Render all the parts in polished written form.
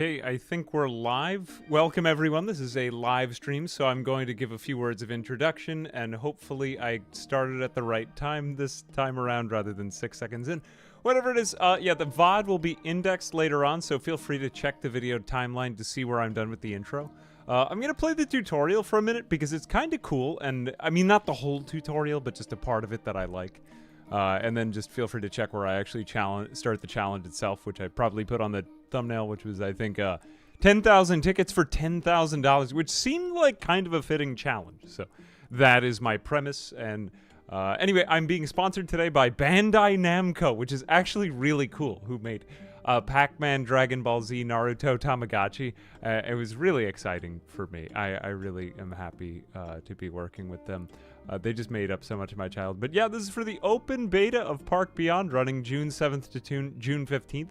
Hey, I think we're live. Welcome, everyone. This is a live stream, so I'm going to give a few words of introduction, and hopefully I started at the right time this time around rather than 6 seconds in. Whatever it is, yeah, the VOD will be indexed later on, so feel free to check the video timeline to see where I'm done with the intro. I'm going to play the tutorial for a minute because it's kind of cool, and I mean, not the whole tutorial, but just a part of it that I like. And then just feel free to check where I actually start the challenge itself, which I probably put on the thumbnail, which was, I think, 10,000 tickets for $10,000, which seemed like kind of a fitting challenge. So that is my premise. And anyway, I'm being sponsored today by Bandai Namco, which is actually really cool, who made Pac-Man, Dragon Ball Z, Naruto, Tamagotchi. It was really exciting for me. I really am happy to be working with them. They just made up so much of my childhood. But yeah, this is for the open beta of Park Beyond, running June 7th to June 15th,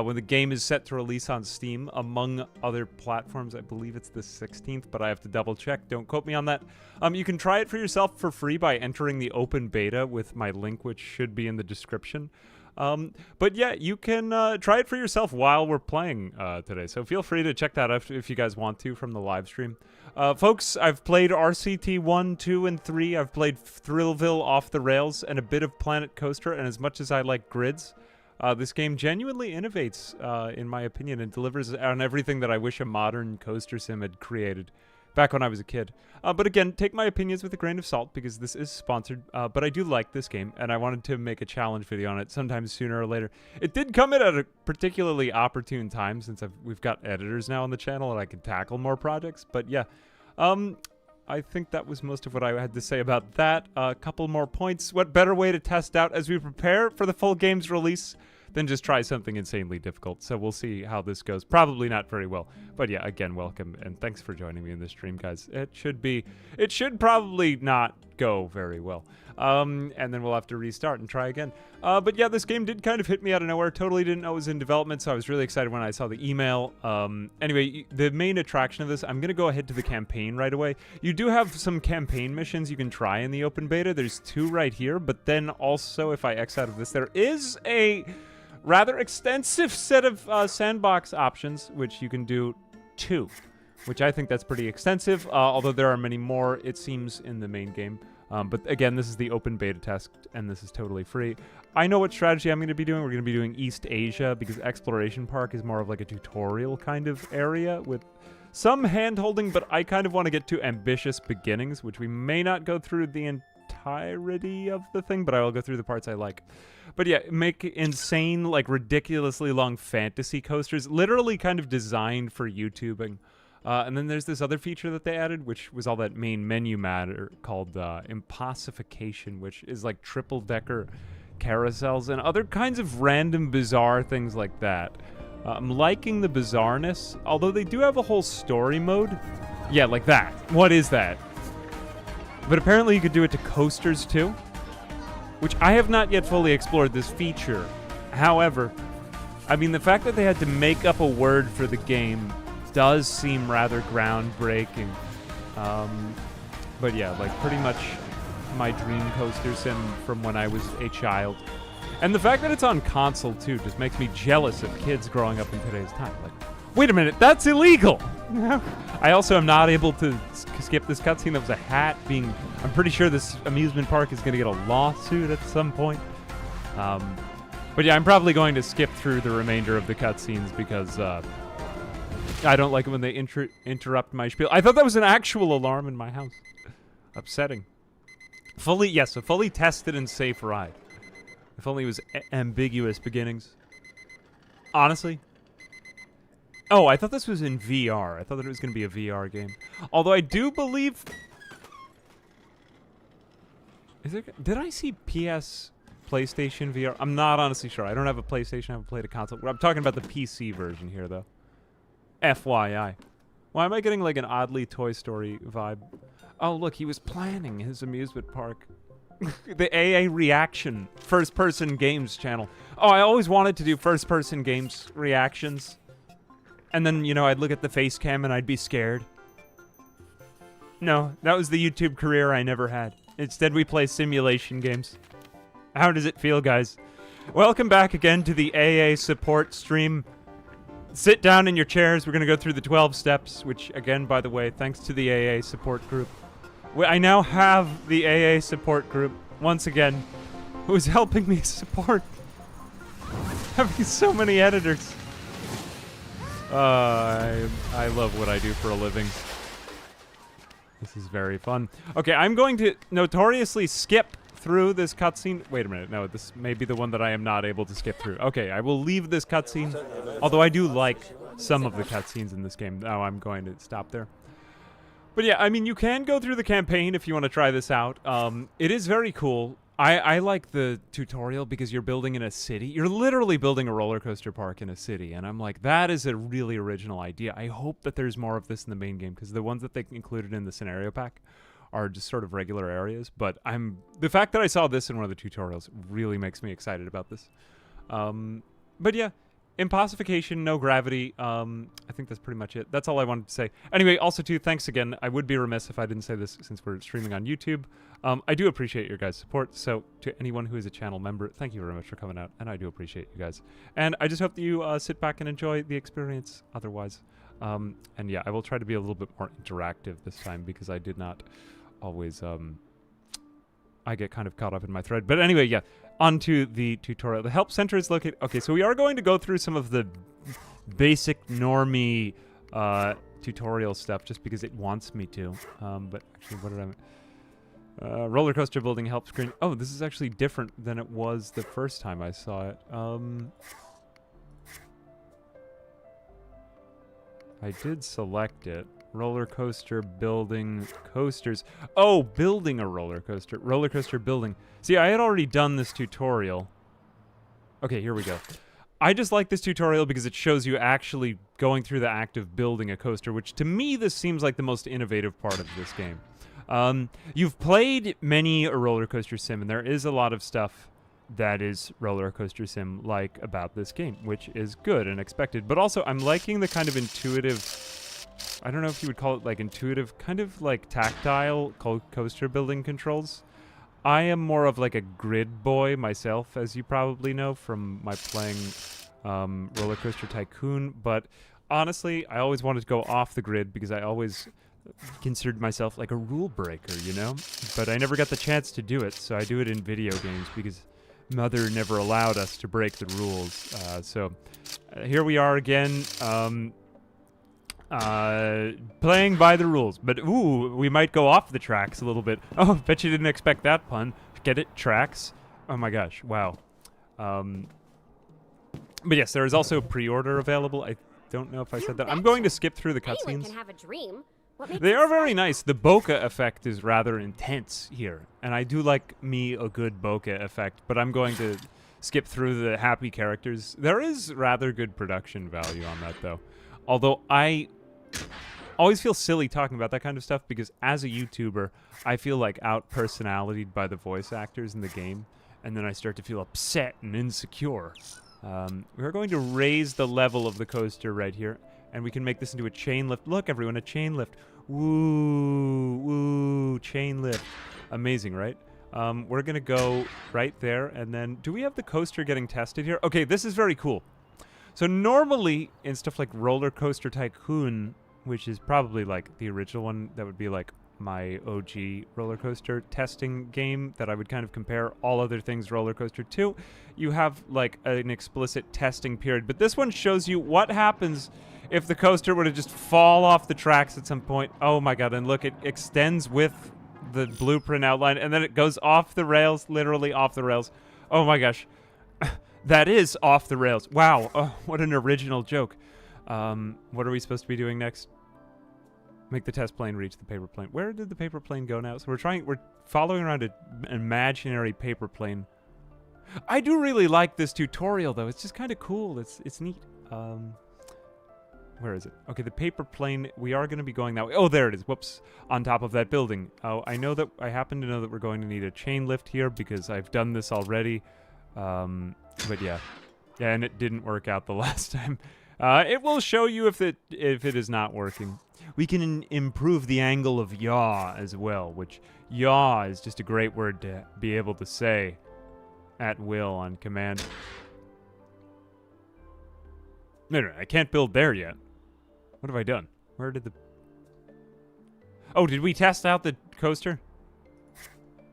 when the game is set to release on Steam, among other platforms. I believe it's the 16th, but I have to double check. Don't quote me on that. You can try it for yourself for free by entering the open beta with my link, which should be in the description. But yeah, you can try it for yourself while we're playing today. So feel free to check that out if you guys want to from the live stream. Folks, I've played RCT 1, 2, and 3. I've played Thrillville Off the Rails and a bit of Planet Coaster. And as much as I like grids, this game genuinely innovates, in my opinion, and delivers on everything that I wish a modern coaster sim had created back when I was a kid. But again, take my opinions with a grain of salt because this is sponsored, but I do like this game, and I wanted to make a challenge video on it sometime sooner or later. It did come in at a particularly opportune time since we've got editors now on the channel and I can tackle more projects, but yeah. I think that was most of what I had to say about that. A couple more points. What better way to test out as we prepare for the full game's release than just try something insanely difficult? So we'll see how this goes. Probably not very well. But yeah, again, welcome, and thanks for joining me in this stream, guys. It should probably not go very well. And then we'll have to restart and try again. But yeah, this game did kind of hit me out of nowhere. Totally didn't know it was in development, so I was really excited when I saw the email. Anyway, the main attraction of this, I'm going to go ahead to the campaign right away. You do have some campaign missions you can try in the open beta. There's 2 right here, but then also, if I X out of this, there is a rather extensive set of sandbox options, which you can do 2, which I think that's pretty extensive, although there are many more, it seems, in the main game. But again, this is the open beta test, and this is totally free. I know what strategy I'm going to be doing. We're going to be doing East Asia, because Exploration Park is more of like a tutorial kind of area with some hand-holding, but I kind of want to get to Ambitious Beginnings, which we may not go through the entirety of the thing, but I will go through the parts I like. But yeah, make insane, like ridiculously long fantasy coasters, literally kind of designed for YouTubing. And then there's this other feature that they added, which was all that main menu matter called Impossification, which is like triple-decker carousels and other kinds of random bizarre things like that. I'm liking the bizarreness, although they do have a whole story mode. Yeah, like that. What is that? But apparently you could do it to coasters too, which I have not yet fully explored this feature. However, I mean, the fact that they had to make up a word for the game does seem rather groundbreaking. But yeah, like pretty much my dream coaster sim from when I was a child. And the fact that it's on console too just makes me jealous of kids growing up in today's time. Like, wait a minute, that's illegal! I also am not able to skip this cutscene. That was a hat being... I'm pretty sure this amusement park is going to get a lawsuit at some point. But yeah, I'm probably going to skip through the remainder of the cutscenes because I don't like it when they interrupt my spiel. I thought that was an actual alarm in my house. Upsetting. Yes, a fully tested and safe ride. If only it was ambiguous beginnings. Honestly. Oh, I thought this was in VR. I thought that it was going to be a VR game. Although I do believe... Did I see PS PlayStation VR? I'm not honestly sure. I don't have a PlayStation. I haven't played a console. I'm talking about the PC version here, though. FYI. Why am I getting like an oddly Toy Story vibe? Oh, look, he was planning his amusement park. The AA Reaction first-person games channel. Oh, I always wanted to do first-person games reactions. And then, you know, I'd look at the face cam and I'd be scared. No, that was the YouTube career I never had. Instead, we play simulation games. How does it feel, guys? Welcome back again to the AA support stream. sit down in your chairs. We're going to go through the 12 steps, which, again, by the way, thanks to the AA support group. I now have the AA support group, once again, who's helping me support having so many editors. I love what I do for a living. This is very fun. Okay, I'm going to notoriously skip through this cutscene. Wait a minute. No, this may be the one that I am not able to skip through. Okay, I will leave this cutscene. Although I do like some of the cutscenes in this game. Now I'm going to stop there. But yeah, I mean, you can go through the campaign if you want to try this out. It is very cool. I like the tutorial because you're building in a city. You're literally building a roller coaster park in a city. And I'm like, that is a really original idea. I hope that there's more of this in the main game because the ones that they included in the scenario pack are just sort of regular areas. But the fact that I saw this in one of the tutorials really makes me excited about this. But yeah, impossification, no gravity. I think that's pretty much it. That's all I wanted to say. Anyway, also too, thanks again. I would be remiss if I didn't say this since we're streaming on YouTube. I do appreciate your guys' support. So to anyone who is a channel member, thank you very much for coming out. And I do appreciate you guys. And I just hope that you sit back and enjoy the experience otherwise. And yeah, I will try to be a little bit more interactive this time because I did not always, I get kind of caught up in my thread. But anyway, yeah, onto the tutorial. The help center is located. Okay, so we are going to go through some of the basic normie tutorial stuff just because it wants me to. But actually, what did I... roller coaster building help screen. Oh, this is actually different than it was the first time I saw it. I did select it. Roller coaster building coasters. Oh, building a roller coaster. Roller coaster building. See, I had already done this tutorial. Okay, here we go. I just like this tutorial because it shows you actually going through the act of building a coaster, which to me, this seems like the most innovative part of this game. You've played many a roller coaster sim, and there is a lot of stuff that is roller coaster sim like about this game, which is good and expected. But also, I'm liking the kind of intuitive, I don't know if you would call it like intuitive, kind of like tactile coaster building controls. I am more of like a grid boy myself, as you probably know from my playing Roller Coaster Tycoon. But honestly, I always wanted to go off the grid because I always considered myself like a rule breaker, you know? But I never got the chance to do it, so I do it in video games because Mother never allowed us to break the rules. Here we are again, playing by the rules. But, ooh, we might go off the tracks a little bit. Oh, bet you didn't expect that pun. Get it? Tracks? Oh my gosh, wow. But yes, there is also pre-order available. I don't know if I said that. I'm going to skip through the cutscenes. Anyone can have a dream. They are very nice. The bokeh effect is rather intense here. And I do like me a good bokeh effect, but I'm going to skip through the happy characters. There is rather good production value on that, though. Although I always feel silly talking about that kind of stuff because as a YouTuber, I feel like out-personalitied by the voice actors in the game, and then I start to feel upset and insecure. We're going to raise the level of the coaster right here. And we can make this into a chain lift. Look, everyone, a chain lift. Woo, woo, chain lift. Amazing, right? We're going to go right there. And then, do we have the coaster getting tested here? Okay, this is very cool. So normally, in stuff like Roller Coaster Tycoon, which is probably like the original one, that would be like my OG roller coaster testing game that I would kind of compare all other things roller coaster to, you have like an explicit testing period. But this one shows you what happens if the coaster were to just fall off the tracks at some point. Oh my god, and look, it extends with the blueprint outline, and then it goes off the rails, literally off the rails. Oh my gosh. That is off the rails. Wow, oh, what an original joke. What are we supposed to be doing next? Make the test plane reach the paper plane. Where did the paper plane go now? So we're following around an imaginary paper plane. I do really like this tutorial, though. It's just kind of cool. It's neat. Where is it? Okay, the paper plane, we are going to be going that way. Oh, there it is. Whoops. On top of that building. Oh, I happen to know that we're going to need a chain lift here because I've done this already. But yeah. Yeah, and it didn't work out the last time. It will show you if it is not working. We can improve the angle of yaw as well, which yaw is just a great word to be able to say at will on command. No, I can't build there yet. What have I done? Where did the... Oh, did we test out the coaster?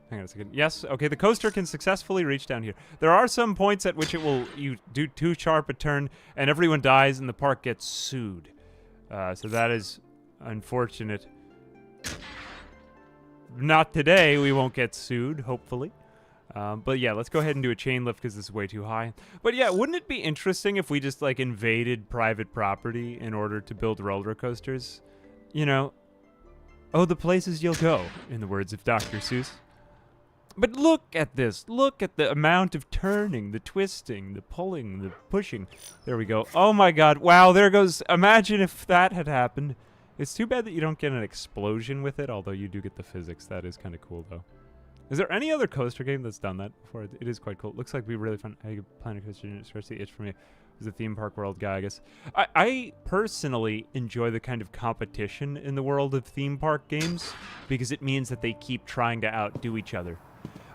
Hang on a second. Yes, okay, the coaster can successfully reach down here. There are some points at which you do too sharp a turn, and everyone dies, and the park gets sued. So that is unfortunate. Not today, we won't get sued, hopefully. But yeah, let's go ahead and do a chain lift because this is way too high. But yeah, wouldn't it be interesting if we just, like, invaded private property in order to build roller coasters? You know, oh, the places you'll go, in the words of Dr. Seuss. But look at this. Look at the amount of turning, the twisting, the pulling, the pushing. There we go. Oh my god. Wow, there goes. Imagine if that had happened. It's too bad that you don't get an explosion with it, although you do get the physics. That is kind of cool, though. Is there any other coaster game that's done that before? It is quite cool. It looks like we really fun. I plan a coaster and it starts the itch for me. As a theme park world guy, I guess. I personally enjoy the kind of competition in the world of theme park games because it means that they keep trying to outdo each other.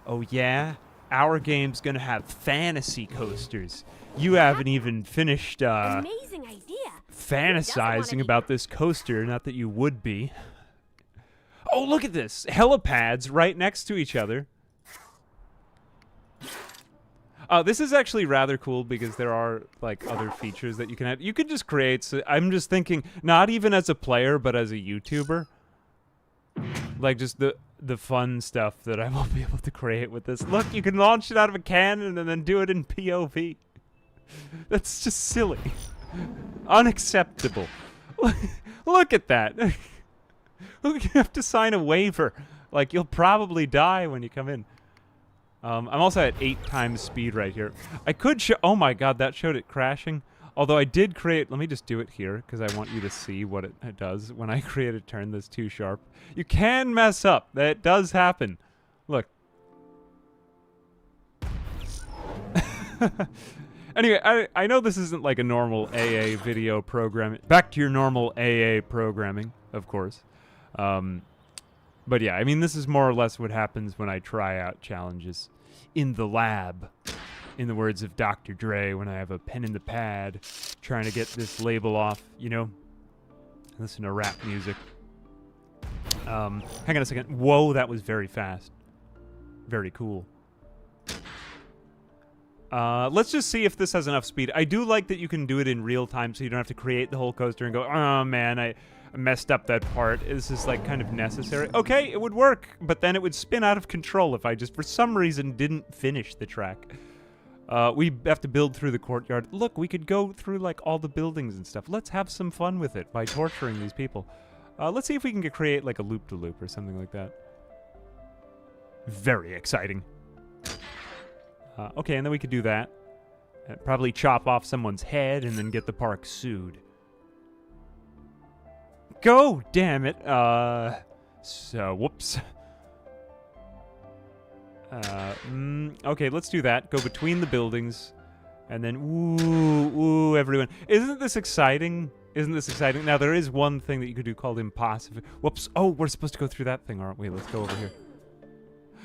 Oh yeah? Our game's gonna have fantasy coasters. You haven't even finished, amazing idea. fantasizing about this coaster, not that you would be. Oh, look at this! Helipads right next to each other. This is actually rather cool because there are, like, other features that you can add. You could just create... So I'm just thinking, not even as a player, but as a YouTuber. Like, just the fun stuff that I won't be able to create with this. Look, you can launch it out of a cannon and then do it in POV. That's just silly. Unacceptable. Look at that. You have to sign a waiver. Like, you'll probably die when you come in. I'm also at 8 times speed right here. I could show... Oh my god, that showed it crashing. Although I did create... Let me just do it here, because I want you to see what it does when I create a turn that's too sharp. You can mess up. That does happen. Look. Anyway, I know this isn't like a normal AA video program. Back to your normal AA programming, of course. But yeah, I mean, this is more or less what happens when I try out challenges in the lab. In the words of Dr. Dre, when I have a pen in the pad, trying to get this label off, you know? Listen to rap music. Hang on a second. Whoa, that was very fast. Very cool. Let's just see if this has enough speed. I do like that you can do it in real time, so you don't have to create the whole coaster and go, oh man, I messed up that part. This is like kind of necessary. Okay, it would work, but then it would spin out of control if I just, for some reason, didn't finish the track. We have to build through the courtyard. Look, we could go through, like, all the buildings and stuff. Let's have some fun with it by torturing these people. Let's see if we can create, like, a loop-de-loop or something like that. Very exciting. Okay, and then we could do that. Probably chop off someone's head and then get the park sued. Go, damn it. So, whoops. Okay, let's do that. Go between the buildings. And then, ooh, everyone. Isn't this exciting? Isn't this exciting? Now, there is one thing that you could do called impossible. Whoops. Oh, we're supposed to go through that thing, aren't we? Let's go over here.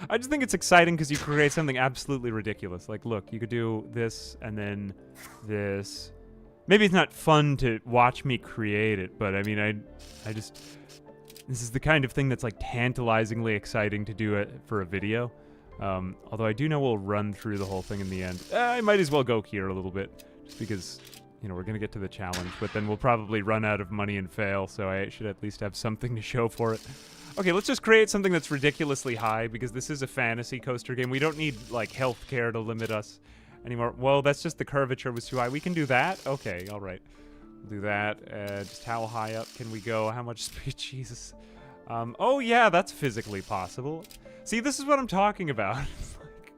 I just think it's exciting because you create something absolutely ridiculous. Like, look, you could do this and then this. Maybe it's not fun to watch me create it, but I mean, I just... This is the kind of thing that's, like, tantalizingly exciting to do it for a video. Although I do know we'll run through the whole thing in the end. I might as well go here a little bit, just because, you know, we're gonna get to the challenge, but then we'll probably run out of money and fail, so I should at least have something to show for it. Okay, let's just create something that's ridiculously high, because this is a fantasy coaster game. We don't need, like, healthcare to limit us anymore. Whoa, that's just the curvature was too high. We can do that? Okay, alright. We'll do that. Just how high up can we go? How much speed? Jesus. Oh yeah, that's physically possible. See, this is what I'm talking about. It's like,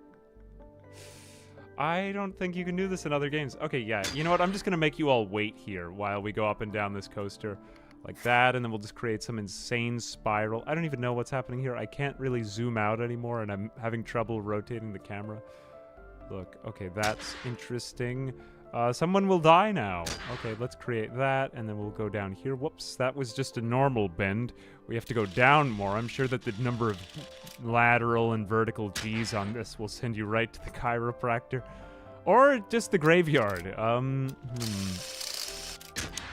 I don't think you can do this in other games. Okay, yeah, you know what? I'm just gonna make you all wait here while we go up and down this coaster. Like that, and then we'll just create some insane spiral. I don't even know what's happening here. I can't really zoom out anymore, and I'm having trouble rotating the camera. Look, okay, that's interesting. Someone will die now. Okay, let's create that, and then we'll go down here. Whoops, that was just a normal bend. We have to go down more. I'm sure that the number of lateral and vertical G's on this will send you right to the chiropractor. Or just the graveyard.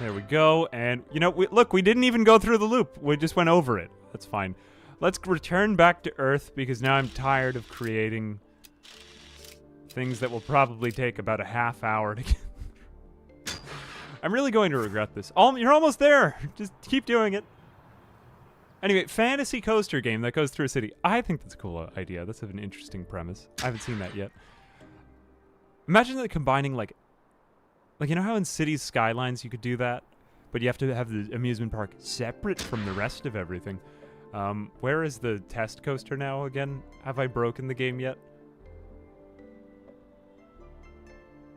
There we go. And, you know, look, we didn't even go through the loop. We just went over it. That's fine. Let's return back to Earth because now I'm tired of creating things that will probably take about a half hour to get. I'm really going to regret this. You're almost there. Just keep doing it. Anyway, fantasy coaster game that goes through a city. I think that's a cool idea. That's an interesting premise. I haven't seen that yet. Imagine that combining like you know how in cities skylines you could do that, but you have to have the amusement park separate from the rest of everything. Where is the test coaster now again? Have I broken the game yet?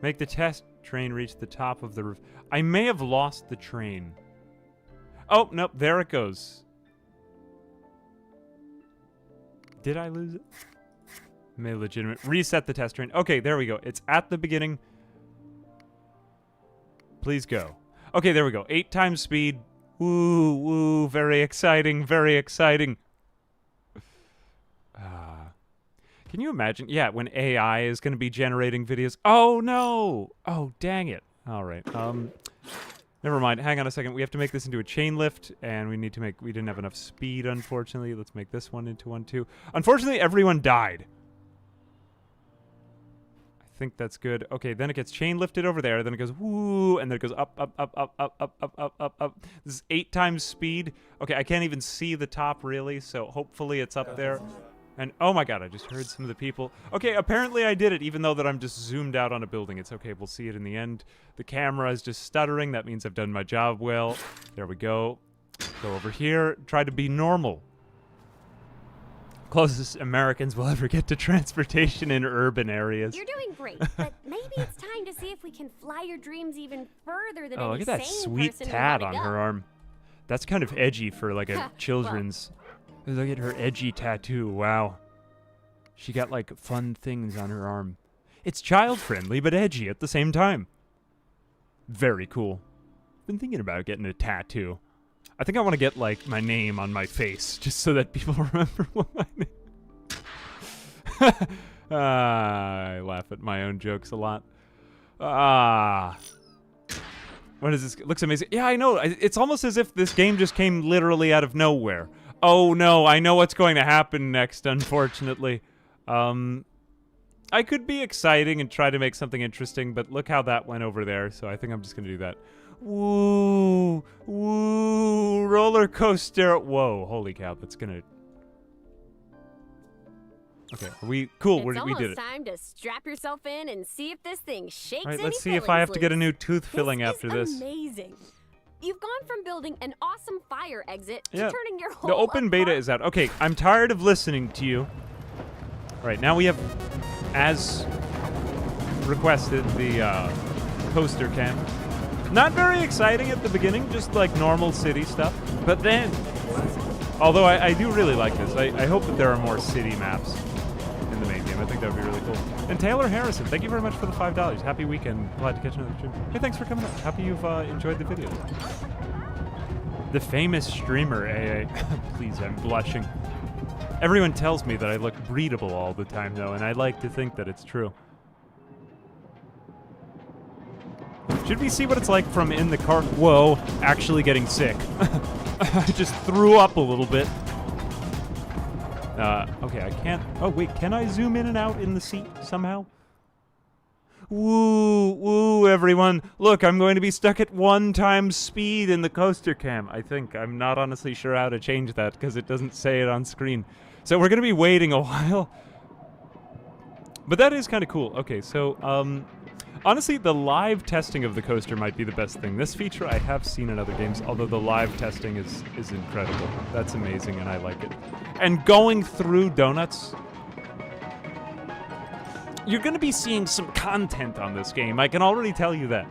Make the test train reach the top of the roof. I may have lost the train. Oh, nope, there it goes. Did I lose it? May legitimate. Reset the test train. Okay, there we go. It's at the beginning. Please go. Okay, there we go. 8 times speed. Woo, woo. Very exciting. Very exciting. Can you imagine? Yeah, when AI is going to be generating videos. Oh, no. Oh, dang it. All right. Never mind. Hang on a second. We have to make this into a chain lift, and we didn't have enough speed, unfortunately. Let's make this one into one, too. Unfortunately, everyone died. I think that's good. Okay, then it gets chain lifted over there, then it goes woo, and then it goes up, up, up, up, up, up, up, up, up, up. This is 8 times speed. Okay, I can't even see the top, really, so hopefully it's up there. And, oh my god, I just heard some of the people. Okay, apparently I did it, even though that I'm just zoomed out on a building. It's okay, we'll see it in the end. The camera is just stuttering. That means I've done my job well. There we go. Go over here. Try to be normal. Closest Americans will ever get to transportation in urban areas. You're doing great, but maybe it's time to see if we can fly your dreams even further than oh, any look at that sane sweet person tat would on wanna her go. arm. That's kind of edgy for like a children's... Look at her edgy tattoo. Wow. She got like fun things on her arm. It's child-friendly, but edgy at the same time. Very cool. Been thinking about getting a tattoo. I think I want to get like my name on my face, just so that people remember what my name. I laugh at my own jokes a lot. What is this? It looks amazing. Yeah, I know. It's almost as if this game just came literally out of nowhere. Oh no, I know what's going to happen next, unfortunately. I could be exciting and try to make something interesting, but look how that went over there, so I think I'm just going to do that. Woo! Woo! Roller coaster! Whoa, holy cow, that's going to... Okay, cool, we did it. It's almost time to strap yourself in and see if this thing shakes All right, any let's see if I have to get a loose. new tooth filling after this. This is amazing. You've gone from building an awesome fire exit to Yeah. turning your whole The open beta is out. Okay, I'm tired of listening to you. All right, now we have, as requested, the coaster cam. Not very exciting at the beginning, just like normal city stuff. But then, although I do really like this, I hope that there are more city maps in the main game. I think that would be really cool. And Taylor Harrison, thank you very much for the $5. Happy weekend. Glad to catch another stream. Hey, thanks for coming up. Happy you've enjoyed the video. The famous streamer, AA. Please, I'm blushing. Everyone tells me that I look breedable all the time, though, and I like to think that it's true. Should we see what it's like from in the car? Whoa, actually getting sick. I just threw up a little bit. Okay, I can't... Oh, wait, can I zoom in and out in the seat somehow? Woo, woo, everyone. Look, I'm going to be stuck at 1 times speed in the coaster cam, I think. I'm not honestly sure how to change that, because it doesn't say it on screen. So we're going to be waiting a while. But that is kind of cool. Okay, so, honestly, the live testing of the coaster might be the best thing. This feature I have seen in other games, although the live testing is incredible. That's amazing, and I like it. And going through donuts... You're going to be seeing some content on this game. I can already tell you that.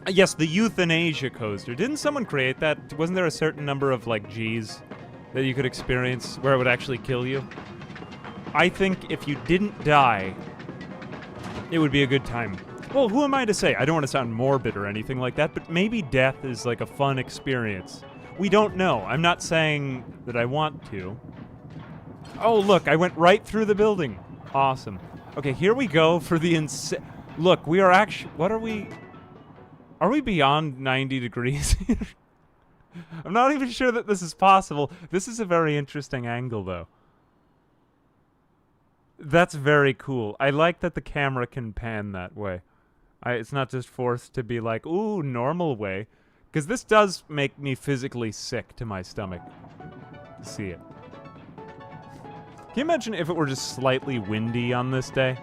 Yes, the euthanasia coaster. Didn't someone create that? Wasn't there a certain number of, like, G's that you could experience where it would actually kill you? I think if you didn't die, it would be a good time. Well, who am I to say? I don't want to sound morbid or anything like that, but maybe death is like a fun experience. We don't know. I'm not saying that I want to. Oh, look, I went right through the building. Awesome. Okay, here we go for the Look, we are actually... What are we... Are we beyond 90 degrees here? I'm not even sure that this is possible. This is a very interesting angle, though. That's very cool. I like that the camera can pan that way. It's not just forced to be like, ooh, normal way. Because this does make me physically sick to my stomach. See it. Can you imagine if it were just slightly windy on this day?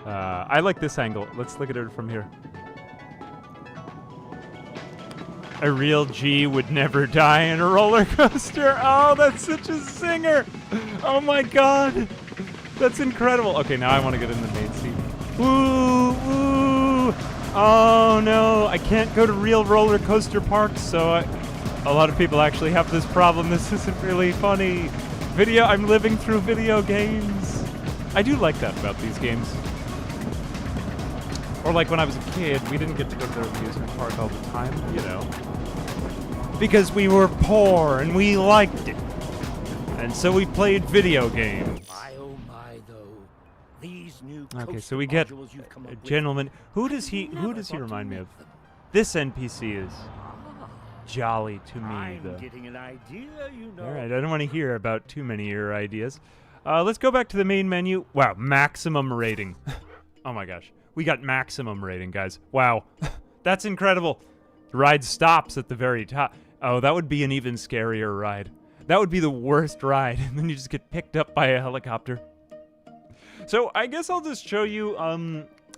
I like this angle. Let's look at it from here. A real G would never die in a roller coaster. Oh, that's such a singer. Oh my god. That's incredible. Okay, now I want to get in the main seat. Woo, woo. Oh no, I can't go to real roller coaster parks, so a lot of people actually have this problem. This isn't really funny. I'm living through video games. I do like that about these games. Or like when I was a kid, we didn't get to go to the amusement park all the time, you know. Because we were poor and we liked it. And so we played video games. My oh my though. These new Okay, so we get a gentleman. Who does he remind me of? This NPC is jolly to me, I'm though. getting an idea, you know. Alright, I don't want to hear about too many of your ideas. Let's go back to the main menu. Wow, maximum rating. Oh my gosh. We got maximum rating, guys. Wow. That's incredible. The ride stops at the very top. Oh, that would be an even scarier ride. That would be the worst ride. And then you just get picked up by a helicopter. So I guess I'll just show you,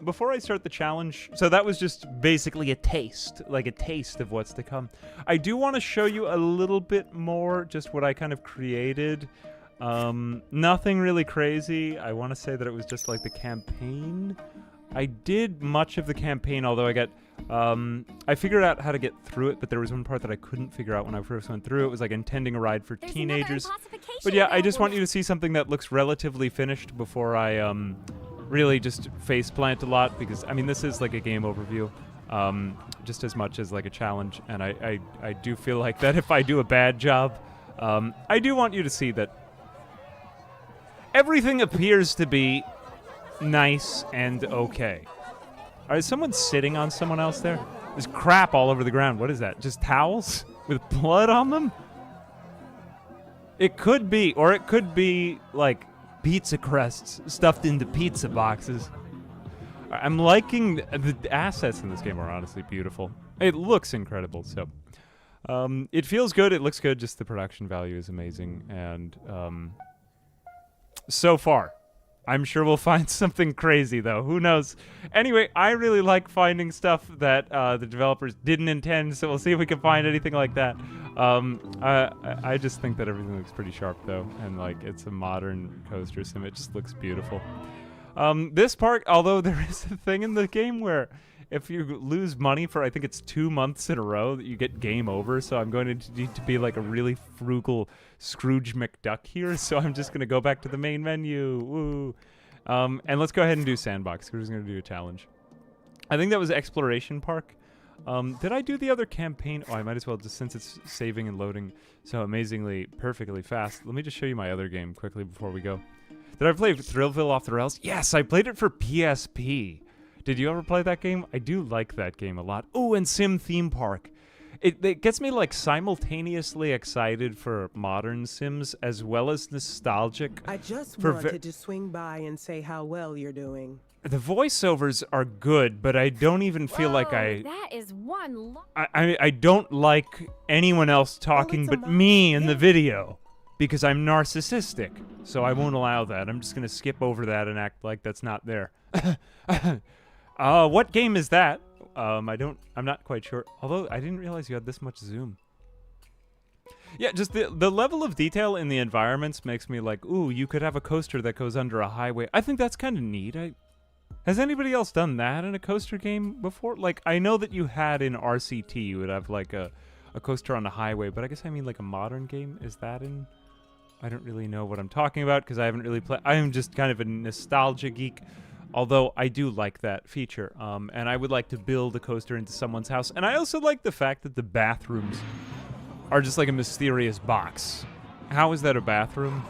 before I start the challenge. So that was just basically a taste, like a taste of what's to come. I do want to show you a little bit more, just what I kind of created. Nothing really crazy. I want to say that it was just like the campaign. I did much of the campaign, although I figured out how to get through it, but there was one part that I couldn't figure out when I first went through. It was like intending a ride for teenagers. But yeah, I just want you to see something that looks relatively finished before I really just faceplant a lot, because, I mean, this is like a game overview, just as much as like a challenge, and I do feel like that if I do a bad job, I do want you to see that everything appears to be nice and okay. Is someone sitting on someone else there? There's crap all over the ground. What is that? Just towels with blood on them? It could be, or it could be like pizza crusts stuffed into pizza boxes. I'm liking the assets in this game are honestly beautiful. It looks incredible, so it feels good, it looks good, just the production value is amazing, and so far. I'm sure we'll find something crazy, though. Who knows? Anyway, I really like finding stuff that the developers didn't intend, so we'll see if we can find anything like that. I just think that everything looks pretty sharp, though, and like it's a modern coaster sim. It just looks beautiful. This part, although there is a thing in the game where if you lose money for, I think it's 2 months in a row, that you get game over, so I'm going to need to be like a really frugal Scrooge McDuck here, so I'm just going to go back to the main menu. Woo. And let's go ahead and do Sandbox. We're just going to do a challenge. I think that was Exploration Park. Did I do the other campaign? Oh, I might as well, just since it's saving and loading so amazingly, perfectly fast. Let me just show you my other game quickly before we go. Did I play Thrillville Off the Rails? Yes, I played it for PSP. Did you ever play that game? I do like that game a lot. Oh, and Sim Theme Park. It gets me like simultaneously excited for modern Sims as well as nostalgic. I just wanted to swing by and say how well you're doing. The voiceovers are good, but I don't even feel like That is one. I don't like anyone else talking but me in the video because I'm narcissistic. So I won't allow that. I'm just gonna skip over that and act like that's not there. What game is that? I'm not quite sure. Although I didn't realize you had this much zoom. Yeah, just the level of detail in the environments makes me like, ooh, you could have a coaster that goes under a highway. I think that's kind of neat. Has anybody else done that in a coaster game before? Like, I know that you had in RCT, you would have like a coaster on a highway, but I guess I mean like a modern game. Is that in? I don't really know what I'm talking about because I haven't really played. I am just kind of a nostalgia geek. Although I do like that feature, and I would like to build a coaster into someone's house. And I also like the fact that the bathrooms are just like a mysterious box. How is that a bathroom?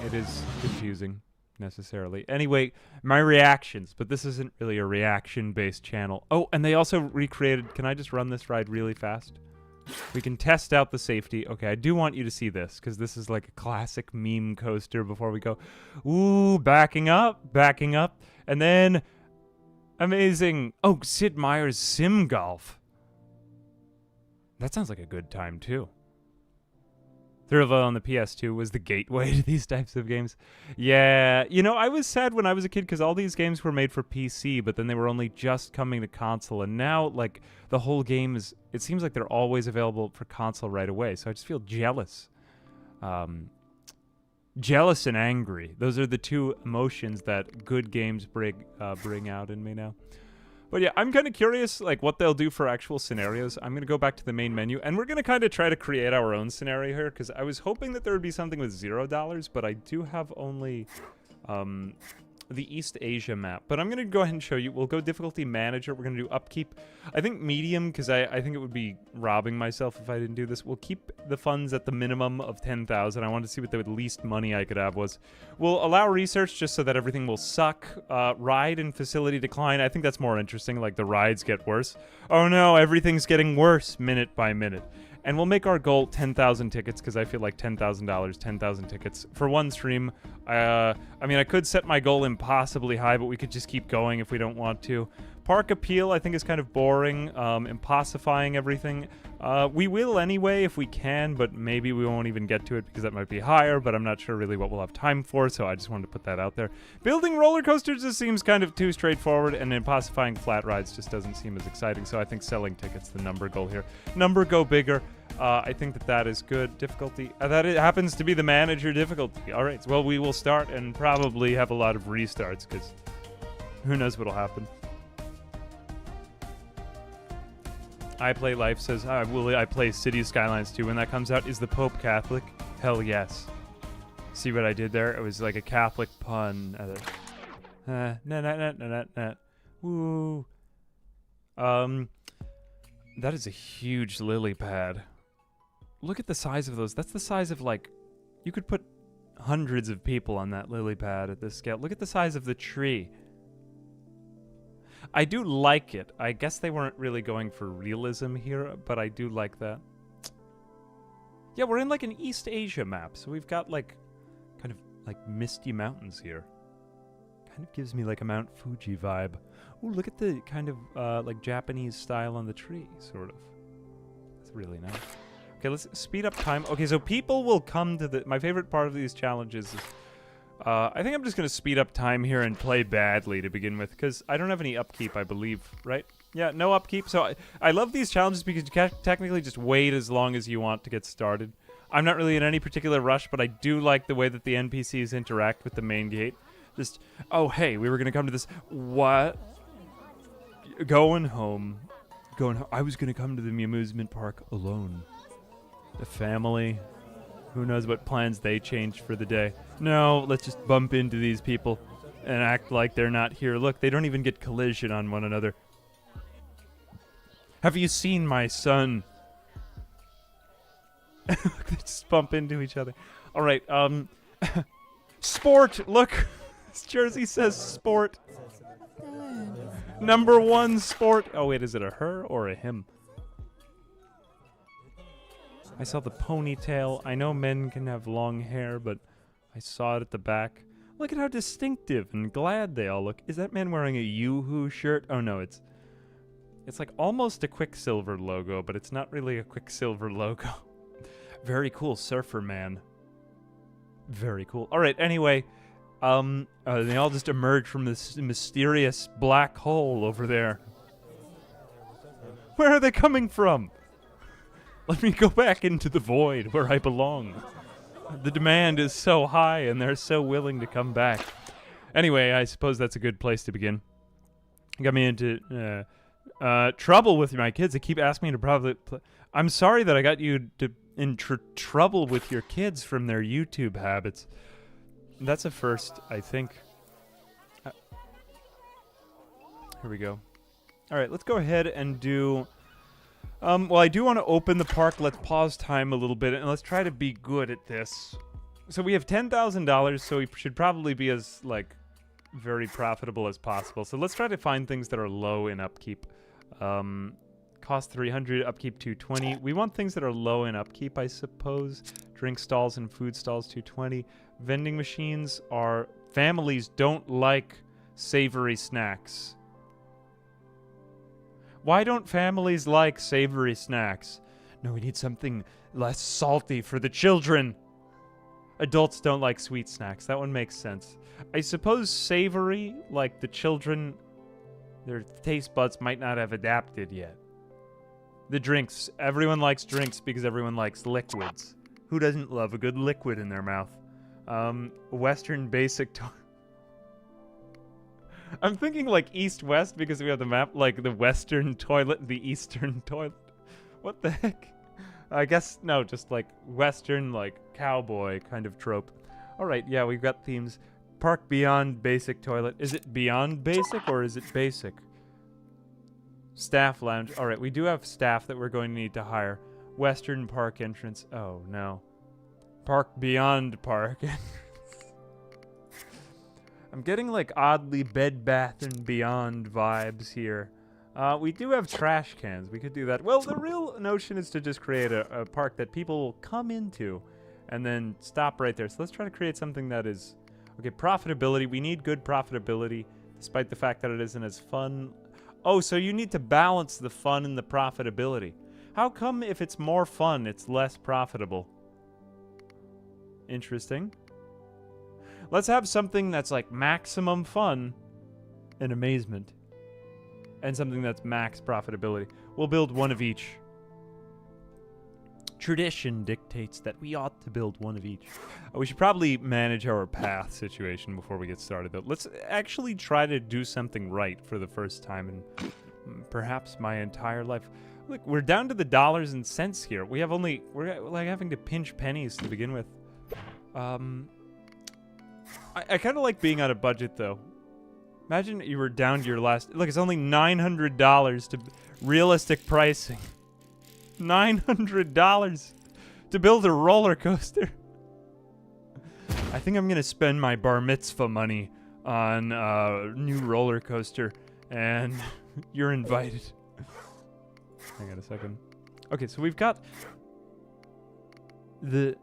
It is confusing, necessarily. Anyway, my reactions, but this isn't really a reaction-based channel. Oh, and they also recreated... Can I just run this ride really fast? We can test out the safety. Okay, I do want you to see this, because this is like a classic meme coaster before we go. Ooh, backing up, and then... Amazing. Oh, Sid Meier's Sim Golf. That sounds like a good time, too. Thrill on the PS2 was the gateway to these types of games. Yeah, you know, I was sad when I was a kid because all these games were made for PC, but then they were only just coming to console, and now, like, the whole game is... It seems like they're always available for console right away, so I just feel jealous. Jealous and angry. Those are the two emotions that good games bring out in me now. But yeah, I'm kind of curious, like, what they'll do for actual scenarios. I'm going to go back to the main menu, and we're going to kind of try to create our own scenario here, because I was hoping that there would be something with $0, but I do have only the East Asia map. But I'm going to go ahead and show you. We'll go difficulty manager. We're going to do upkeep. I think medium, because I think it would be robbing myself if I didn't do this. We'll keep the funds at the minimum of 10,000. I wanted to see what the least money I could have was. We'll allow research just so that everything will suck. Ride and facility decline. I think that's more interesting, like the rides get worse. Oh no, everything's getting worse minute by minute. And we'll make our goal 10,000 tickets, because I feel like $10,000, 10,000 tickets for one stream. I mean, I could set my goal impossibly high, but we could just keep going if we don't want to. Park appeal, I think, is kind of boring, impossifying everything. We will anyway if we can, but maybe we won't even get to it because that might be higher, but I'm not sure really what we'll have time for, so I just wanted to put that out there. Building roller coasters just seems kind of too straightforward, and impossifying flat rides just doesn't seem as exciting, so I think selling tickets the number goal here. Number go bigger. I think that is good. Difficulty. That it happens to be the manager difficulty. All right, well, we will start and probably have a lot of restarts, because who knows what'll happen. I Play Life says, will I play City Skylines 2 when that comes out? Is the Pope Catholic? Hell yes. See what I did there? It was like a Catholic pun. Woo. That is a huge lily pad. Look at the size of those. That's the size of, like, you could put hundreds of people on that lily pad at this scale. Look at the size of the tree. I do like it. I guess they weren't really going for realism here, but I do like that. Yeah, we're in like an East Asia map, so we've got like kind of like misty mountains here. Kind of gives me like a Mount Fuji vibe. Ooh, look at the kind of like Japanese style on the tree, sort of. That's really nice. Okay, let's speed up time. Okay, so people will come to the... My favorite part of these challenges is... I think I'm just going to speed up time here and play badly to begin with, because I don't have any upkeep, I believe, right? Yeah, no upkeep. So I love these challenges because you can technically just wait as long as you want to get started. I'm not really in any particular rush, but I do like the way that the NPCs interact with the main gate. Just, oh, hey, we were going to come to this... What? Going home. I was going to come to the amusement park alone. The family... Who knows what plans they changed for the day. No, let's just bump into these people and act like they're not here. Look, they don't even get collision on one another. Have you seen my son? They just bump into each other. All right, sport, look. This jersey says sport. Number 1 sport. Oh, wait, is it a her or a him? I saw the ponytail. I know men can have long hair, but I saw it at the back. Look at how distinctive and glad they all look. Is that man wearing a Yoo-Hoo shirt? Oh no, it's like almost a Quicksilver logo, but it's not really a Quicksilver logo. Very cool, surfer man. Very cool. All right, anyway, they all just emerge from this mysterious black hole over there. Where are they coming from? Let me go back into the void where I belong. The demand is so high, and they're so willing to come back. Anyway, I suppose that's a good place to begin. Got me into trouble with my kids. They keep asking me to probably... I'm sorry that I got you in trouble with your kids from their YouTube habits. That's a first, I think. Here we go. All right, let's go ahead and do... well, I do want to open the park. Let's pause time a little bit, and let's try to be good at this. So we have $10,000, so we should probably be as, like, very profitable as possible. So let's try to find things that are low in upkeep. Cost 300, upkeep 220. We want things that are low in upkeep, I suppose. Drink stalls and food stalls 220. Vending machines are... Families don't like savory snacks. Why don't families like savory snacks? No, we need something less salty for the children. Adults don't like sweet snacks. That one makes sense. I suppose savory, like the children, their taste buds might not have adapted yet. The drinks. Everyone likes drinks because everyone likes liquids. Who doesn't love a good liquid in their mouth? Western basic... I'm thinking like east-west because we have the map, like the western toilet and the eastern toilet. What the heck? I guess, no, just like western, like cowboy kind of trope. Alright, yeah, we've got themes. Park beyond basic toilet. Is it beyond basic or is it basic? Staff lounge. Alright, we do have staff that we're going to need to hire. Western park entrance. Oh, no. Park beyond park entrance. I'm getting like oddly Bed Bath and Beyond vibes here. We do have trash cans. We could do that. Well, the real notion is to just create a park that people will come into and then stop right there. So let's try to create something that is... Okay, profitability. We need good profitability, despite the fact that it isn't as fun. Oh, so you need to balance the fun and the profitability. How come if it's more fun, it's less profitable? Interesting. Let's have something that's like maximum fun and amazement. And something that's max profitability. We'll build one of each. Tradition dictates that we ought to build one of each. We should probably manage our path situation before we get started, though. Let's actually try to do something right for the first time in perhaps my entire life. Look, we're down to the dollars and cents here. We're like having to pinch pennies to begin with. I kind of like being on a budget, though. Imagine you were down to your last... Look, it's only $900 to realistic pricing. $900 to build a roller coaster. I think I'm going to spend my bar mitzvah money on a new roller coaster, and you're invited. Hang on a second. Okay, so we've got the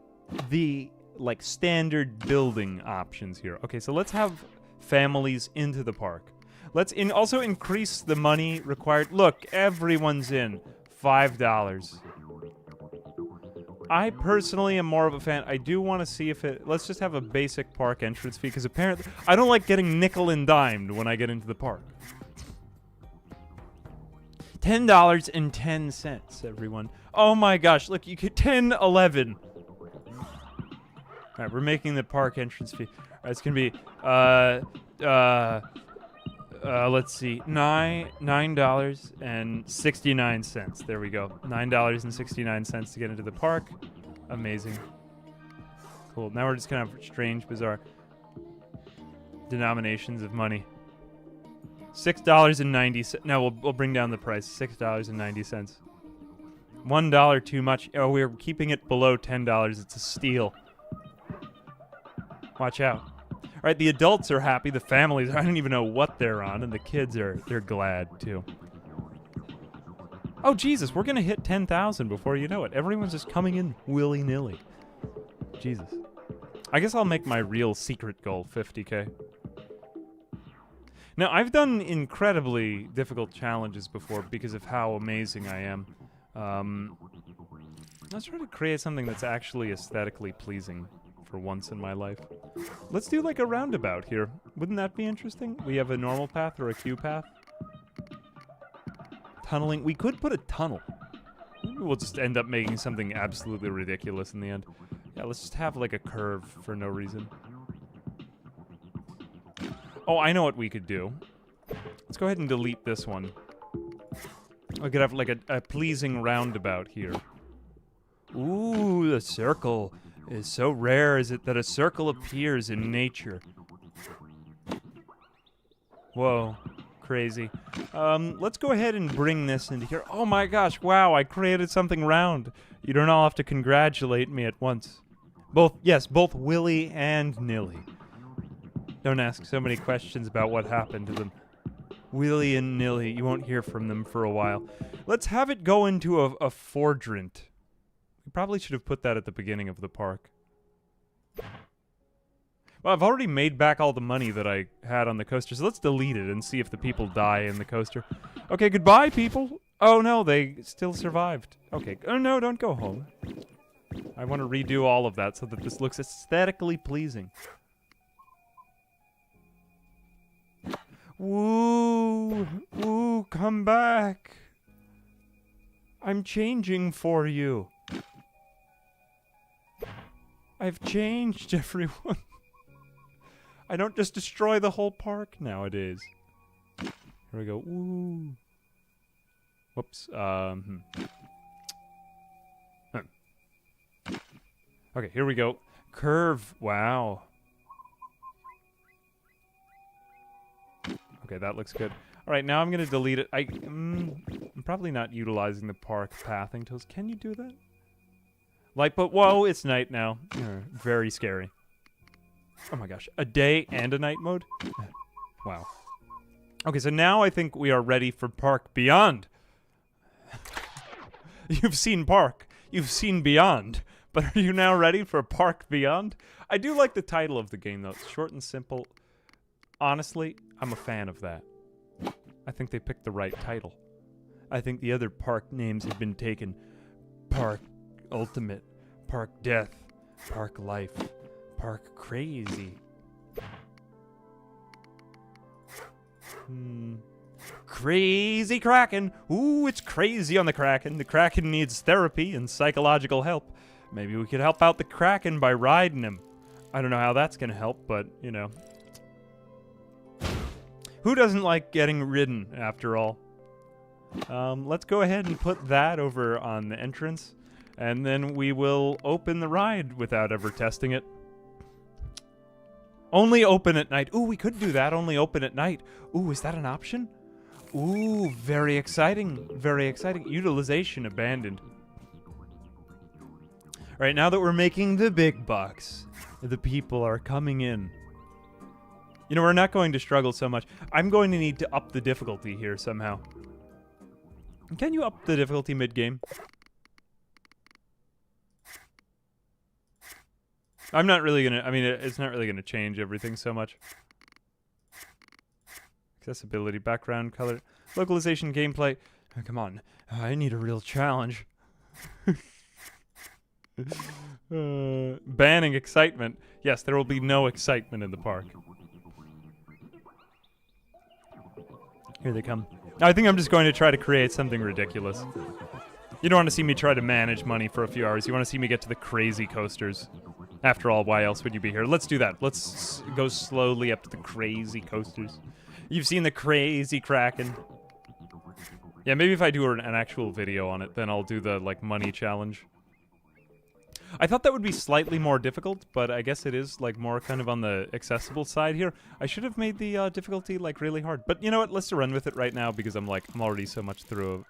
like standard building options here. Okay, so let's have families into the park. Let's also increase the money required. Look, everyone's in. $5. I personally am more of a fan. I do want to see if it... Let's just have a basic park entrance fee, because apparently I don't like getting nickel and dimed when I get into the park. $10.10, everyone. Oh my gosh, look, you get 10, 11. Alright, we're making the park entrance fee. Alright, it's gonna be, let's see, $9.69. There we go. $9.69 to get into the park. Amazing. Cool. Now we're just gonna have strange, bizarre denominations of money. $6.90. No, we'll bring down the price. $6.90. $1 too much. Oh, we're keeping it below $10. It's a steal. Watch out. All right, the adults are happy. The families, I don't even know what they're on, and the kids they're glad too. Oh Jesus, we're gonna hit 10,000 before you know it. Everyone's just coming in willy-nilly. Jesus. I guess I'll make my real secret goal 50K. Now, I've done incredibly difficult challenges before because of how amazing I am. Let's try to create something that's actually aesthetically pleasing for once in my life. Let's do like a roundabout here. Wouldn't that be interesting? We have a normal path or a queue path. Tunneling. We could put a tunnel. Maybe we'll just end up making something absolutely ridiculous in the end. Yeah, let's just have like a curve for no reason. Oh, I know what we could do. Let's go ahead and delete this one. We could have like a pleasing roundabout here. Ooh, the circle is so rare, is it, that a circle appears in nature. Whoa, crazy. Let's go ahead and bring this into here. Oh my gosh, wow, I created something round. You don't all have to congratulate me at once. Both Willy and Nilly. Don't ask so many questions about what happened to them. Willy and Nilly, you won't hear from them for a while. Let's have it go into a fordrant. We probably should have put that at the beginning of the park. Well, I've already made back all the money that I had on the coaster, so let's delete it and see if the people die in the coaster. Okay, goodbye, people. Oh, no, they still survived. Okay, oh, no, don't go home. I want to redo all of that so that this looks aesthetically pleasing. Woo! Woo, come back! I'm changing for you. I've changed, everyone. I don't just destroy the whole park nowadays. Here we go. Woo! Whoops. Okay, here we go. Curve. Wow. Okay, that looks good. All right, now I'm going to delete it. I'm probably not utilizing the park pathing tools. Can you do that? Like, but whoa, it's night now. Very scary. Oh my gosh, a day and a night mode? Wow. Okay, so now I think we are ready for Park Beyond. You've seen Park. You've seen Beyond. But are you now ready for Park Beyond? I do like the title of the game, though. It's short and simple. Honestly, I'm a fan of that. I think they picked the right title. I think the other park names have been taken. Park Ultimate, Park Death, Park Life, Park Crazy. Crazy Kraken. Ooh, it's crazy on the Kraken. The Kraken needs therapy and psychological help. Maybe we could help out the Kraken by riding him. I don't know how that's gonna help, but, you know. Who doesn't like getting ridden, after all? Let's go ahead and put that over on the entrance, and then we will open the ride without ever testing it. Only open at night. Ooh, we could do that. Only open at night. Ooh, is that an option? Ooh, very exciting. Very exciting. Utilization abandoned. All right, now that we're making the big bucks, the people are coming in. You know, we're not going to struggle so much. I'm going to need to up the difficulty here somehow. Can you up the difficulty mid-game? I'm not really gonna, I mean, it's not really gonna change everything so much. Accessibility, background, color, localization, gameplay. Oh, come on, I need a real challenge. Banning excitement. Yes, there will be no excitement in the park. Here they come. I think I'm just going to try to create something ridiculous. You don't want to see me try to manage money for a few hours. You want to see me get to the crazy coasters. After all, why else would you be here? Let's do that. Let's go slowly up to the crazy coasters. You've seen the crazy Kraken. Yeah, maybe if I do an actual video on it, then I'll do the, like, money challenge. I thought that would be slightly more difficult, but I guess it is, like, more kind of on the accessible side here. I should have made the difficulty, like, really hard. But you know what? Let's run with it right now because I'm already so much through,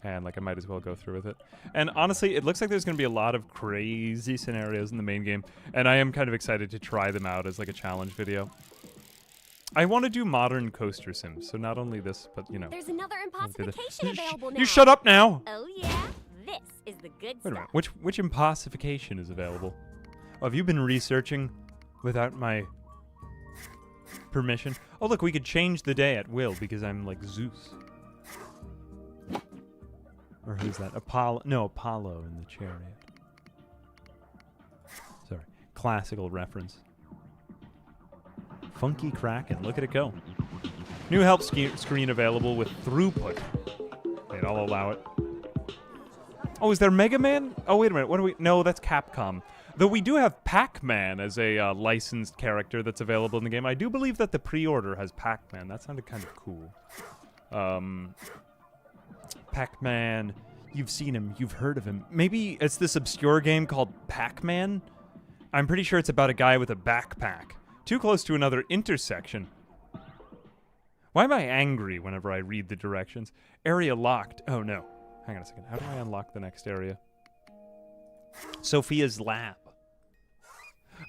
and, like, I might as well go through with it. And honestly, it looks like there's going to be a lot of crazy scenarios in the main game, and I am kind of excited to try them out as, like, a challenge video. I want to do modern coaster sims, so not only this, but, you know. There's another impossification available now. You shut up now! Oh, yeah? This is the good Wait a stuff. minute, which impossification is available? Oh, have you been researching without my permission? Oh, look, we could change the day at will because I'm like Zeus. Or who's that? Apollo? No, Apollo in the chariot. Sorry, classical reference. Funky Kraken, look at it go. New help screen available with throughput. Wait, I'll allow it. Oh, is there Mega Man? Oh, wait a minute. What do we... No, that's Capcom. Though we do have Pac-Man as a licensed character that's available in the game. I do believe that the pre-order has Pac-Man. That sounded kind of cool. Pac-Man. You've seen him. You've heard of him. Maybe it's this obscure game called Pac-Man? I'm pretty sure it's about a guy with a backpack. Too close to another intersection. Why am I angry whenever I read the directions? Area locked. Oh, no. Hang on a second. How do I unlock the next area? Sophia's lab.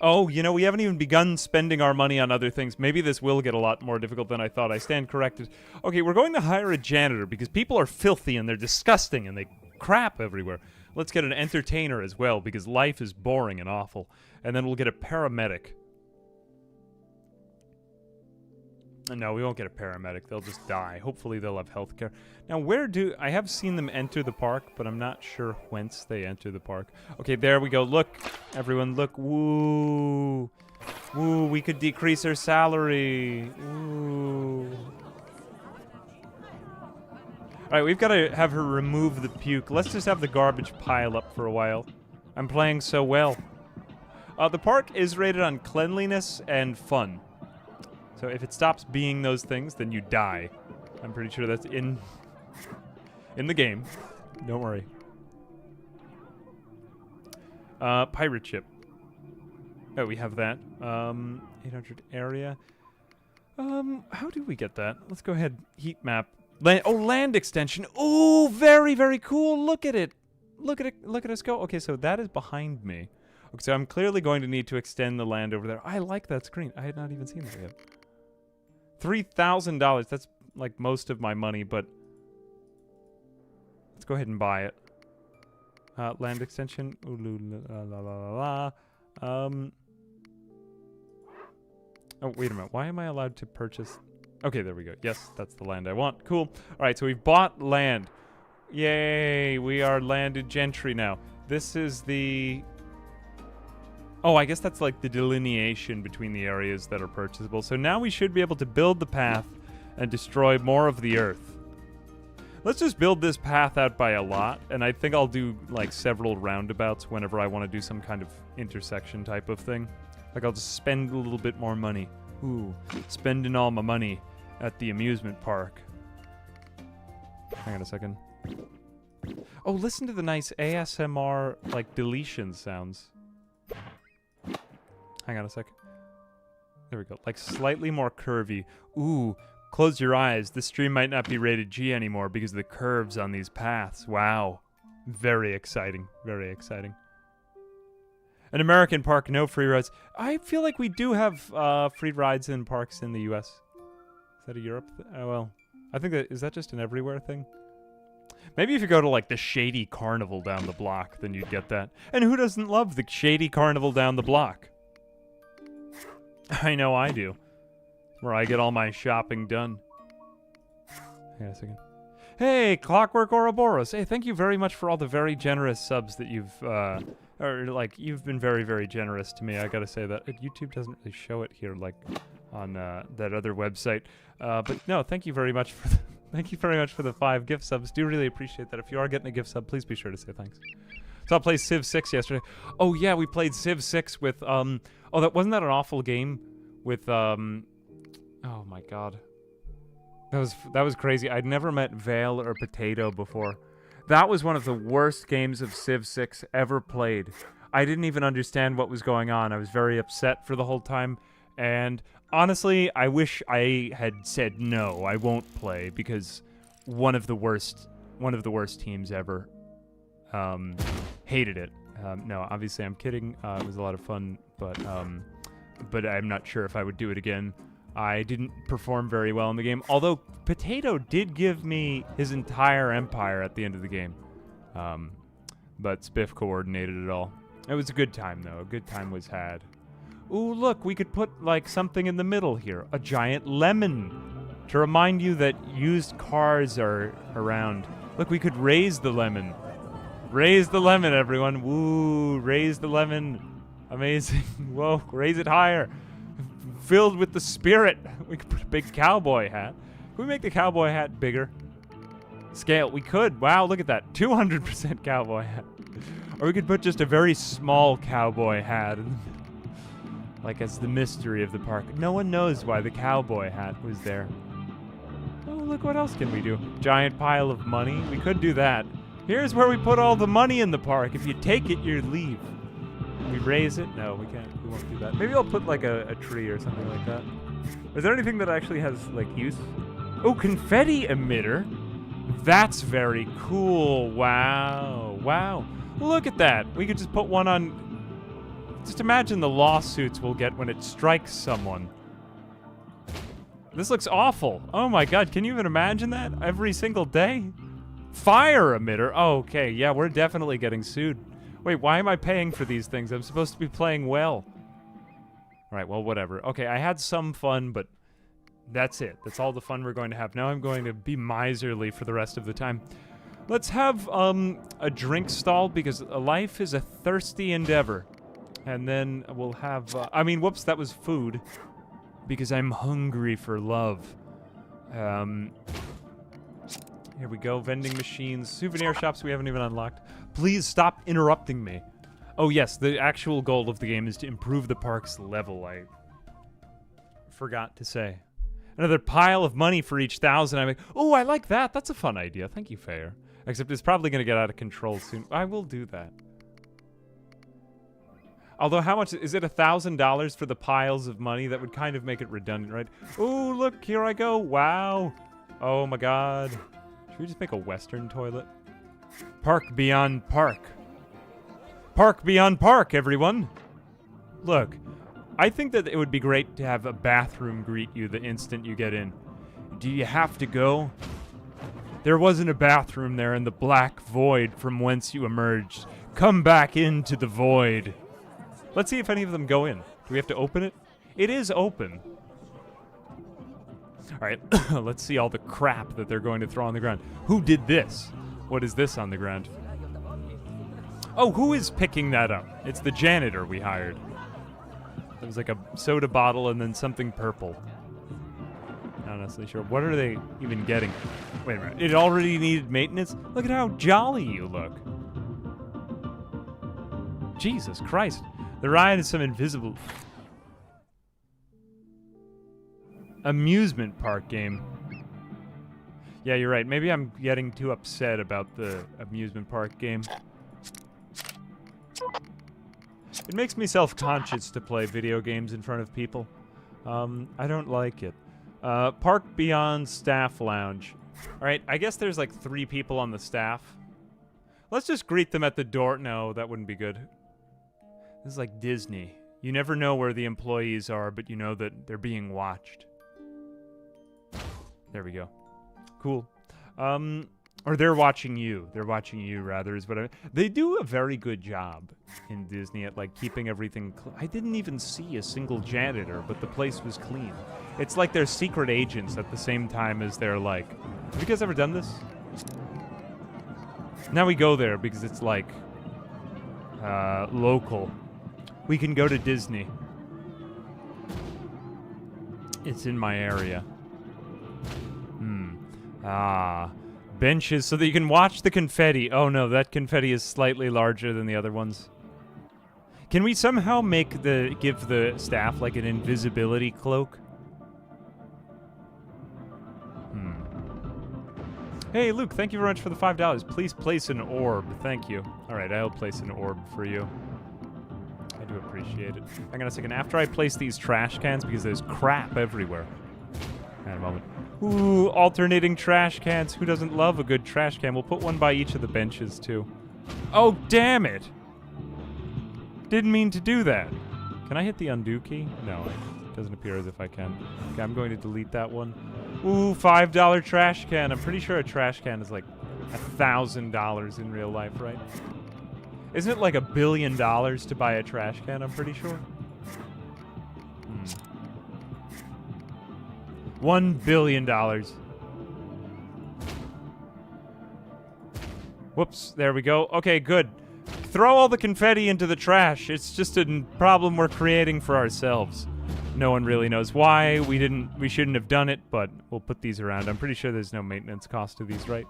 Oh, you know, we haven't even begun spending our money on other things. Maybe this will get a lot more difficult than I thought. I stand corrected. Okay, we're going to hire a janitor because people are filthy and they're disgusting and they crap everywhere. Let's get an entertainer as well because life is boring and awful. And then we'll get a paramedic. No, we won't get a paramedic. They'll just die. Hopefully they'll have health care. Now, I have seen them enter the park, but I'm not sure whence they enter the park. Okay, there we go. Look, everyone, look. Woo. Woo, we could decrease our salary. Woo. All right, we've got to have her remove the puke. Let's just have the garbage pile up for a while. I'm playing so well. The park is rated on cleanliness and fun. So if it stops being those things, then you die. I'm pretty sure that's in the game. Don't worry. Pirate ship. Oh, we have that. 800 area. How do we get that? Let's go ahead. Heat map. Land extension. Oh, very, very cool. Look at it. Look at it. Look at us go. Okay, so that is behind me. Okay, so I'm clearly going to need to extend the land over there. I like that screen. I had not even seen that yet. $3,000. That's like most of my money, but let's go ahead and buy it. Land extension. Ooh, la, la, la, la, la. Oh, wait a minute. Why am I allowed to purchase? Okay, there we go. Yes, that's the land I want. Cool. All right, so we've bought land. Yay, we are landed gentry now. This is the... Oh, I guess that's like the delineation between the areas that are purchasable. So now we should be able to build the path and destroy more of the earth. Let's just build this path out by a lot, and I think I'll do like several roundabouts whenever I want to do some kind of intersection type of thing. Like I'll just spend a little bit more money. Ooh, spending all my money at the amusement park. Hang on a second. Oh, listen to the nice ASMR like deletion sounds. Hang on a second. There we go. Like slightly more curvy. Ooh, close your eyes. This stream might not be rated G anymore because of the curves on these paths. Wow. Very exciting. Very exciting. An American park, no free rides. I feel like we do have free rides in parks in the US. Is that a Europe Oh, well. I think is that just an everywhere thing? Maybe if you go to like the shady carnival down the block, then you'd get that. And who doesn't love the shady carnival down the block? I know I do. Where I get all my shopping done. Hang on a second. Hey, Clockwork Ouroboros. Hey, thank you very much for all the very generous subs that you've, you've been very, very generous to me. I gotta say that. YouTube doesn't really show it here, like, on, that other website. But no, thank you very much for thank you very much for the 5 gift subs. Do really appreciate that. If you are getting a gift sub, please be sure to say thanks. So I played Civ 6 yesterday. Oh, yeah, we played Civ 6 with, oh, wasn't that an awful game? With, oh my god. That was crazy. I'd never met Vale or Potato before. That was one of the worst games of Civ 6 ever played. I didn't even understand what was going on. I was very upset for the whole time. And honestly, I wish I had said no, I won't play, because one of the worst teams ever hated it. No, obviously I'm kidding. It was a lot of fun, but I'm not sure if I would do it again. I didn't perform very well in the game, although Potato did give me his entire empire at the end of the game. But Spiff coordinated it all. It was a good time, though. A good time was had. Ooh, look, we could put, like, something in the middle here. A giant lemon. To remind you that used cars are around. Look, we could raise the lemon. Raise the lemon, everyone. Woo, raise the lemon. Amazing. Whoa, raise it higher. Filled with the spirit. We could put a big cowboy hat. Can we make the cowboy hat bigger? Scale. We could. Wow, look at that. 200% cowboy hat. Or we could put just a very small cowboy hat. Like as the mystery of the park. No one knows why the cowboy hat was there. Oh, look, what else can we do? Giant pile of money. We could do that. Here's where we put all the money in the park. If you take it, you leave. We raise it? No, we can't. We won't do that. Maybe I'll put like a tree or something like that. Is there anything that actually has like use? Oh, confetti emitter. That's very cool. Wow. Wow. Look at that. We could just put one on Just imagine the lawsuits we'll get when it strikes someone. This looks awful. Oh my god, can you even imagine that? Every single day? Fire emitter? Oh, okay, yeah, we're definitely getting sued. Wait, why am I paying for these things? I'm supposed to be playing well. Alright, well, whatever. Okay, I had some fun, but that's it. That's all the fun we're going to have. Now I'm going to be miserly for the rest of the time. Let's have a drink stall, because life is a thirsty endeavor. And then we'll have... whoops, that was food. Because I'm hungry for love. Here we go. Vending machines. Souvenir shops we haven't even unlocked. Please stop interrupting me. Oh yes, the actual goal of the game is to improve the park's level. I forgot to say. Another pile of money for each 1,000. I'm like, oh, I like that. That's a fun idea. Thank you, Fair. Except it's probably going to get out of control soon. I will do that. Although, how much is it? $1,000 for the piles of money? That would kind of make it redundant, right? Oh, look, here I go. Wow. Oh my god. Should we just make a Western toilet? Park beyond park. Park beyond park, everyone. Look, I think that it would be great to have a bathroom greet you the instant you get in. Do you have to go? There wasn't a bathroom there in the black void from whence you emerged. Come back into the void. Let's see if any of them go in. Do we have to open it? It is open. Alright, let's see all the crap that they're going to throw on the ground. Who did this? What is this on the ground? Oh, who is picking that up? It's the janitor we hired. It was like a soda bottle and then something purple. Not honestly sure. What are they even getting? Wait a minute. It already needed maintenance? Look at how jolly you look. Jesus Christ. The ride is some invisible amusement park game. Yeah, you're right. Maybe I'm getting too upset about the amusement park game. It makes me self-conscious to play video games in front of people. I don't like it. Park Beyond Staff Lounge. Alright, I guess there's like 3 people on the staff. Let's just greet them at the door. No, that wouldn't be good. This is like Disney. You never know where the employees are, but you know that they're being watched. There we go. Cool. Or they're watching you. They're watching you, rather, is what I... They do a very good job in Disney at, like, keeping everything... I didn't even see a single janitor, but the place was clean. It's like they're secret agents at the same time as they're, like... Have you guys ever done this? Now we go there because it's, like... local. We can go to Disney. It's in my area. Benches so that you can watch the confetti. Oh no, that confetti is slightly larger than the other ones. Can we somehow give the staff like an invisibility cloak? Hey Luke, thank you very much for the $5. Please place an orb. Thank you. Alright, I'll place an orb for you. I do appreciate it. Hang on a second. After I place these trash cans, because there's crap everywhere. Hang on a moment. Ooh, alternating trash cans. Who doesn't love a good trash can? We'll put one by each of the benches, too. Oh, damn it! Didn't mean to do that. Can I hit the undo key? No, it doesn't appear as if I can. Okay, I'm going to delete that one. Ooh, $5 trash can. I'm pretty sure a trash can is like $1,000 in real life, right? Isn't it like $1 billion to buy a trash can? I'm pretty sure. $1 billion. Whoops, there we go. Okay, good. Throw all the confetti into the trash. It's just a problem we're creating for ourselves. No one really knows why. We shouldn't have done it, but we'll put these around. I'm pretty sure there's no maintenance cost to these, right?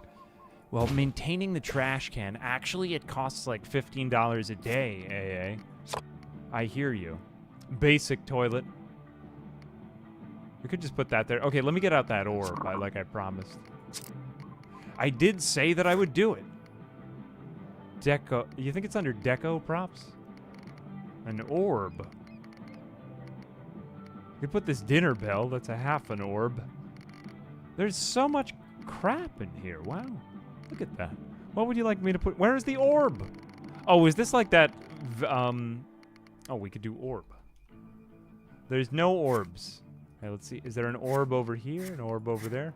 Well, maintaining the trash can, actually it costs like $15 a day, AA. I hear you. Basic toilet. We could just put that there. Okay, let me get out that orb, like I promised. I did say that I would do it. Deco. You think it's under deco props? An orb. We could put this dinner bell. That's a half an orb. There's so much crap in here. Wow. Look at that. What would you like me to put? Where is the orb? Oh, is this like that Oh, we could do orb. There's no orbs. Okay, let's see. Is there an orb over here? An orb over there?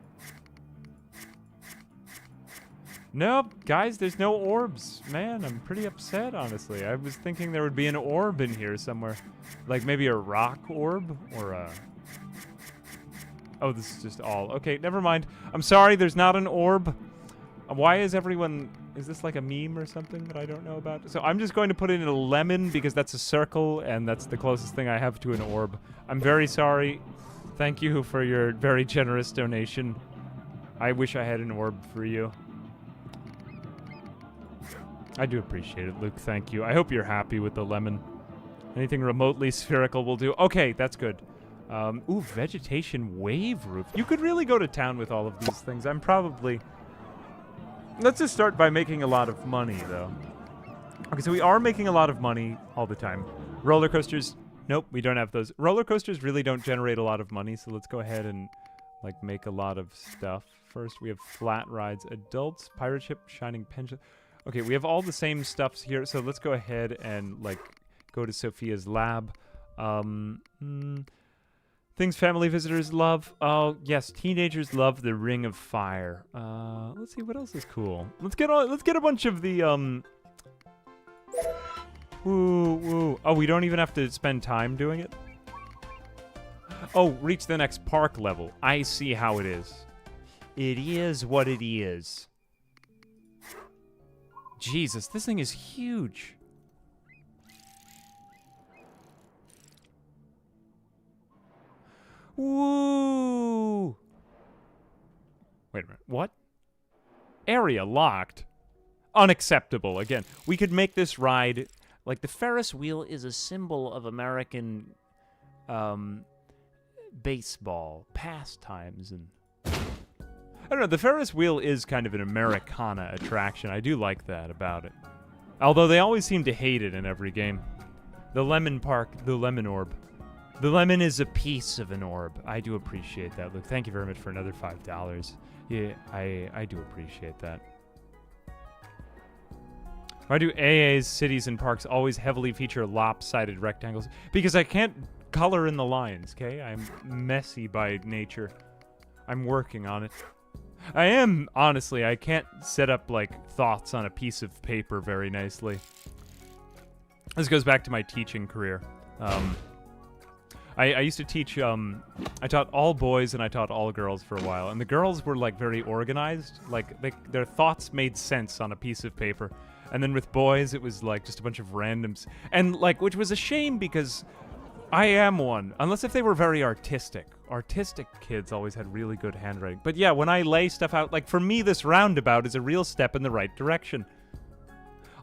Nope, guys, there's no orbs. Man, I'm pretty upset, honestly. I was thinking there would be an orb in here somewhere. Like maybe a rock orb or a... Oh, this is just all. Okay, never mind. I'm sorry, there's not an orb. Why is everyone... Is this like a meme or something that I don't know about? So I'm just going to put in a lemon because that's a circle and that's the closest thing I have to an orb. I'm very sorry. Thank you for your very generous donation. I wish I had an orb for you. I do appreciate it, Luke. Thank you. I hope you're happy with the lemon. Anything remotely spherical will do. Okay, that's good. Ooh, vegetation wave roof. You could really go to town with all of these things. I'm probably... Let's just start by making a lot of money, though. Okay, so we are making a lot of money all the time. Roller coasters... Nope, we don't have those. Roller coasters really don't generate a lot of money, so let's go ahead and, like, make a lot of stuff. First, we have flat rides. Adults, pirate ship, shining pension... Okay, we have all the same stuffs here, so let's go ahead and, like, go to Sophia's lab. Things family visitors love. Oh, yes, teenagers love the Ring of Fire. Let's see, what else is cool? Let's get a bunch of the, Woo. Oh, we don't even have to spend time doing it? Oh, reach the next park level. I see how it is. It is what it is. Jesus, this thing is huge. Woo! Wait a minute. What? Area locked? Unacceptable. Again, we could make this ride... Like, the Ferris wheel is a symbol of American, baseball pastimes and... I don't know, the Ferris wheel is kind of an Americana attraction. I do like that about it. Although they always seem to hate it in every game. The lemon park, the lemon orb. The lemon is a piece of an orb. I do appreciate that, Luke. Thank you very much for another $5. Yeah, I do appreciate that. Why do AA's cities and parks always heavily feature lopsided rectangles? Because I can't color in the lines, okay? I'm messy by nature. I'm working on it. I am, honestly, I can't set up, like, thoughts on a piece of paper very nicely. This goes back to my teaching career. I used to teach, I taught all boys and I taught all girls for a while. And the girls were, like, very organized. Like, their thoughts made sense on a piece of paper. And then with boys, it was, like, just a bunch of randoms. And, like, which was a shame because I am one. Unless if they were very artistic. Artistic kids always had really good handwriting. But yeah, when I lay stuff out, like, for me, this roundabout is a real step in the right direction.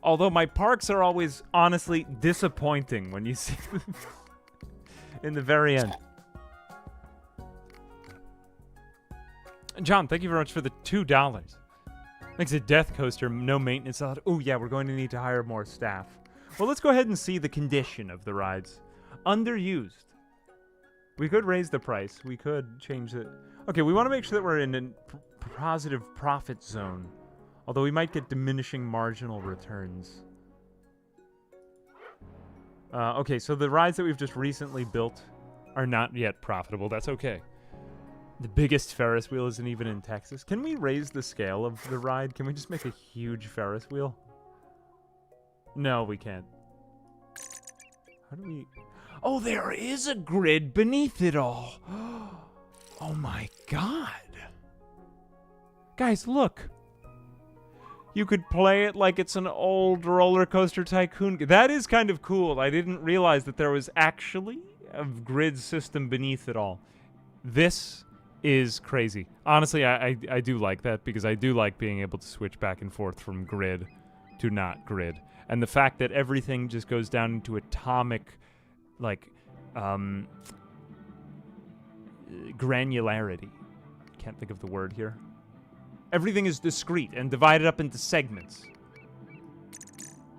Although my parks are always, honestly, disappointing when you see them in the very end. John, thank you very much for the $2. Makes a death coaster, no maintenance. Oh yeah, we're going to need to hire more staff. Well, let's go ahead and see the condition of the rides. Underused. We could raise the price. We could change it. Okay, we want to make sure that we're in a positive profit zone. Although we might get diminishing marginal returns. Okay, so the rides that we've just recently built are not yet profitable. That's okay. The biggest Ferris wheel isn't even in Texas. Can we raise the scale of the ride? Can we just make a huge Ferris wheel? No, we can't. How do we... Oh, there is a grid beneath it all. Oh my god. Guys, look. You could play it like it's an old roller coaster tycoon. That is kind of cool. I didn't realize that there was actually a grid system beneath it all. This is crazy. Honestly, I do like that because I do like being able to switch back and forth from grid to not grid. And the fact that everything just goes down into atomic, like, granularity. Can't think of the word here. Everything is discrete and divided up into segments.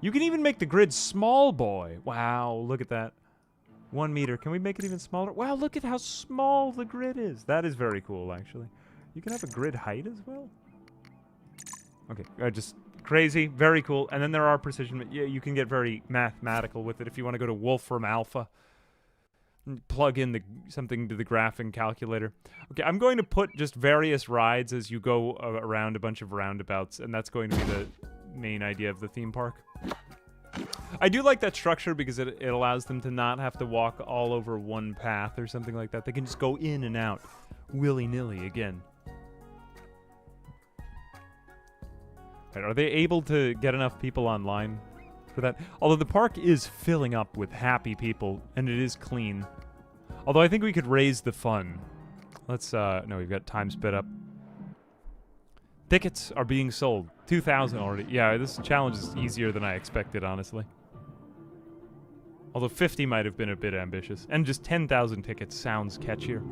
You can even make the grid small, boy. Wow, look at that. 1 meter. Can we make it even smaller? Wow, look at how small the grid is. That is very cool, actually. You can have a grid height as well? Okay, just Crazy, very cool. And then there are precision. Yeah, you can get very mathematical with it if you want to go to Wolfram Alpha. Plug in something to the graphing calculator. Okay, I'm going to put just various rides as you go around a bunch of roundabouts, and that's going to be the main idea of the theme park. I do like that structure because it allows them to not have to walk all over one path or something like that. They can just go in and out willy-nilly again. Right, are they able to get enough people online for that? Although the park is filling up with happy people, and it is clean. Although I think we could raise the fun. Let's, no, we've got time sped up. Tickets are being sold. 2,000 already. Yeah, this challenge is easier than I expected, honestly. Although 50 might have been a bit ambitious. And just 10,000 tickets sounds catchier.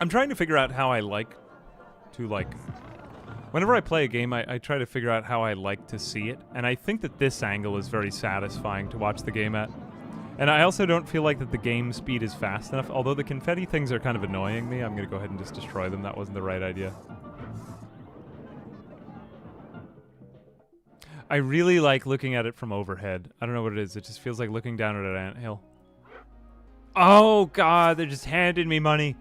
I'm trying to figure out how I like to, whenever I play a game, I try to figure out how I like to see it. And I think that this angle is very satisfying to watch the game at. And I also don't feel like that the game speed is fast enough. Although the confetti things are kind of annoying me, I'm going to go ahead and just destroy them. That wasn't the right idea. I really like looking at it from overhead. I don't know what it is. It just feels like looking down at an anthill. Oh, God, they're just handing me money.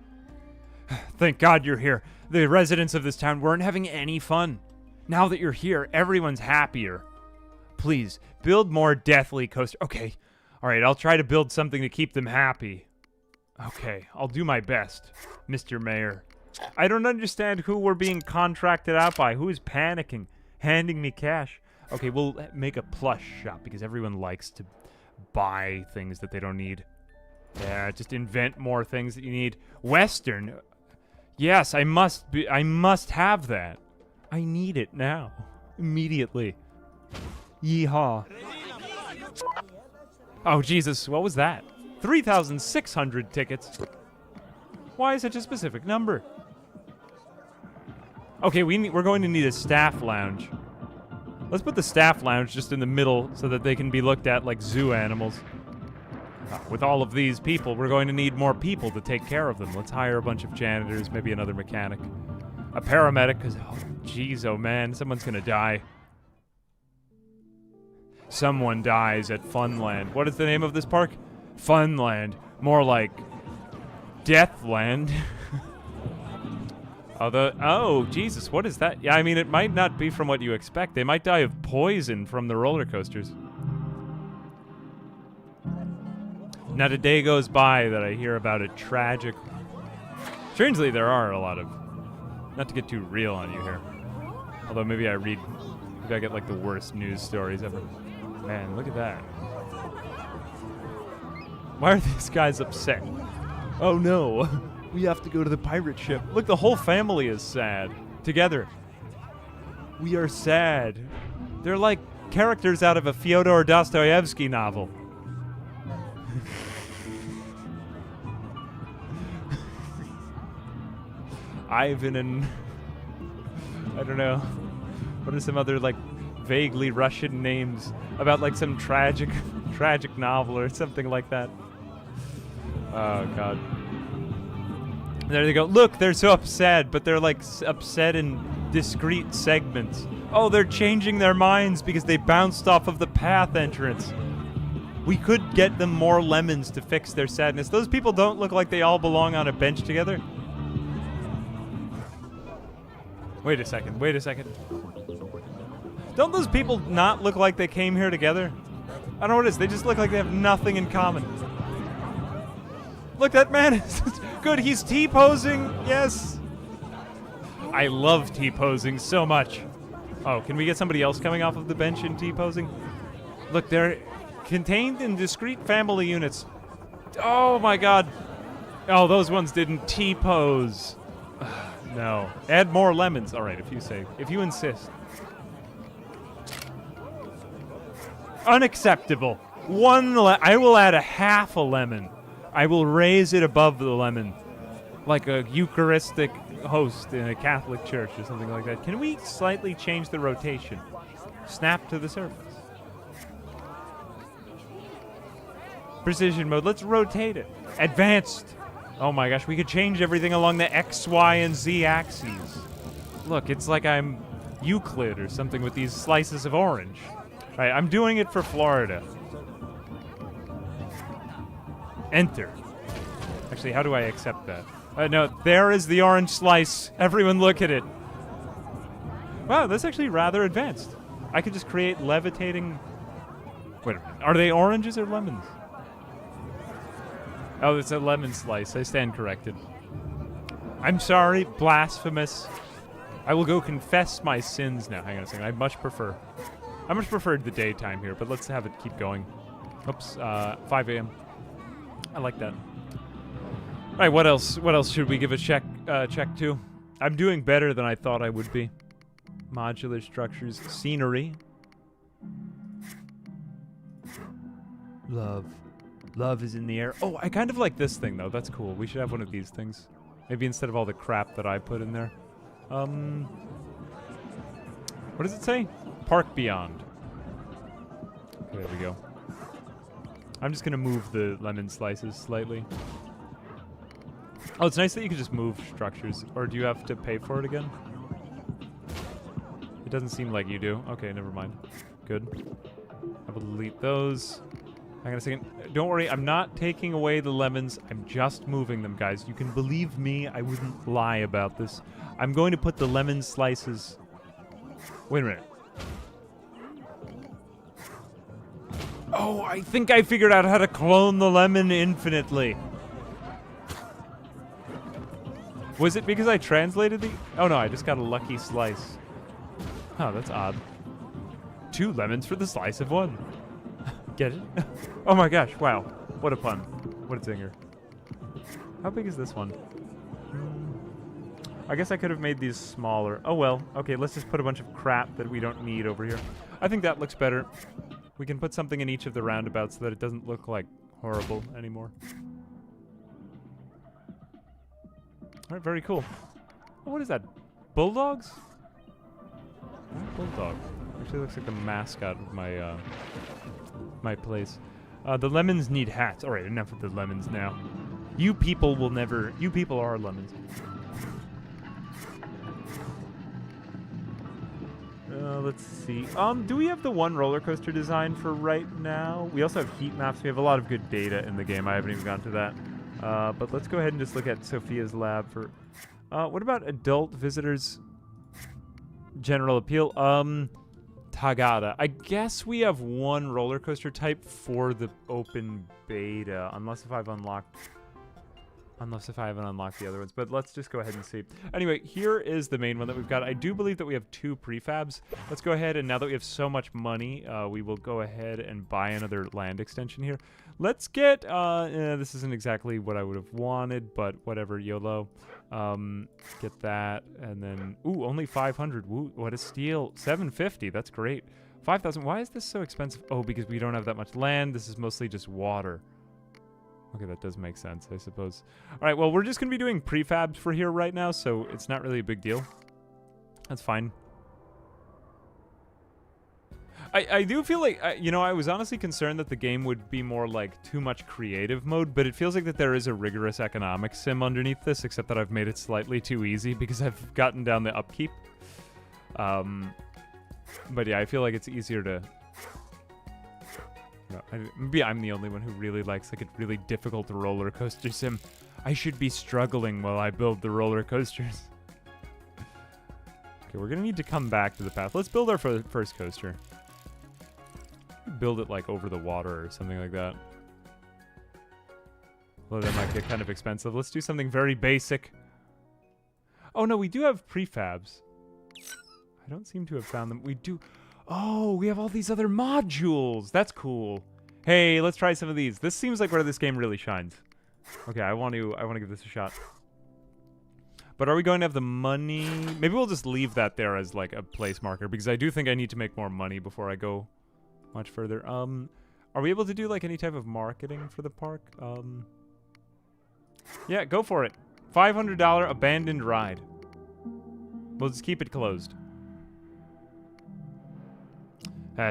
Thank God you're here. The residents of this town weren't having any fun. Now that you're here, everyone's happier. Please, build more deathly coasters. Okay. All right, I'll try to build something to keep them happy. Okay, I'll do my best, Mr. Mayor. I don't understand who we're being contracted out by. Who is panicking, handing me cash? Okay, we'll make a plush shop because everyone likes to buy things that they don't need. Yeah, just invent more things that you need. Western. Yes, I must have that. I need it now. Immediately. Yeehaw. Oh, Jesus, what was that? 3,600 tickets. Why such a specific number? Okay, we're going to need a staff lounge. Let's put the staff lounge just in the middle so that they can be looked at like zoo animals. With all of these people, we're going to need more people to take care of them. Let's hire a bunch of janitors, maybe another mechanic. A paramedic, because, oh, jeez, oh man, someone's gonna die. Someone dies at Funland. What is the name of this park? Funland. More like Deathland. Oh, Jesus, what is that? Yeah, I mean, it might not be from what you expect. They might die of poison from the roller coasters. Not a day goes by that I hear about a tragic... Strangely, there are a lot of... Not to get too real on you here. Although maybe I get like the worst news stories ever. Man, look at that. Why are these guys upset? Oh no, we have to go to the pirate ship. Look, the whole family is sad. Together. We are sad. They're like characters out of a Fyodor Dostoevsky novel. Ivan and... I don't know. What are some other, like, vaguely Russian names about, like, some tragic novel or something like that? Oh, God. There they go. Look, they're so upset, but they're, like, upset in discrete segments. Oh, they're changing their minds because they bounced off of the path entrance. We could get them more lemons to fix their sadness. Those people don't look like they all belong on a bench together. Wait a second. Don't those people not look like they came here together? I don't know what it is. They just look like they have nothing in common. Look, that man is good. He's T-posing. Yes. I love T-posing so much. Oh, can we get somebody else coming off of the bench in T-posing? Look, they're contained in discrete family units. Oh, my God. Oh, those ones didn't T-pose. No. Add more lemons. All right, if you insist. Unacceptable. I will add a half a lemon. I will raise it above the lemon. Like a Eucharistic host in a Catholic church or something like that. Can we slightly change the rotation? Snap to the surface. Precision mode. Let's rotate it. Advanced. Oh my gosh, we could change everything along the X, Y, and Z axes. Look, it's like I'm Euclid or something with these slices of orange. All right, I'm doing it for Florida. Enter. Actually, how do I accept that? No, there is the orange slice. Everyone look at it. Wow, that's actually rather advanced. I could just create levitating... Wait a minute. Are they oranges or lemons? Oh, it's a lemon slice. I stand corrected. I'm sorry, blasphemous. I will go confess my sins now. Hang on a second. I much preferred the daytime here, but let's have it keep going. Oops, 5 a.m. I like that. All right, what else? What else should we give a check to? I'm doing better than I thought I would be. Modular structures, scenery. Love. Love is in the air. Oh, I kind of like this thing, though. That's cool. We should have one of these things. Maybe instead of all the crap that I put in there. What does it say? Park Beyond. Okay, there we go. I'm just going to move the lemon slices slightly. Oh, it's nice that you can just move structures. Or do you have to pay for it again? It doesn't seem like you do. Okay, never mind. Good. I will delete those. Hang on a second. Don't worry, I'm not taking away the lemons. I'm just moving them, guys. You can believe me. I wouldn't lie about this. I'm going to put the lemon slices... Wait a minute. Oh, I think I figured out how to clone the lemon infinitely. Was it because I translated the... Oh, no, I just got a lucky slice. Oh, that's odd. 2 lemons for the slice of 1. Get it? Oh my gosh, wow. What a pun. What a zinger. How big is this one? I guess I could have made these smaller. Oh well. Okay, let's just put a bunch of crap that we don't need over here. I think that looks better. We can put something in each of the roundabouts so that it doesn't look like horrible anymore. Alright, very cool. Oh, what is that? Bulldogs? Bulldog. Actually looks like the mascot of my my place. The lemons need hats. Alright, enough of the lemons now. You people will never... You people are lemons. Let's see. Do we have the one roller coaster design for right now? We also have heat maps. We have a lot of good data in the game. I haven't even gone to that. But let's go ahead and just look at Sophia's lab for... what about adult visitors? General appeal. Tagada. I guess we have one roller coaster type for the open beta, unless if I haven't unlocked the other ones. But let's just go ahead and see. Anyway, here is the main one that we've got. I do believe that we have 2 prefabs. Let's go ahead, and now that we have so much money, we will go ahead and buy another land extension here. Let's get, this isn't exactly what I would have wanted, but whatever, YOLO. Get that, and then, ooh, only 500. Woo, what a steal. 750, that's great. 5,000, why is this so expensive? Oh, because we don't have that much land. This is mostly just water. Okay, that does make sense, I suppose. All right, well, we're just going to be doing prefabs for here right now, so it's not really a big deal. That's fine. I do feel like, you know, I was honestly concerned that the game would be more like too much creative mode, but it feels like that there is a rigorous economics sim underneath this, except that I've made it slightly too easy because I've gotten down the upkeep. But yeah, I feel like it's easier to... No, maybe I'm the only one who really likes like a really difficult roller coaster sim. I should be struggling while I build the roller coasters. Okay, we're gonna need to come back to the path. Let's build our first coaster. Build it like over the water or something like that. Well, that might get kind of expensive. Let's do something very basic. Oh no, we do have prefabs. I don't seem to have found them. We do... Oh, we have all these other modules. That's cool. Hey, let's try some of these. This seems like where this game really shines. Okay, I want to give this a shot. But are we going to have the money? Maybe we'll just leave that there as like a place marker because I do think I need to make more money before I go much further. Are we able to do like any type of marketing for the park? Yeah, go for it. $500 abandoned ride. We'll just keep it closed.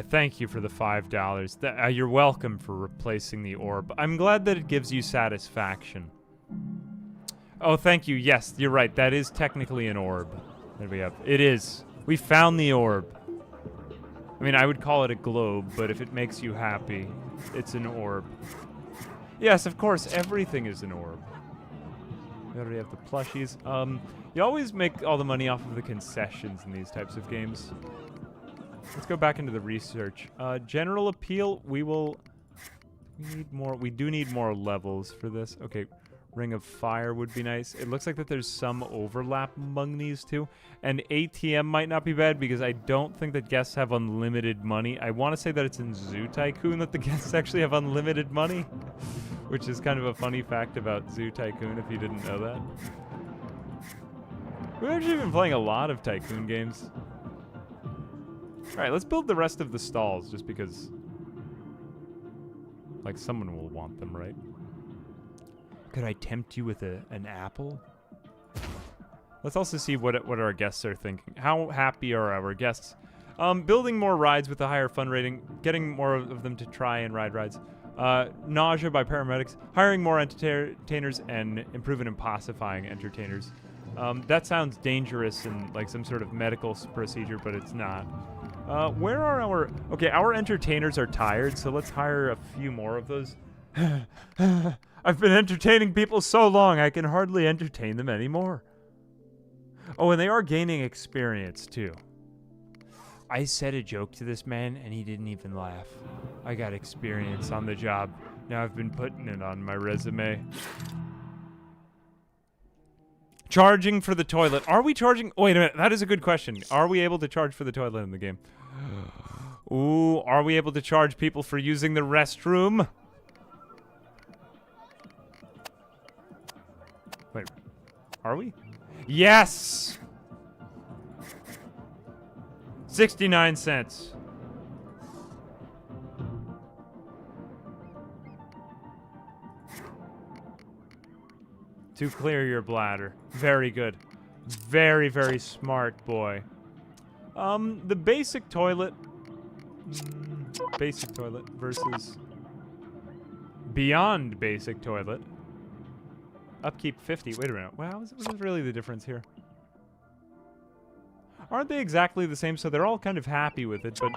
Thank you for the $5. You're welcome for replacing the orb. I'm glad that it gives you satisfaction. Oh, thank you. Yes, you're right. That is technically an orb. There we have. It is. We found the orb. I mean, I would call it a globe, but if it makes you happy, it's an orb. Yes, of course, everything is an orb. We already have the plushies. You always make all the money off of the concessions in these types of games. Let's go back into the research. General appeal, we need more. We do need more levels for this. Okay, Ring of Fire would be nice. It looks like that there's some overlap among these two. And ATM might not be bad because I don't think that guests have unlimited money. I want to say that it's in Zoo Tycoon that the guests actually have unlimited money, which is kind of a funny fact about Zoo Tycoon if you didn't know that. We've actually been playing a lot of Tycoon games. Alright, let's build the rest of the stalls just because, like, someone will want them, right? Could I tempt you with an apple? Let's also see what our guests are thinking. How happy are our guests? Building more rides with a higher fun rating, getting more of them to try and ride rides. Nausea by paramedics, hiring more entertainers, and improving and pacifying entertainers. That sounds dangerous and like some sort of medical procedure, but it's not. Where are our... Okay, our entertainers are tired, so let's hire a few more of those. I've been entertaining people so long, I can hardly entertain them anymore. Oh, and they are gaining experience, too. I said a joke to this man, and he didn't even laugh. I got experience on the job. Now I've been putting it on my resume. Charging for the toilet. Are we charging? Oh, wait a minute. That is a good question. Are we able to charge for the toilet in the game? Ooh, are we able to charge people for using the restroom? Wait, are we? Yes! 69 cents. To clear your bladder. Very good. Very, very smart boy. The basic toilet. Basic toilet versus beyond basic toilet. Upkeep 50. Wait a minute. Wow, what is really the difference here? Aren't they exactly the same? So they're all kind of happy with it, but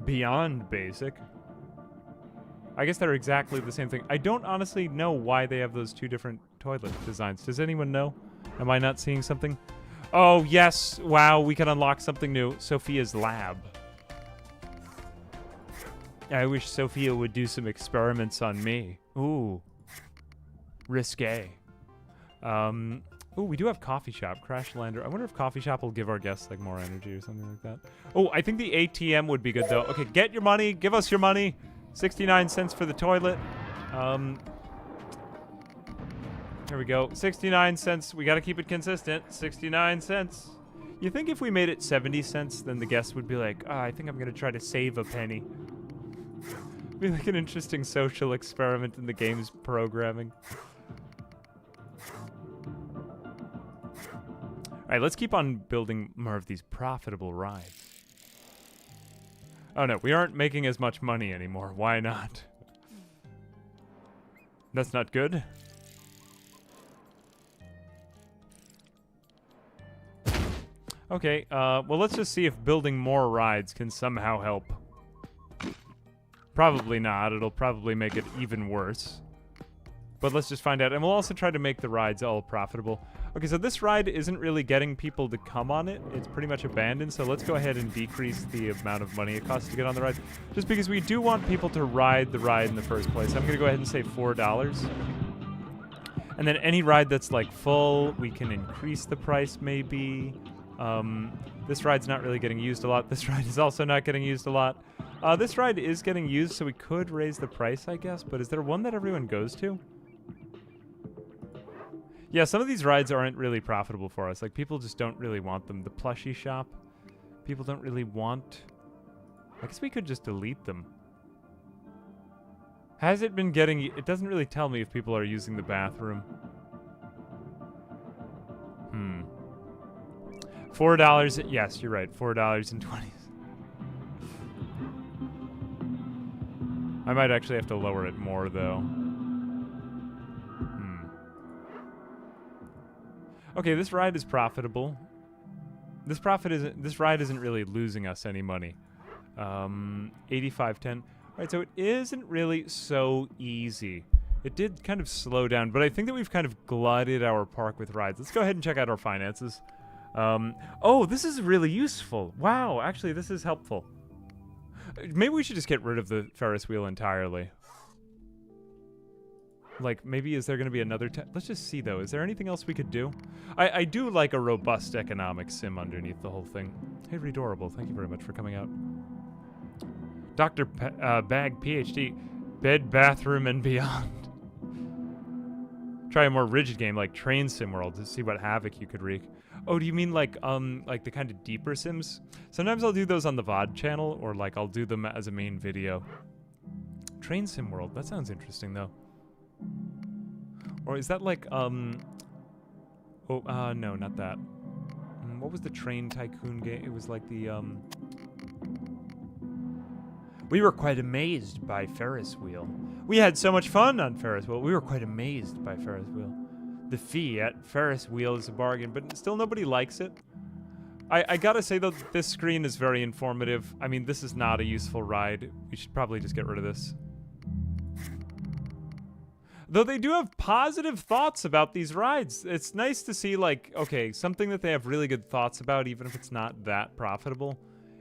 beyond basic. I guess they're exactly the same thing. I don't honestly know why they have those two different toilet designs. Does anyone know? Am I not seeing something? Oh, yes. Wow, we can unlock something new. Sophia's lab. I wish Sophia would do some experiments on me. Ooh. Risque. Ooh, we do have coffee shop. Crash Lander. I wonder if coffee shop will give our guests, like, more energy or something like that. Oh, I think the ATM would be good, though. Okay, get your money. Give us your money. 69 cents for the toilet. Here we go. 69 cents. We gotta keep it consistent. 69 cents. You think if we made it 70 cents, then the guests would be like, oh, I think I'm gonna try to save a penny. Be like an interesting social experiment in the game's programming. Alright, let's keep on building more of these profitable rides. Oh no, we aren't making as much money anymore. Why not? That's not good. Okay, well, let's just see if building more rides can somehow help. Probably not. It'll probably make it even worse. But let's just find out. And we'll also try to make the rides all profitable. Okay, so this ride isn't really getting people to come on it. It's pretty much abandoned. So let's go ahead and decrease the amount of money it costs to get on the ride. Just because we do want people to ride the ride in the first place. I'm going to go ahead and say $4. And then any ride that's like full, we can increase the price maybe. This ride's not really getting used a lot. This ride is also not getting used a lot. This ride is getting used, so we could raise the price, I guess. But is there one that everyone goes to? Yeah, some of these rides aren't really profitable for us. Like, people just don't really want them. The plushie shop, people don't really want. I guess we could just delete them. Has it been getting... It doesn't really tell me if people are using the bathroom. $4. Yes, you're right. $4.20. I might actually have to lower it more, though. Okay, this ride is profitable. This ride isn't really losing us any money. 85.10. All right, so it isn't really so easy. It did kind of slow down, but I think that we've kind of glutted our park with rides. Let's go ahead and check out our finances. Oh, this is really useful. Wow, actually, this is helpful. Maybe we should just get rid of the Ferris wheel entirely. Like, maybe is there going to be another... Let's just see, though. Is there anything else we could do? I do like a robust economic sim underneath the whole thing. Hey, Redorable, thank you very much for coming out. Dr. Bag, PhD, Bed, Bathroom, and Beyond. Try a more rigid game like Train Sim World to see what havoc you could wreak. Oh, do you mean like the kind of deeper sims? Sometimes I'll do those on the VOD channel, or like I'll do them as a main video. Train Sim World, that sounds interesting though. Or is that like, no, not that. What was the train tycoon game? It was like the, We were quite amazed by Ferris wheel. We had so much fun on Ferris wheel. We were quite amazed by Ferris wheel. The fee at Ferris wheel is a bargain, but still nobody likes it. I gotta say though, this screen is very informative. I mean, this is not a useful ride. We should probably just get rid of this. Though they do have positive thoughts about these rides. It's nice to see, like, okay, something that they have really good thoughts about, even if it's not that profitable.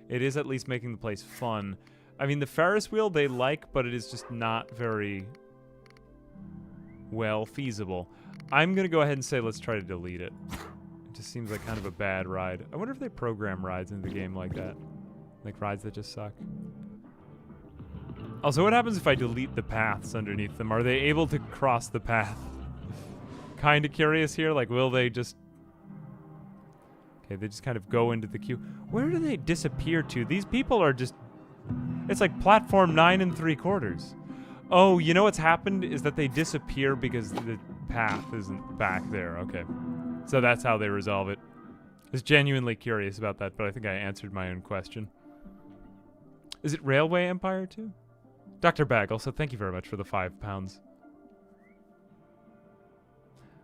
It is at least making the place fun. I mean, the Ferris wheel they like, but it is just not very well feasible. I'm going to go ahead and say let's try to delete it. It just seems like kind of a bad ride. I wonder if they program rides into the game like that. Like rides that just suck. Also, what happens if I delete the paths underneath them? Are they able to cross the path? Kind of curious here. Like, will they just... Okay, they just kind of go into the queue. Where do they disappear to? These people are just... It's like platform 9 3/4. Oh, you know what's happened is that they disappear because the path isn't back there. Okay. So that's how they resolve it. I was genuinely curious about that, but I think I answered my own question. Is it Railway Empire too? Dr. Bag, also thank you very much for the £5.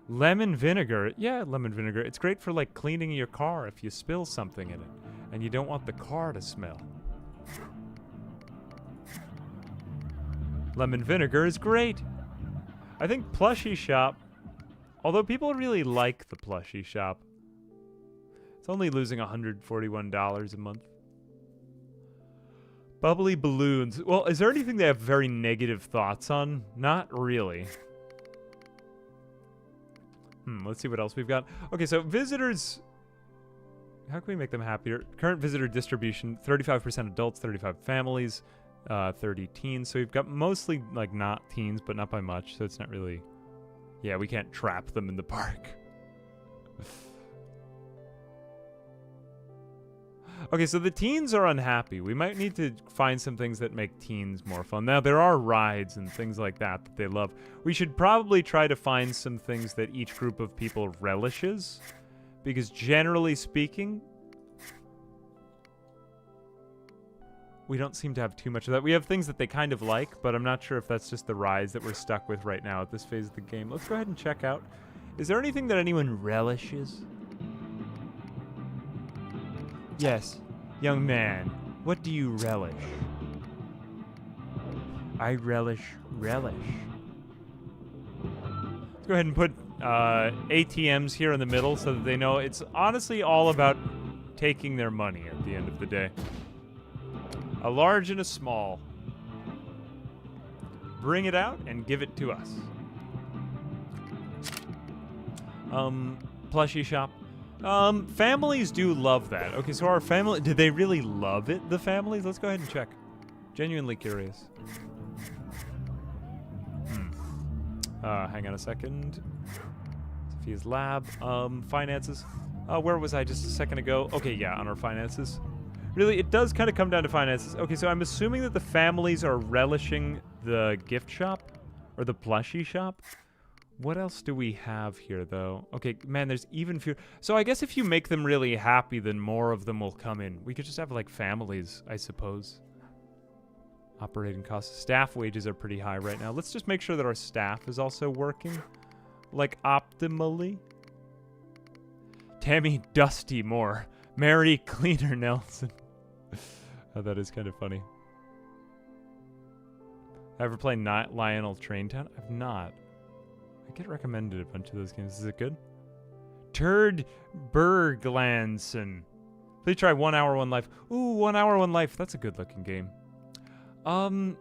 Lemon vinegar. Yeah, lemon vinegar. It's great for like cleaning your car if you spill something in it and you don't want the car to smell. Lemon vinegar is great. I think Plushie Shop, although people really like the Plushie Shop, it's only losing $141 a month. Bubbly balloons. Well, is there anything they have very negative thoughts on? Not really. Let's see what else we've got. Okay, so visitors... How can we make them happier? Current visitor distribution, 35% adults, 35 families, 30 teens. So we've got mostly, like, not teens, but not by much, so it's not really... Yeah, we can't trap them in the park. Okay, so the teens are unhappy. We might need to find some things that make teens more fun. Now, there are rides and things like that that they love. We should probably try to find some things that each group of people relishes. Because generally speaking, we don't seem to have too much of that. We have things that they kind of like, but I'm not sure if that's just the rides that we're stuck with right now at this phase of the game. Let's go ahead and check out. Is there anything that anyone relishes? Yes, young man, what do you relish? I relish. Let's go ahead and put ATMs here in the middle so that they know it's honestly all about taking their money at the end of the day. A large and a small. Bring it out and give it to us. Plushie shop. Families do love that. Okay, so our family... Did they really love it, the families? Let's go ahead and check. Genuinely curious. Hang on a second. Sophia's lab. Finances. Where was I just a second ago? Okay, yeah, on our finances. Really, it does kind of come down to finances. Okay, so I'm assuming that the families are relishing the gift shop? Or the plushie shop? What else do we have here, though? Okay, man, there's even fewer. So I guess if you make them really happy, then more of them will come in. We could just have, like, families, I suppose. Operating costs. Staff wages are pretty high right now. Let's just make sure that our staff is also working, like, optimally. Tammy Dusty Moore. Mary Cleaner Nelson. Oh, that is kind of funny. Ever play Lionel Traintown? I've not. I get recommended a bunch of those games. Is it good? Turd Berglandson. Please try 1 Hour, 1 Life. Ooh, 1 Hour, 1 Life. That's a good looking game. I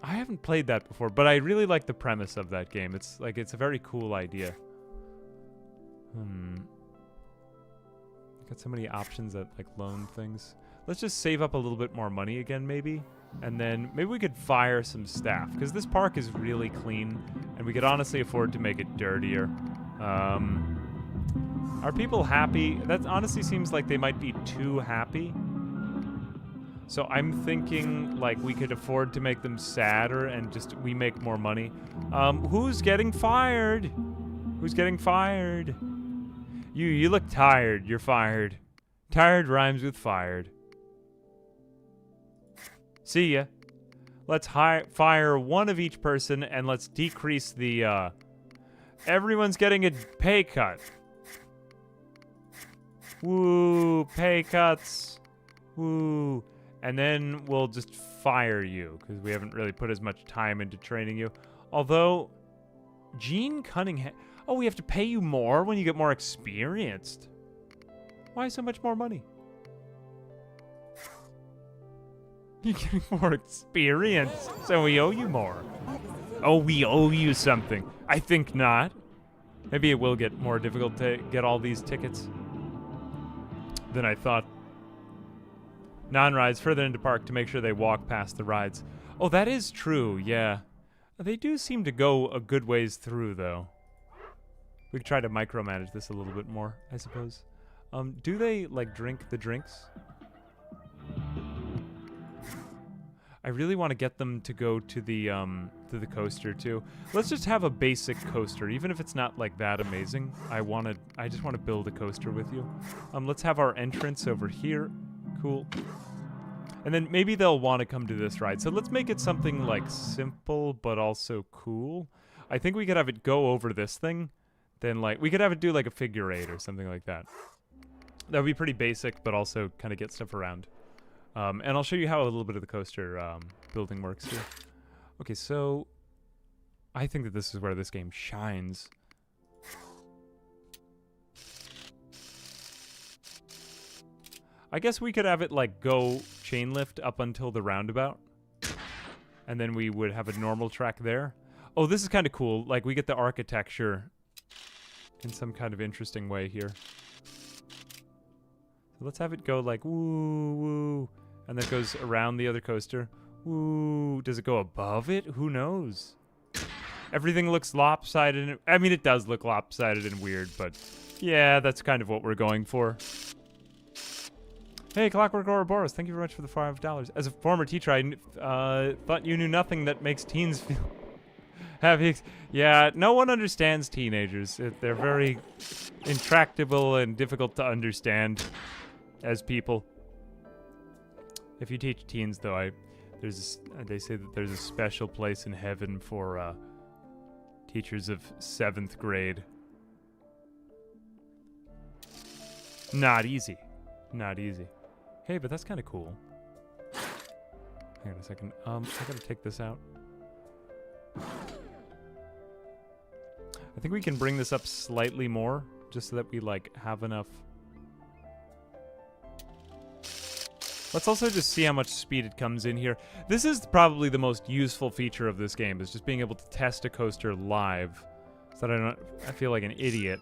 haven't played that before, but I really like the premise of that game. It's like, it's a very cool idea. Got so many options that like loan things. Let's just save up a little bit more money again, maybe. And then maybe we could fire some staff, because this park is really clean, and we could honestly afford to make it dirtier. Are people happy? That honestly seems like they might be too happy. So I'm thinking like we could afford to make them sadder and just we make more money. Who's getting fired? Who's getting fired? You look tired. You're fired. Tired rhymes with fired. See ya. Let's fire one of each person and let's decrease the, everyone's getting a pay cut. Woo, pay cuts. Woo. And then we'll just fire you, because we haven't really put as much time into training you. Although, Gene Cunningham... Oh, we have to pay you more when you get more experienced. Why so much more money? You're getting more experience, so we owe you more. Oh, we owe you something. I think not. Maybe it will get more difficult to get all these tickets than I thought. Non-rides further into park to make sure they walk past the rides. Oh, that is true, yeah. They do seem to go a good ways through, though. We could try to micromanage this a little bit more, I suppose. Do they, like, drink the drinks? I really want to get them to go to the coaster, too. Let's just have a basic coaster, even if it's not, like, that amazing. I just want to build a coaster with you. Let's have our entrance over here. Cool. And then maybe they'll want to come to this ride. So let's make it something like simple but also cool. I think we could have it go over this thing. Then like we could have it do like a figure eight or something like that. That would be pretty basic but also kind of get stuff around. And I'll show you how a little bit of the coaster building works here. Okay, so I think that this is where this game shines. I guess we could have it, like, go chain lift up until the roundabout. And then we would have a normal track there. Oh, this is kind of cool. Like, we get the architecture in some kind of interesting way here. So let's have it go, like, woo, woo. And then it goes around the other coaster. Woo. Does it go above it? Who knows? Everything looks lopsided. I mean, it does look lopsided and weird, but yeah, that's kind of what we're going for. Hey, Clockwork Ouroboros, thank you very much for the $5. As a former teacher, I thought you knew nothing that makes teens feel happy. Yeah, no one understands teenagers. They're very intractable and difficult to understand as people. If you teach teens, though, they say that there's a special place in heaven for teachers of 7th grade. Not easy. Not easy. Hey, but that's kind of cool. Hang on a second. I gotta take this out. I think we can bring this up slightly more, just so that we, like, have enough. Let's also just see how much speed it comes in here. This is probably the most useful feature of this game, is just being able to test a coaster live, so that I feel like an idiot.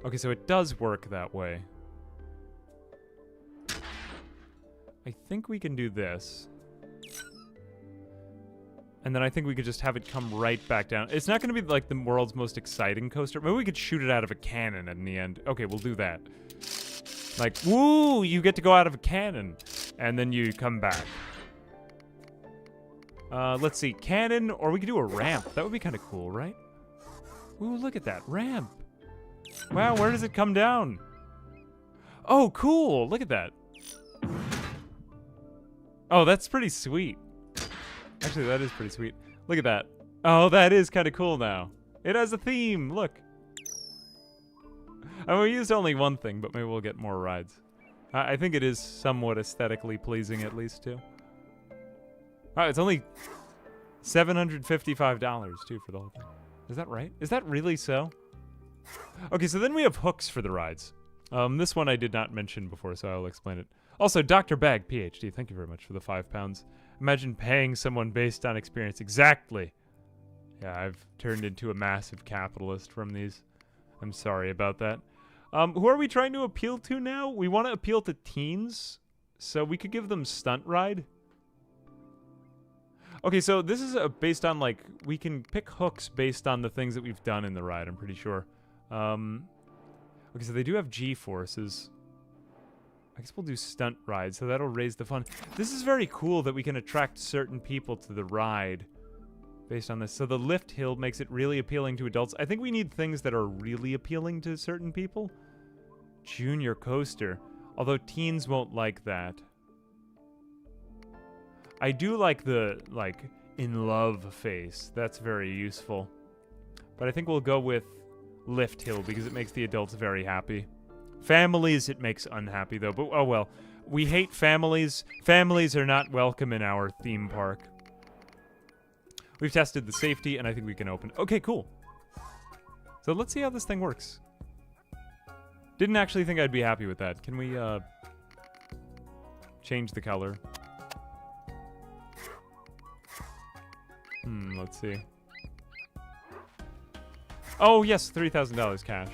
Okay, so it does work that way. I think we can do this. And then I think we could just have it come right back down. It's not going to be like the world's most exciting coaster. Maybe we could shoot it out of a cannon in the end. Okay, we'll do that. Like, woo, you get to go out of a cannon. And then you come back. Let's see, cannon, or we could do a ramp. That would be kind of cool, right? Ooh, look at that, ramp. Wow, where does it come down? Oh, cool, look at that. Oh, that's pretty sweet. Actually, that is pretty sweet. Look at that. Oh, that is kind of cool now. It has a theme, look. And we used only one thing, but maybe we'll get more rides. I think it is somewhat aesthetically pleasing, at least, too. Oh, it's only $755, too, for the whole thing. Is that right? Is that really so? Okay, so then we have hooks for the rides. This one I did not mention before, so I'll explain it. Also, Dr. Bag, PhD, thank you very much for the £5. Imagine paying someone based on experience. Exactly. Yeah, I've turned into a massive capitalist from these. I'm sorry about that. Who are we trying to appeal to now? We want to appeal to teens, so we could give them Stunt Ride. Okay, so this is based on, like, we can pick hooks based on the things that we've done in the ride, I'm pretty sure. Okay, so they do have G-forces. I guess we'll do Stunt Ride, so that'll raise the fun. This is very cool that we can attract certain people to the ride based on this. So the lift hill makes it really appealing to adults. I think we need things that are really appealing to certain people. Junior coaster. Although teens won't like that. I do like the, like, in love face. That's very useful. But I think we'll go with lift hill because it makes the adults very happy. Families it makes unhappy though, but oh well. We hate families. Families are not welcome in our theme park. We've tested the safety and I think we can open. Okay, cool. So let's see how this thing works. Didn't actually think I'd be happy with that. Can we change the color? Let's see. Oh, yes, $3,000 cash.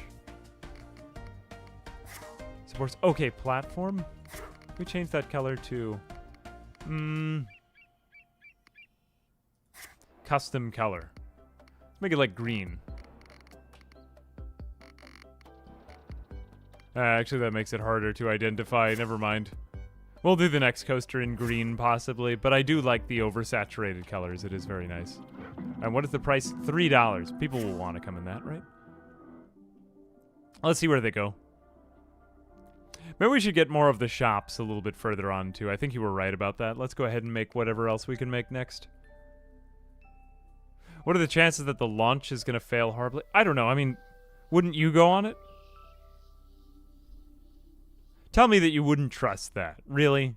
Supports. Okay, platform. We change that color to custom color. Let's make it like green. Actually, that makes it harder to identify. Never mind. We'll do the next coaster in green, possibly, but I do like the oversaturated colors. It is very nice. And what is the price? $3. People will want to come in that, right? Let's see where they go. Maybe we should get more of the shops a little bit further on, too. I think you were right about that. Let's go ahead and make whatever else we can make next. What are the chances that the launch is going to fail horribly? I don't know. I mean, wouldn't you go on it? Tell me that you wouldn't trust that. Really?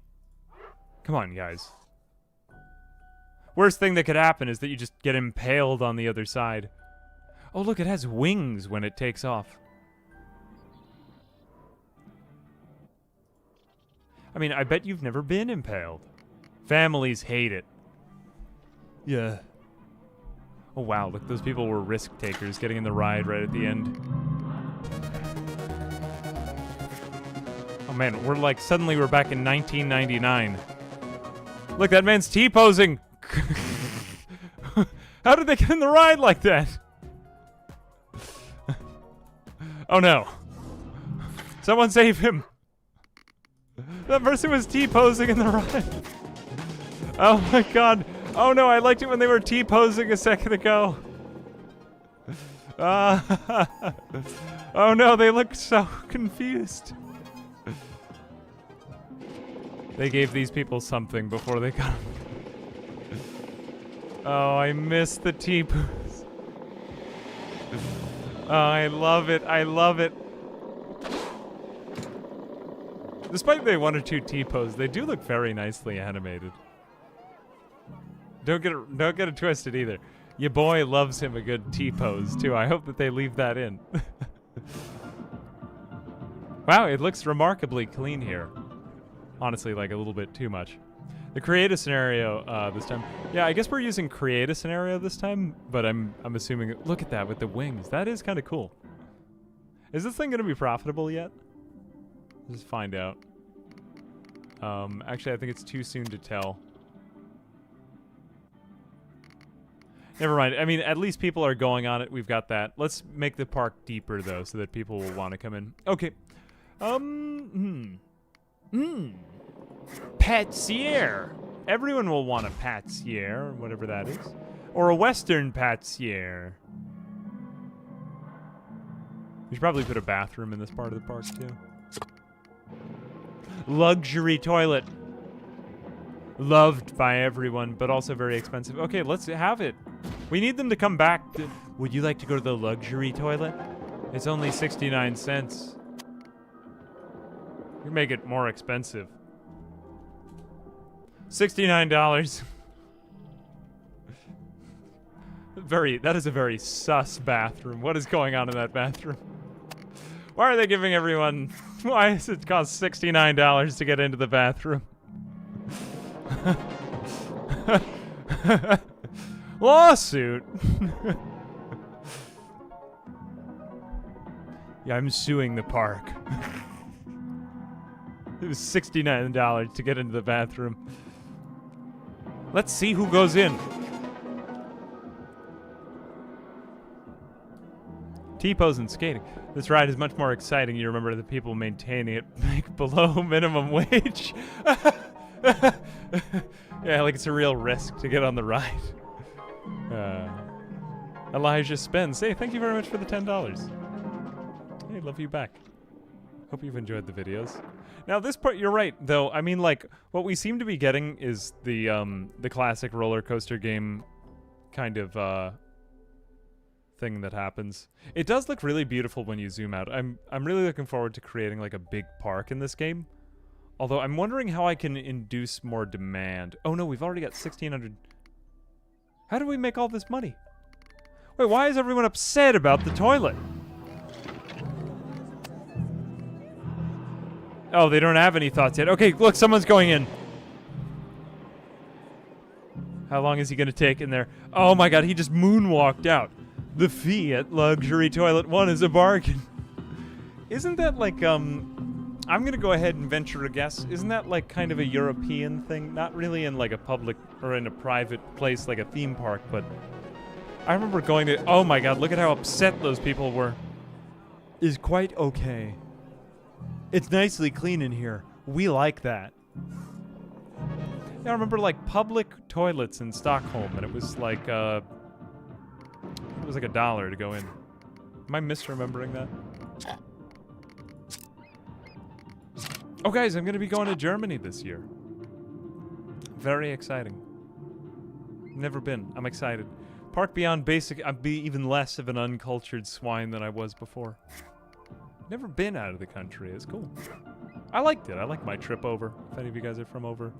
Come on, guys. Worst thing that could happen is that you just get impaled on the other side. Oh, look, it has wings when it takes off. I mean, I bet you've never been impaled. Families hate it. Yeah. Oh, wow, look, those people were risk takers getting in the ride right at the end. Oh, man, we're like, suddenly we're back in 1999. Look, that man's T-posing. How did they get in the ride like that? Oh, no. Someone save him. That person was T-posing in the ride. Oh, my God. Oh, no, I liked it when they were T-posing a second ago. Oh, no, they looked so confused. They gave these people something before they got them. Oh, I missed the T-pose. Oh, I love it. I love it. Despite the one or two T-pose, they do look very nicely animated. Don't get it twisted either. Your boy loves him a good T-pose too. I hope that they leave that in. Wow, it looks remarkably clean here. Honestly, like a little bit too much. The create a scenario this time. Yeah, I guess we're using create a scenario this time, but I'm assuming. Look at that with the wings. That is kind of cool. Is this thing going to be profitable yet? Let's find out. Actually, I think it's too soon to tell. Never mind. I mean, at least people are going on it. We've got that. Let's make the park deeper, though, so that people will want to come in. Okay. Patissier. Everyone will want a patissier, whatever that is. Or a Western patissier. We should probably put a bathroom in this part of the park, too. Luxury toilet. Loved by everyone, but also very expensive. Okay, let's have it. We need them to come back. Would you like to go to the luxury toilet? It's only 69 cents. You make it more expensive. $69. That is a very sus bathroom. What is going on in that bathroom? Why are they giving everyone... Why does it cost $69 to get into the bathroom? Lawsuit! Yeah, I'm suing the park. It was $69 to get into the bathroom. Let's see who goes in. T-pose and skating. This ride is much more exciting. You remember the people maintaining it make below minimum wage. Yeah, like it's a real risk to get on the ride. Elijah Spence. Hey, thank you very much for the $10. Hey, love you back. Hope you've enjoyed the videos. Now this part, you're right, though. I mean, like, what we seem to be getting is the classic roller coaster game kind of thing that happens. It does look really beautiful when you zoom out. I'm really looking forward to creating like a big park in this game. Although I'm wondering how I can induce more demand. Oh no, we've already got 1,600. How do we make all this money? Wait, why is everyone upset about the toilet? Oh, they don't have any thoughts yet. Okay, look, someone's going in. How long is he gonna take in there? Oh my god, he just moonwalked out. The fee at Luxury Toilet 1 is a bargain. Isn't that like, I'm gonna go ahead and venture a guess. Isn't that like kind of a European thing? Not really in like a public or in a private place like a theme park, but I remember going to, oh my god, look at how upset those people were. Is quite okay. It's nicely clean in here. We like that. Yeah, I remember like public toilets in Stockholm, and it was like $1 to go in. Am I misremembering that? Oh guys, I'm gonna be going to Germany this year. Very exciting. Never been. I'm excited. Park beyond basic, I'd be even less of an uncultured swine than I was before. Never been out of the country. It's cool. I liked it. I liked my trip over. If any of you guys are from over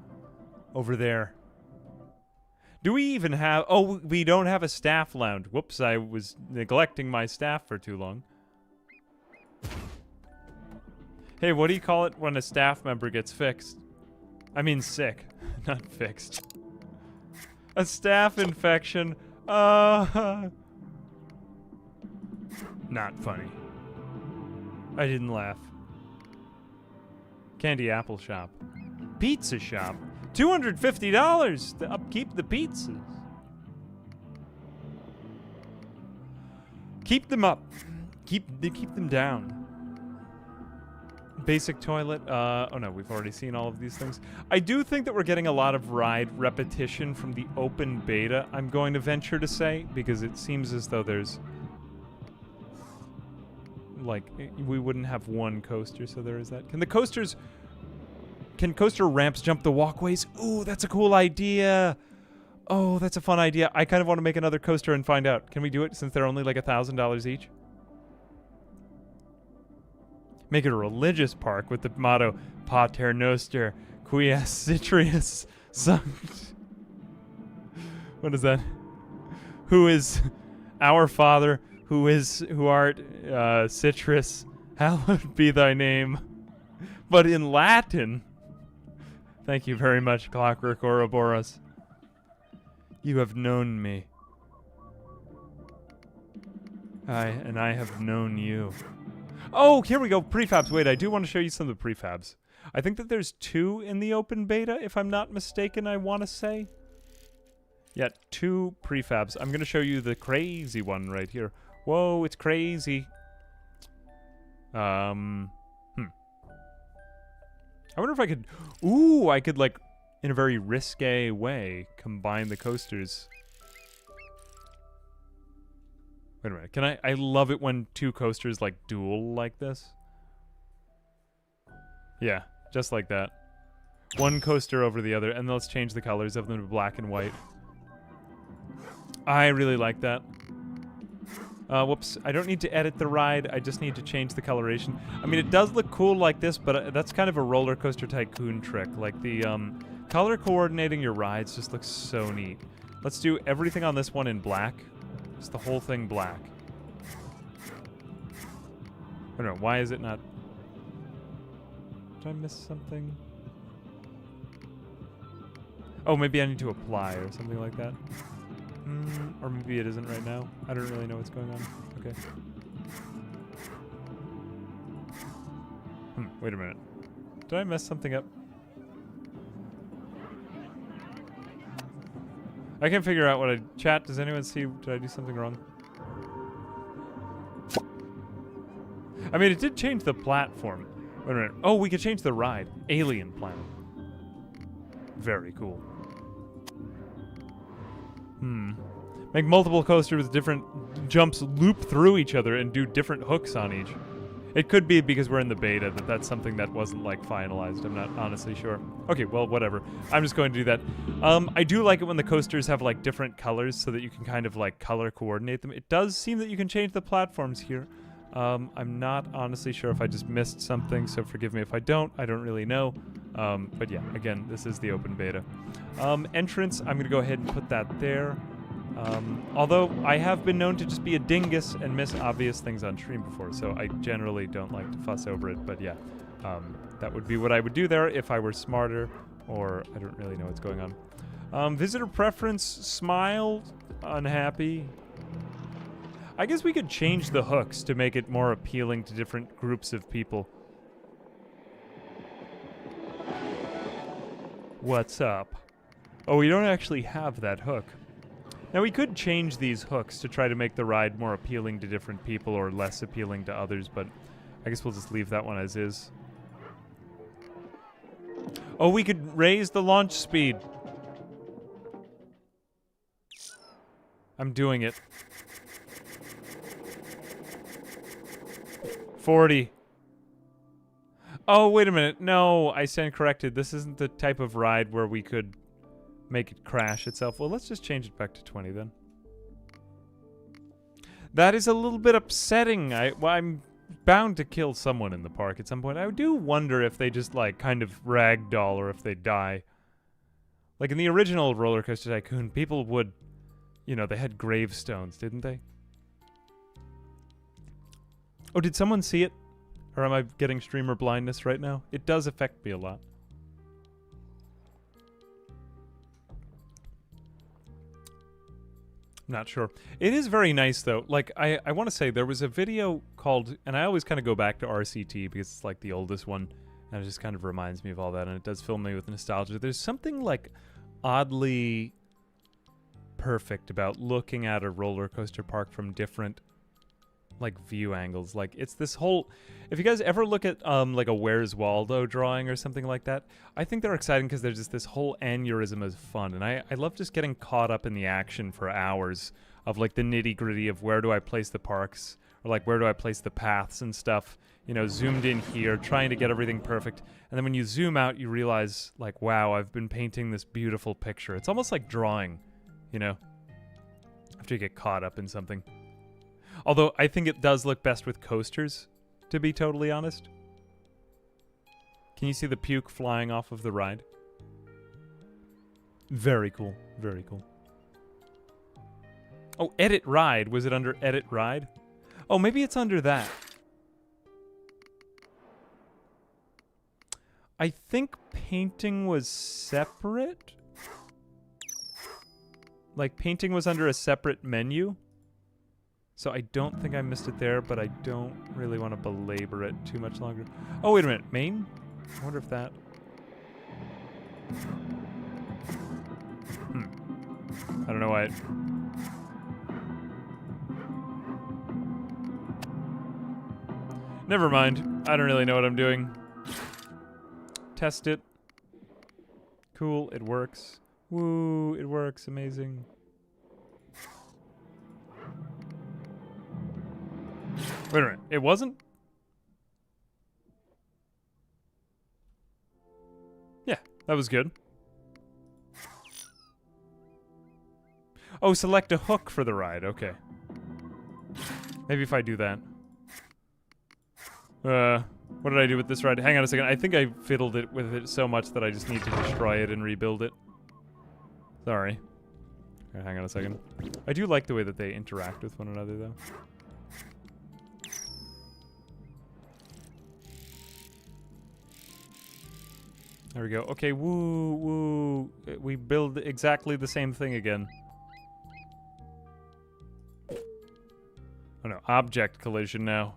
there. Do we even have... Oh, we don't have a staff lounge. Whoops, I was neglecting my staff for too long. Hey, what do you call it when a staff member gets fixed? I mean sick, not fixed. A staff infection. Not funny. I didn't laugh. Candy apple shop. Pizza shop. $250 to upkeep the pizzas. Keep them up. Keep them down. Basic toilet. Oh no, we've already seen all of these things. I do think that we're getting a lot of ride repetition from the open beta, I'm going to venture to say, because it seems as though there's... like, we wouldn't have one coaster, so there is that. Can coaster ramps jump the walkways? Ooh, that's a cool idea. Oh, that's a fun idea. I kind of want to make another coaster and find out. Can we do it since they're only like $1,000 each? Make it a religious park with the motto Pater Noster Quies Citrius Sanct. What is that? Who is our Father, who art citrus, hallowed be thy name. But in Latin. Thank you very much, Clockwork Ouroboros. You have known me. And I have known you. Oh, here we go. Prefabs. Wait, I do want to show you some of the prefabs. I think that there's 2 in the open beta, if I'm not mistaken, I want to say. Yeah, 2 prefabs. I'm going to show you the crazy one right here. Whoa, it's crazy. I wonder if I could... Ooh, I could, like, in a very risque way, combine the coasters. Wait a minute. Can I love it when 2 coasters, like, duel like this. Yeah, just like that. One coaster over the other, and let's change the colors of them to black and white. I really like that. Whoops, I don't need to edit the ride, I just need to change the coloration. I mean, it does look cool like this, but that's kind of a roller coaster tycoon trick. Like the color coordinating your rides just looks so neat. Let's do everything on this one in black. Just the whole thing black. I don't know, why is it not... Did I miss something? Oh, maybe I need to apply or something like that. Or maybe it isn't right now. I don't really know what's going on. Okay. Wait a minute. Did I mess something up? I can't figure out what I... Chat, does anyone see... Did I do something wrong? I mean, it did change the platform. Wait a minute. Oh, we could change the ride. Alien Planet. Very cool. Make multiple coasters with different jumps loop through each other and do different hooks on each. It could be because we're in the beta that that's something that wasn't, like, finalized. I'm not honestly sure. Okay, well, whatever. I'm just going to do that. I do like it when the coasters have, like, different colors so that you can kind of, like, color coordinate them. It does seem that you can change the platforms here. I'm not honestly sure if I just missed something, so forgive me if I don't. I don't really know. But yeah, again, this is the open beta. Entrance, I'm going to go ahead and put that there. Although I have been known to just be a dingus and miss obvious things on stream before, so I generally don't like to fuss over it, but yeah. That would be what I would do there if I were smarter, or I don't really know what's going on. Visitor preference, smile, unhappy. I guess we could change the hooks to make it more appealing to different groups of people. What's up? Oh, we don't actually have that hook. Now, we could change these hooks to try to make the ride more appealing to different people or less appealing to others, but I guess we'll just leave that one as is. Oh, we could raise the launch speed. I'm doing it. 40. Oh, wait a minute. No, I stand corrected. This isn't the type of ride where we could make it crash itself. Well, let's just change it back to 20 then. That is a little bit upsetting. I'm bound to kill someone in the park at some point. I do wonder if they just, like, kind of ragdoll or if they die. Like, in the original Roller Coaster Tycoon, people would, you know, they had gravestones, didn't they? Oh, did someone see it? Or am I getting streamer blindness right now? It does affect me a lot. Not sure. It is very nice, though. Like, I want to say, there was a video called... And I always kind of go back to RCT because it's, like, the oldest one. And it just kind of reminds me of all that. And it does fill me with nostalgia. There's something, like, oddly perfect about looking at a roller coaster park from different, like, view angles. Like, it's this whole... If you guys ever look at, like, a Where's Waldo drawing or something like that, I think they're exciting because there's just this whole aneurysm of fun. And I love just getting caught up in the action for hours of, like, the nitty-gritty of where do I place the parks, or, like, where do I place the paths and stuff. You know, zoomed in here, trying to get everything perfect. And then when you zoom out, you realize, like, wow, I've been painting this beautiful picture. It's almost like drawing, you know, after you get caught up in something. Although, I think it does look best with coasters, to be totally honest. Can you see the puke flying off of the ride? Very cool. Very cool. Oh, Edit Ride. Was it under Edit Ride? Oh, maybe it's under that. I think painting was separate. Like, painting was under a separate menu. So I don't think I missed it there, but I don't really want to belabor it too much longer. Oh, wait a minute. Main? I wonder if that... I don't know why it... Never mind. I don't really know what I'm doing. Test it. Cool, it works. Woo, it works. Amazing. Wait a minute, it wasn't? Yeah, that was good. Oh, select a hook for the ride, okay. Maybe if I do that. What did I do with this ride? Hang on a second. I think I fiddled it with it so much that I just need to destroy it and rebuild it. Sorry. Okay, hang on a second. I do like the way that they interact with one another, though. There we go. Okay, woo, woo. We build exactly the same thing again. Oh no, object collision now.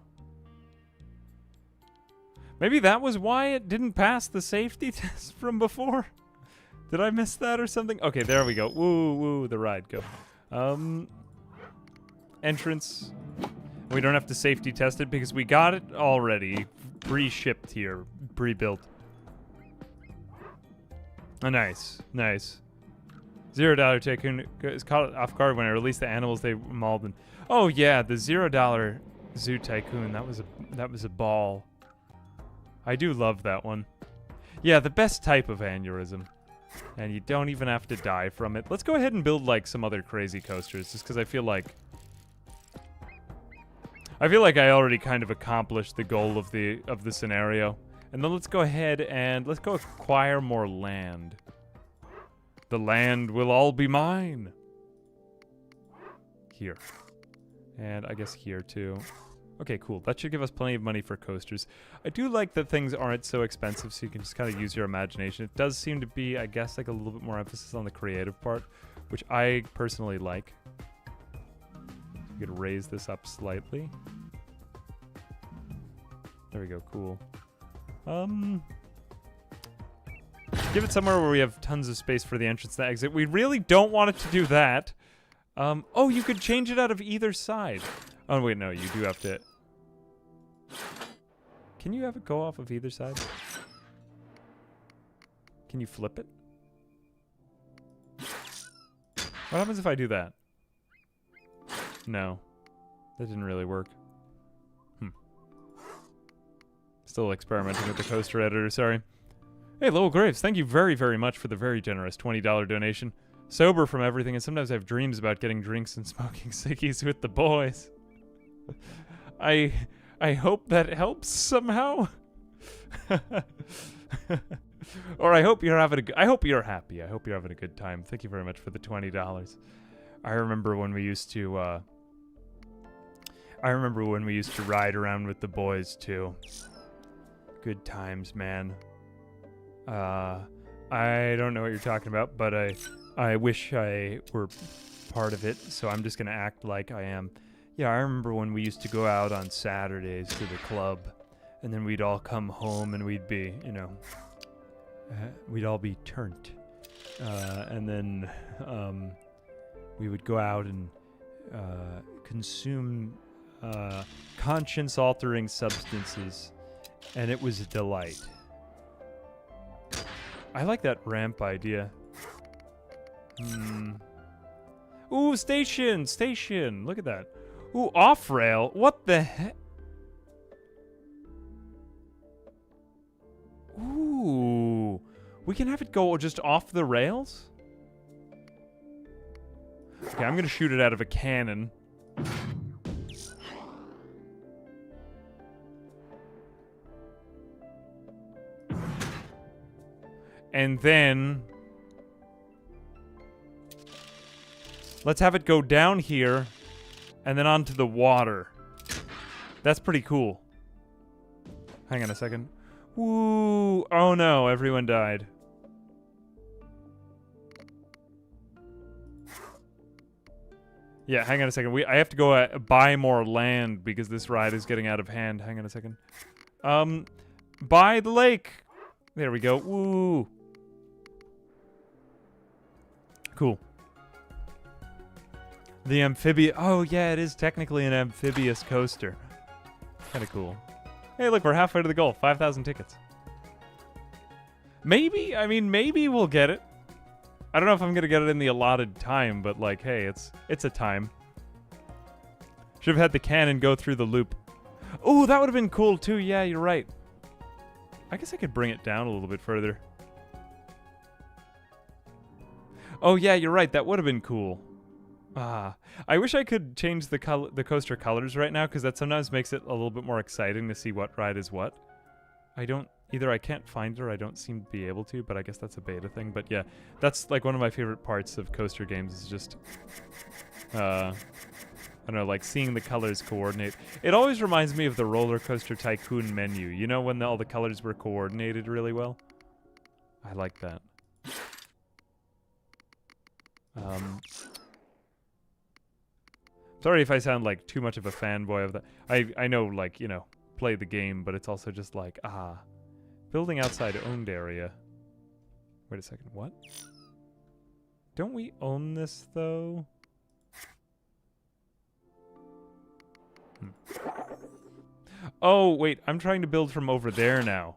Maybe that was why it didn't pass the safety test from before? Did I miss that or something? Okay, there we go. Woo, woo, the ride, go. Entrance. We don't have to safety test it because we got it already. Pre-shipped here. Pre-built. Oh, nice. Nice. $0 Tycoon is caught off guard when I released the animals they mauled. And oh yeah, the $0 Zoo Tycoon. That was a ball. I do love that one. Yeah, the best type of aneurysm. And you don't even have to die from it. Let's go ahead and build like some other crazy coasters, just because I feel like I already kind of accomplished the goal of the scenario. And then let's go ahead and let's go acquire more land. The land will all be mine. Here. And I guess here too. Okay, cool. That should give us plenty of money for coasters. I do like that things aren't so expensive, so you can just kind of use your imagination. It does seem to be, I guess, like a little bit more emphasis on the creative part, which I personally like. You could raise this up slightly. There we go, cool. Give it somewhere where we have tons of space for the entrance and the exit. We really don't want it to do that. Oh, you could change it out of either side. Oh, wait, no, you do have to... Can you have it go off of either side? Can you flip it? What happens if I do that? No. That didn't really work. Still experimenting with the coaster editor, sorry. Hey, Lowell Graves, thank you very, very much for the very generous $20 donation. Sober from everything, and sometimes I have dreams about getting drinks and smoking ciggies with the boys. I hope that helps somehow. Or I hope you're having I hope you're happy. I hope you're having a good time. Thank you very much for the $20. I remember when we used to ride around with the boys too. Good times, man. I don't know what you're talking about, but I wish I were part of it, so I'm just gonna act like I am. Yeah, I remember when we used to go out on Saturdays to the club, and then we'd all come home and we'd be, you know, we'd all be turnt. And then we would go out and consume conscience-altering substances, and it was a delight. I like that ramp idea. Ooh, station! Station! Look at that. Ooh, off-rail? What the heck? Ooh. We can have it go just off the rails? Okay, I'm gonna shoot it out of a cannon. And then... let's have it go down here, and then onto the water. That's pretty cool. Hang on a second. Woo! Oh no, everyone died. Yeah, hang on a second. I have to go buy more land because this ride is getting out of hand. Hang on a second. Buy the lake. There we go. Woo! Cool. The amphibious... oh, yeah, it is technically an amphibious coaster. Kind of cool. Hey, look, we're halfway to the goal. 5,000 tickets. Maybe? I mean, maybe we'll get it. I don't know if I'm going to get it in the allotted time, but, like, hey, it's a time. Should have had the cannon go through the loop. Oh, that would have been cool, too. Yeah, you're right. I guess I could bring it down a little bit further. Oh, yeah, you're right. That would have been cool. I wish I could change the coaster colors right now, because that sometimes makes it a little bit more exciting to see what ride is what. Either I can't find it or I don't seem to be able to, but I guess that's a beta thing. But yeah, that's like one of my favorite parts of coaster games is just, I don't know, like seeing the colors coordinate. It always reminds me of the Roller Coaster Tycoon menu. You know, when all the colors were coordinated really well? I like that. Sorry if I sound like too much of a fanboy of that. I know, like, you know, play the game, but it's also just like, building outside owned area. Wait a second, what? Don't we own this, though? Oh, wait, I'm trying to build from over there now.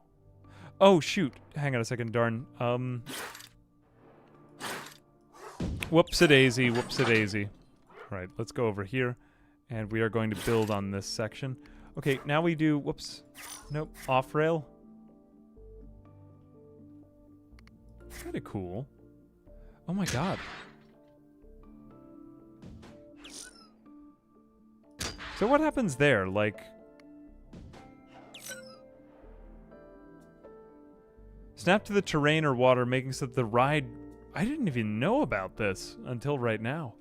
Oh, shoot. Hang on a second, darn. Whoops-a-daisy, whoops-a-daisy. Right, let's go over here, and we are going to build on this section. Okay, now we do, whoops, nope, off-rail. Kinda cool. Oh my god. So what happens there, like... Snap to the terrain or water, making so that the ride... I didn't even know about this until right now.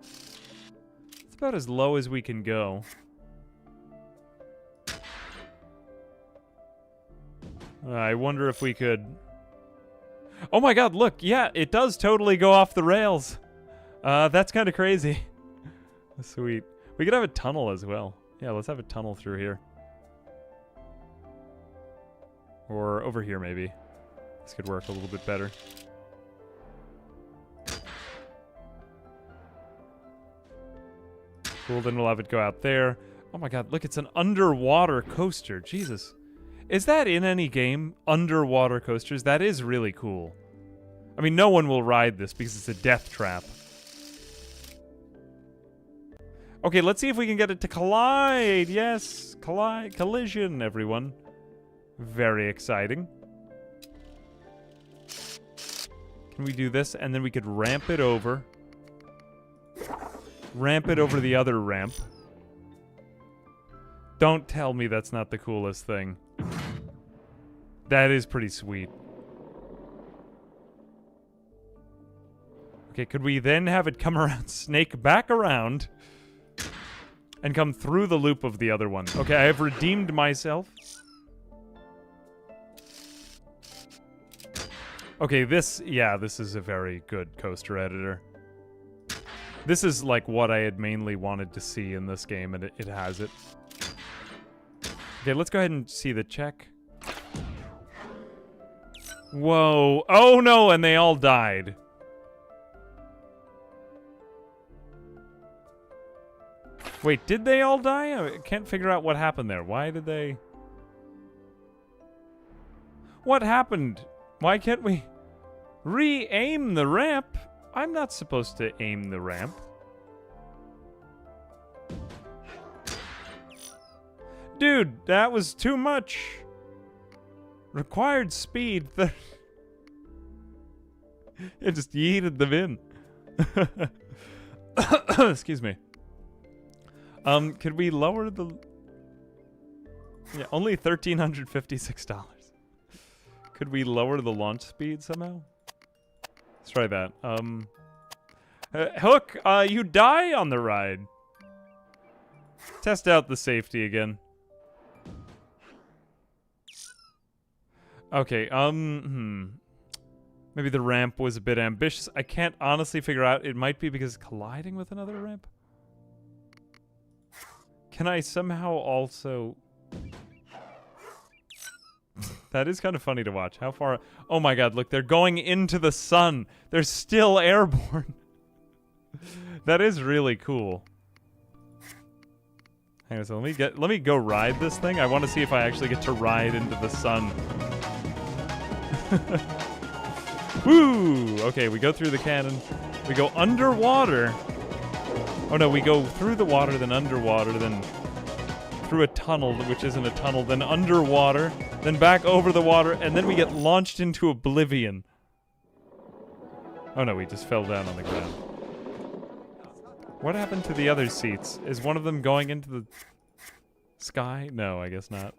It's about as low as we can go. I wonder if we could... Oh my god, look! Yeah, it does totally go off the rails! That's kind of crazy. Sweet. We could have a tunnel as well. Yeah, let's have a tunnel through here. Or over here, maybe. This could work a little bit better. Cool, then we'll have it go out there. Oh my god, look, it's an underwater coaster. Jesus. Is that in any game? Underwater coasters? That is really cool. I mean, no one will ride this because it's a death trap. Okay, let's see if we can get it to collide. Yes, collision, everyone. Very exciting. Can we do this? And then we could ramp it over. Ramp it over the other ramp. Don't tell me that's not the coolest thing. That is pretty sweet. Okay, could we then have it come around, snake back around, and come through the loop of the other one? Okay, I have redeemed myself. Okay, this is a very good coaster editor. This is like what I had mainly wanted to see in this game, and it has it. Okay, let's go ahead and see the check. Whoa. Oh no, and they all died. Wait, did they all die? I can't figure out what happened there. Why did they... What happened? Why can't we re-aim the ramp? I'm not supposed to aim the ramp. Dude, that was too much. Required speed. It just yeeted them in. Excuse me. Could we lower the... Yeah, only $1,356. Could we lower the launch speed somehow? Let's try that. Hook, you die on the ride. Test out the safety again. Okay, maybe the ramp was a bit ambitious. I can't honestly figure out. It might be because colliding with another ramp. Can I somehow also... That is kind of funny to watch. How far... Oh my god, look, they're going into the sun. They're still airborne. That is really cool. Hang on, so let me go ride this thing. I want to see if I actually get to ride into the sun. Woo! Okay, we go through the cannon. We go underwater. Oh no, we go through the water, then underwater, then through a tunnel, which isn't a tunnel, then underwater, then back over the water, and then we get launched into oblivion. Oh no, we just fell down on the ground. What happened to the other seats? Is one of them going into the sky? No, I guess not.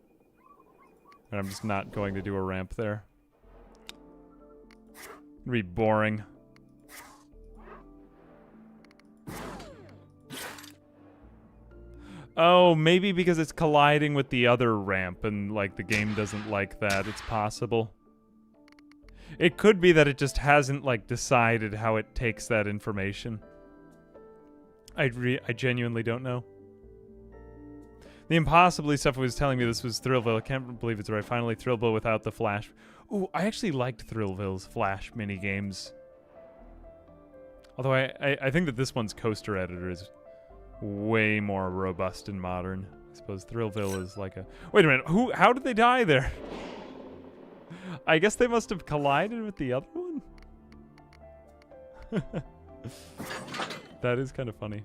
I'm just not going to do a ramp there. It'd be boring. Oh, maybe because it's colliding with the other ramp and, like, the game doesn't like that. It's possible. It could be that it just hasn't, like, decided how it takes that information. I genuinely don't know. The impossibly stuff was telling me this was Thrillville. I can't believe it's right. Finally, Thrillville without the Flash. Ooh, I actually liked Thrillville's Flash minigames. Although I think that this one's coaster editor is way more robust and modern. I suppose Thrillville is like a... Wait a minute, how did they die there? I guess they must have collided with the other one? That is kind of funny.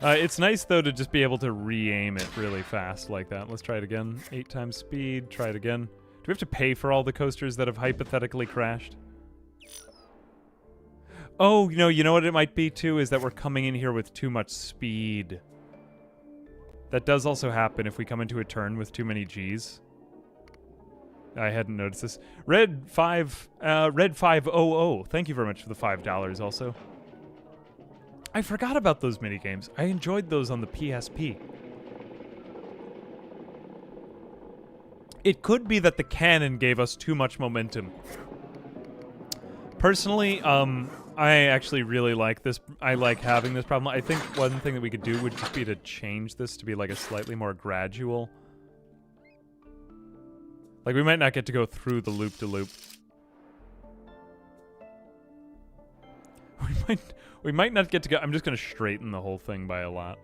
It's nice, though, to just be able to re-aim it really fast like that. Let's try it again. 8 times speed. Try it again. Do we have to pay for all the coasters that have hypothetically crashed? Oh, you know what it might be, too, is that we're coming in here with too much speed. That does also happen if we come into a turn with too many Gs. I hadn't noticed this. Red 500. Thank you very much for the $5 also. I forgot about those minigames. I enjoyed those on the PSP. It could be that the canon gave us too much momentum. Personally, I actually really like this. I like having this problem. I think one thing that we could do would just be to change this to be like a slightly more gradual. Like, we might not get to go through the loop-de-loop. We might not get to go... I'm just going to straighten the whole thing by a lot.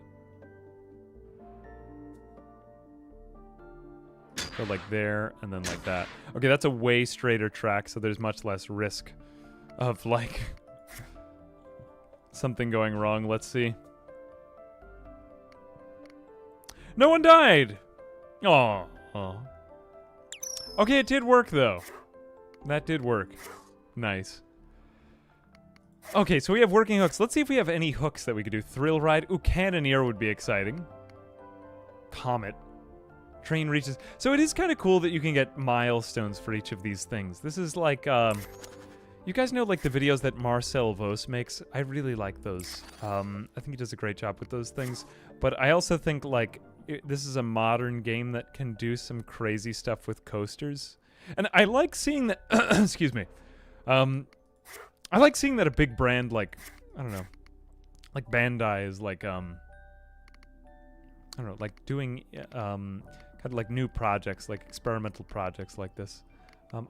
So like there, and then like that. Okay, that's a way straighter track, so there's much less risk of, like, something going wrong. Let's see. No one died! Aw. Okay, it did work, though. That did work. Nice. Okay, so we have working hooks. Let's see if we have any hooks that we could do. Thrill ride. Ooh, Cannoneer would be exciting. Comet. Train reaches. So it is kind of cool that you can get milestones for each of these things. This is like, you guys know, like, the videos that Marcel Vos makes? I really like those. I think he does a great job with those things. But I also think, like, this is a modern game that can do some crazy stuff with coasters. And I like seeing that... excuse me. I like seeing that a big brand like, I don't know, like Bandai is like, I don't know, like doing, kind of like new projects, like experimental projects like this.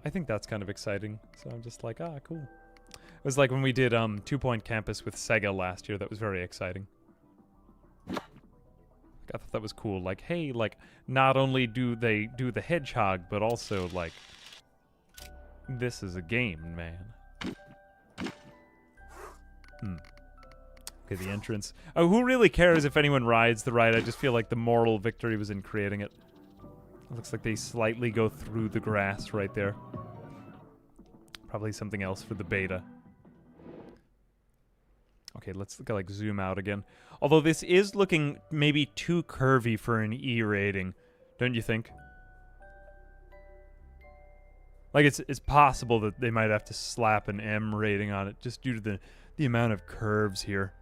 I think that's kind of exciting. So I'm just like, ah, cool. It was like when we did 2 Point Campus with Sega last year. That was very exciting. I thought that was cool. Like, hey, like, not only do they do the hedgehog, but also, like, this is a game, man. Okay, the entrance. Oh, who really cares if anyone rides the ride? I just feel like the moral victory was in creating it. It looks like they slightly go through the grass right there. Probably something else for the beta. Okay, let's like zoom out again. Although this is looking maybe too curvy for an E rating, don't you think? Like, it's possible that they might have to slap an M rating on it just due to the amount of curves here.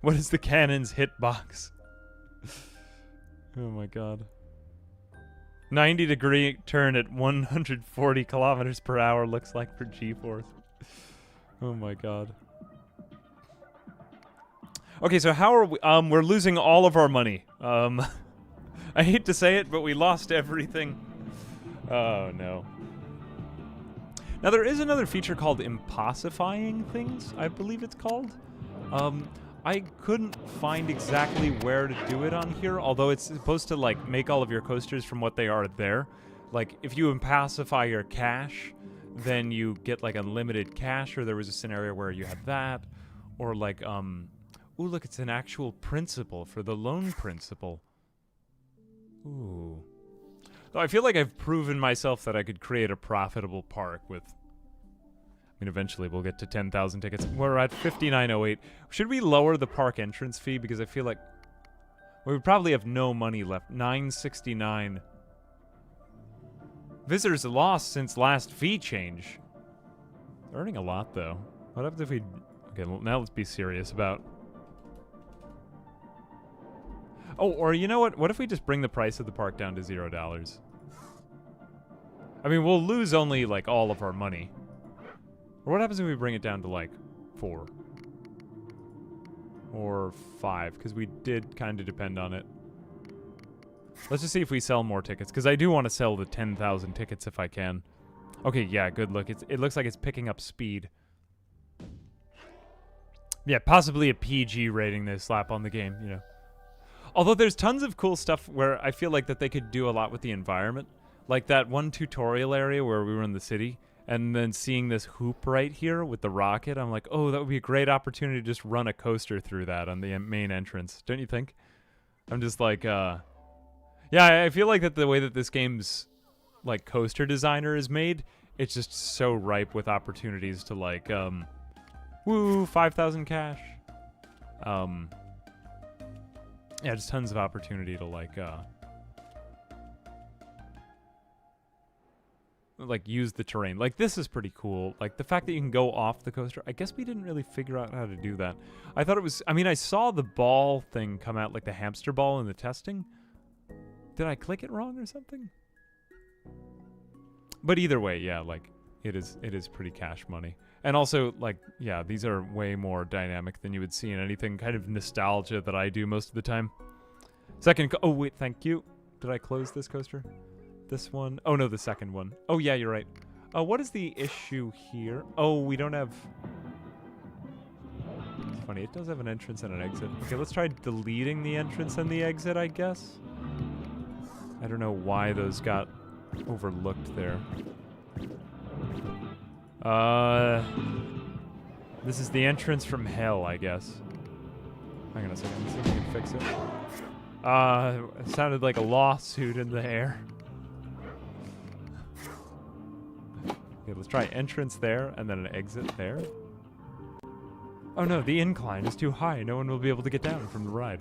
What is the cannon's hitbox? Oh my god. 90-degree turn at 140 kilometers per hour looks like for G-force. Oh my god. Okay, so how are we? We're losing all of our money. I hate to say it, but we lost everything. Oh no. Now, there is another feature called impossifying things, I believe it's called. I couldn't find exactly where to do it on here, although it's supposed to, like, make all of your coasters from what they are there. Like, if you impassify your cash, then you get, like, unlimited cash, or there was a scenario where you had that, or, like, ooh, look, it's an actual principle for the loan principle. Ooh. Though I feel like I've proven myself that I could create a profitable park with mean, eventually we'll get to 10,000 tickets. We're at 5908. Should we lower the park entrance fee? Because I feel like we would probably have no money left. 969. Visitors lost since last fee change. Earning a lot, though. What happens if we... Okay, well, now let's be serious about... Oh, or you know what? What if we just bring the price of the park down to $0? I mean, we'll lose only, like, all of our money. Or what happens if we bring it down to, like, 4? Or 5, because we did kind of depend on it. Let's just see if we sell more tickets, because I do want to sell the 10,000 tickets if I can. Okay, yeah, good look. It looks like it's picking up speed. Yeah, possibly a PG rating they slap on the game, you know. Although there's tons of cool stuff where I feel like that they could do a lot with the environment. Like that one tutorial area where we were in the city, and then seeing this hoop right here with the rocket, I'm like, oh, that would be a great opportunity to just run a coaster through that on the main entrance. Don't you think? I'm just like, yeah, I feel like that the way that this game's, like, coaster designer is made, it's just so ripe with opportunities to, like, woo, 5,000 cash. Yeah, just tons of opportunity to, like use the terrain. Like, this is pretty cool. Like, the fact that you can go off the coaster. I guess we didn't really figure out how to do that. I thought it was... I mean, I saw the ball thing come out, like the hamster ball in the testing. Did I click it wrong or something? But either way, yeah, like, it is pretty cash money. And also, like, yeah, these are way more dynamic than you would see in anything kind of nostalgia that I do most of the time. Second... oh, wait, thank you. Did I close this coaster? This one? Oh, no, the second one. Oh, yeah, you're right. What is the issue here? Oh, we don't have... It's funny, it does have an entrance and an exit. Okay, let's try deleting the entrance and the exit, I guess. I don't know why those got overlooked there. This is the entrance from hell, I guess. Hang on a second, let's see if we can fix it. It sounded like a lawsuit in the air. Okay, let's try entrance there, and then an exit there. Oh no, the incline is too high. No one will be able to get down from the ride.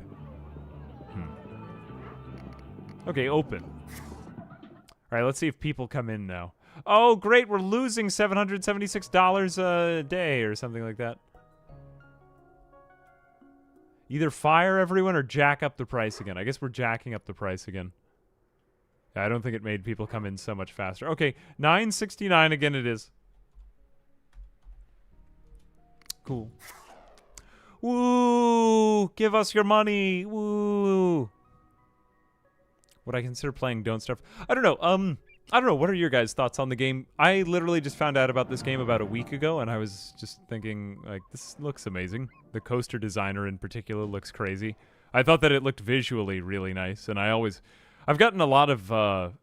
Okay, open. Alright, let's see if people come in now. Oh, great, we're losing $776 a day or something like that. Either fire everyone or jack up the price again. I guess we're jacking up the price again. Yeah, I don't think it made people come in so much faster. Okay, $9.69 again it is. Cool. Woo! Give us your money! Woo! Would I consider playing Don't Starve? I don't know. I don't know. What are your guys' thoughts on the game? I literally just found out about this game about a week ago, and I was just thinking, like, this looks amazing. The coaster designer in particular looks crazy. I thought that it looked visually really nice, and I've gotten a lot of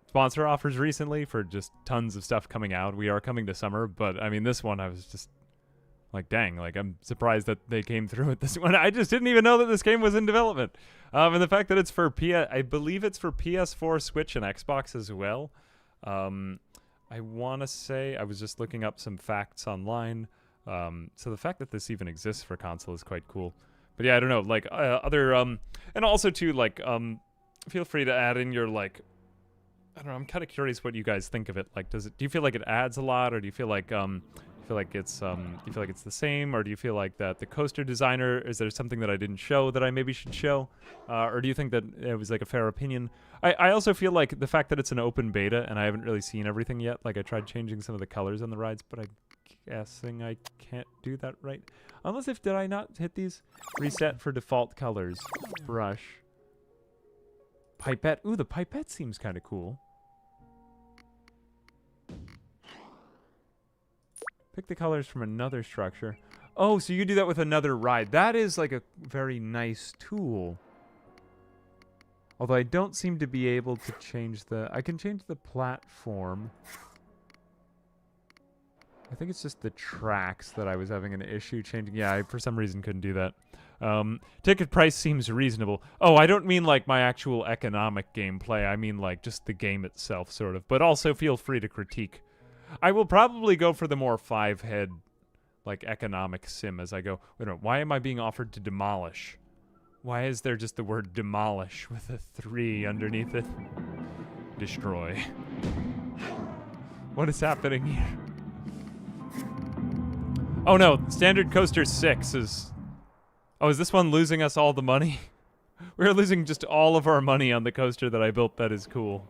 sponsor offers recently for just tons of stuff coming out. We are coming to summer, but I mean, this one I was just like, dang, like, I'm surprised that they came through with this one. I just didn't even know that this game was in development. And the fact that it's for I believe it's for PS4, Switch, and Xbox as well. I want to say, I was just looking up some facts online. So the fact that this even exists for console is quite cool. But yeah, I don't know, like, and also too, like, feel free to add in your, like, I don't know, I'm kind of curious what you guys think of it. Like, do you feel like it adds a lot, or do you feel like, it's the same, or do you feel like that the coaster designer, is there something that I didn't show that I maybe should show, or do you think that it was like a fair opinion? I also feel like the fact that it's an open beta and I haven't really seen everything yet. Like, I tried changing some of the colors on the rides, but I'm guessing I can't do that right. Unless did I not hit these? Reset for default colors. Brush. Pipette. Ooh, the pipette seems kind of cool. Pick the colors from another structure. Oh, so you do that with another ride. That is like a very nice tool. Although I don't seem to be able to change I can change the platform. I think it's just the tracks that I was having an issue changing. Yeah, I for some reason couldn't do that. Ticket price seems reasonable. Oh, I don't mean like my actual economic gameplay. I mean like just the game itself, sort of. But also feel free to critique. I will probably go for the more five-head, like, economic sim as I go. Wait a minute, why am I being offered to demolish? Why is there just the word demolish with a 3 underneath it? Destroy. What is happening here? Oh no, standard coaster 6 is... Oh, is this one losing us all the money? We're losing just all of our money on the coaster that I built. That is cool.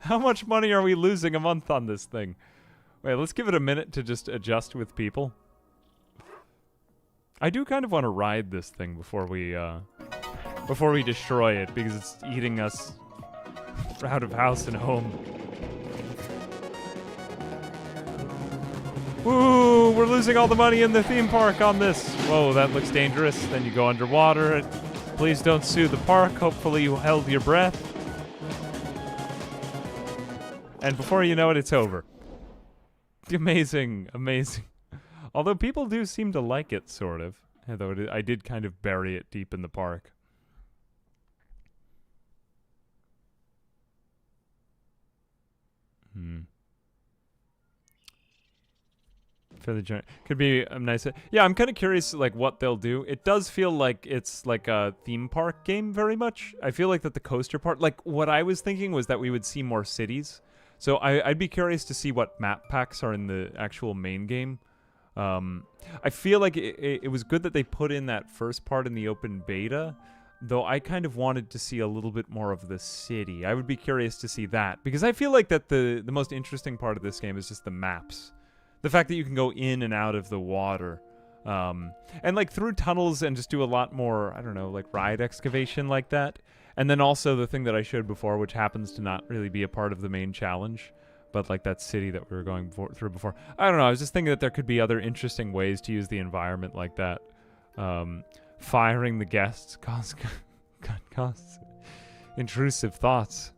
How much money are we losing a month on this thing? Wait, let's give it a minute to just adjust with people. I do kind of want to ride this thing before we destroy it, because it's eating us out of house and home. Ooh, we're losing all the money in the theme park on this. Whoa, that looks dangerous. Then you go underwater. Please don't sue the park. Hopefully you held your breath. And before you know it, it's over. Amazing, amazing. Although people do seem to like it, sort of. Although I did kind of bury it deep in the park. For the journey. Could be nice. Yeah, I'm kind of curious, like, what they'll do. It does feel like it's like a theme park game very much. I feel like that the coaster part, like, what I was thinking was that we would see more cities. So I'd be curious to see what map packs are in the actual main game. I feel like it was good that they put in that first part in the open beta, though I kind of wanted to see a little bit more of the city. I would be curious to see that, because I feel like that the most interesting part of this game is just the maps. The fact that you can go in and out of the water, and like through tunnels and just do a lot more, I don't know, like ride excavation like that. And then also the thing that I showed before, which happens to not really be a part of the main challenge, but like that city that we were going through before. I don't know, I was just thinking that there could be other interesting ways to use the environment like that. Firing the guests causes intrusive thoughts.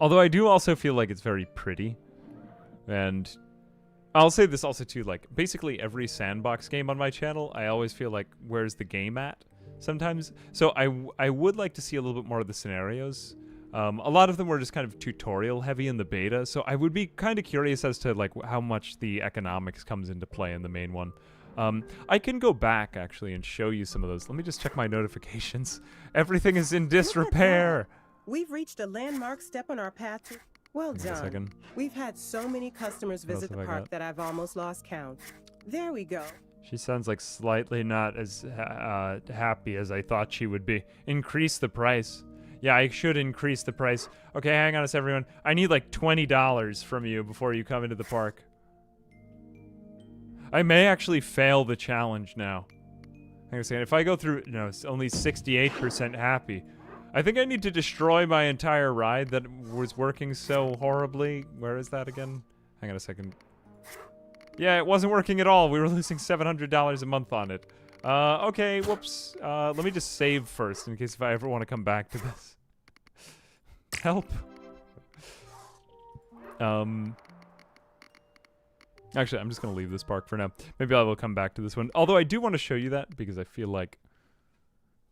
Although I do also feel like it's very pretty. And I'll say this also too, like basically every sandbox game on my channel, I always feel like, where's the game at? Sometimes. So I would like to see a little bit more of the scenarios. A lot of them were just kind of tutorial heavy in the beta, so I would be kind of curious as to like how much the economics comes into play in the main one. I can go back actually and show you some of those. Let me just check my notifications. Everything is in disrepair. We've reached a landmark step on our path to... Well done. We've had so many customers visit the park that I've almost lost count. There we go. She sounds like slightly not as happy as I thought she would be. Increase the price. Yeah, I should increase the price. Okay, hang on a second, everyone. I need like $20 from you before you come into the park. I may actually fail the challenge now. Hang on a second. If I go through... No, it's only 68% happy. I think I need to destroy my entire ride that was working so horribly. Where is that again? Hang on a second. Yeah, it wasn't working at all. We were losing $700 a month on it. Okay, whoops. Let me just save first in case if I ever want to come back to this. Help. Actually, I'm just going to leave this park for now. Maybe I will come back to this one. Although I do want to show you that because I feel like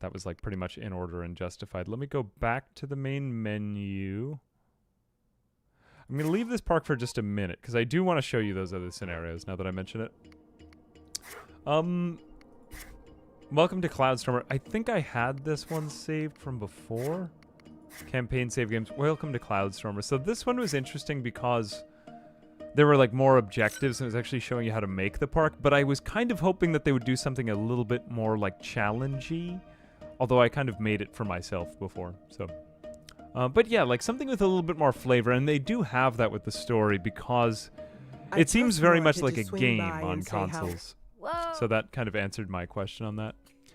that was like pretty much in order and justified. Let me go back to the main menu. I'm going to leave this park for just a minute because I do want to show you those other scenarios now that I mention it. Welcome to Cloudstormer. I think I had this one saved from before. Campaign save games. Welcome to Cloudstormer. So this one was interesting because there were like more objectives and it was actually showing you how to make the park, but I was kind of hoping that they would do something a little bit more like challengey, although I kind of made it for myself before, so. But yeah, like something with a little bit more flavor, and they do have that with the story because it seems very much like a game on consoles. Whoa. So that kind of answered my question on that.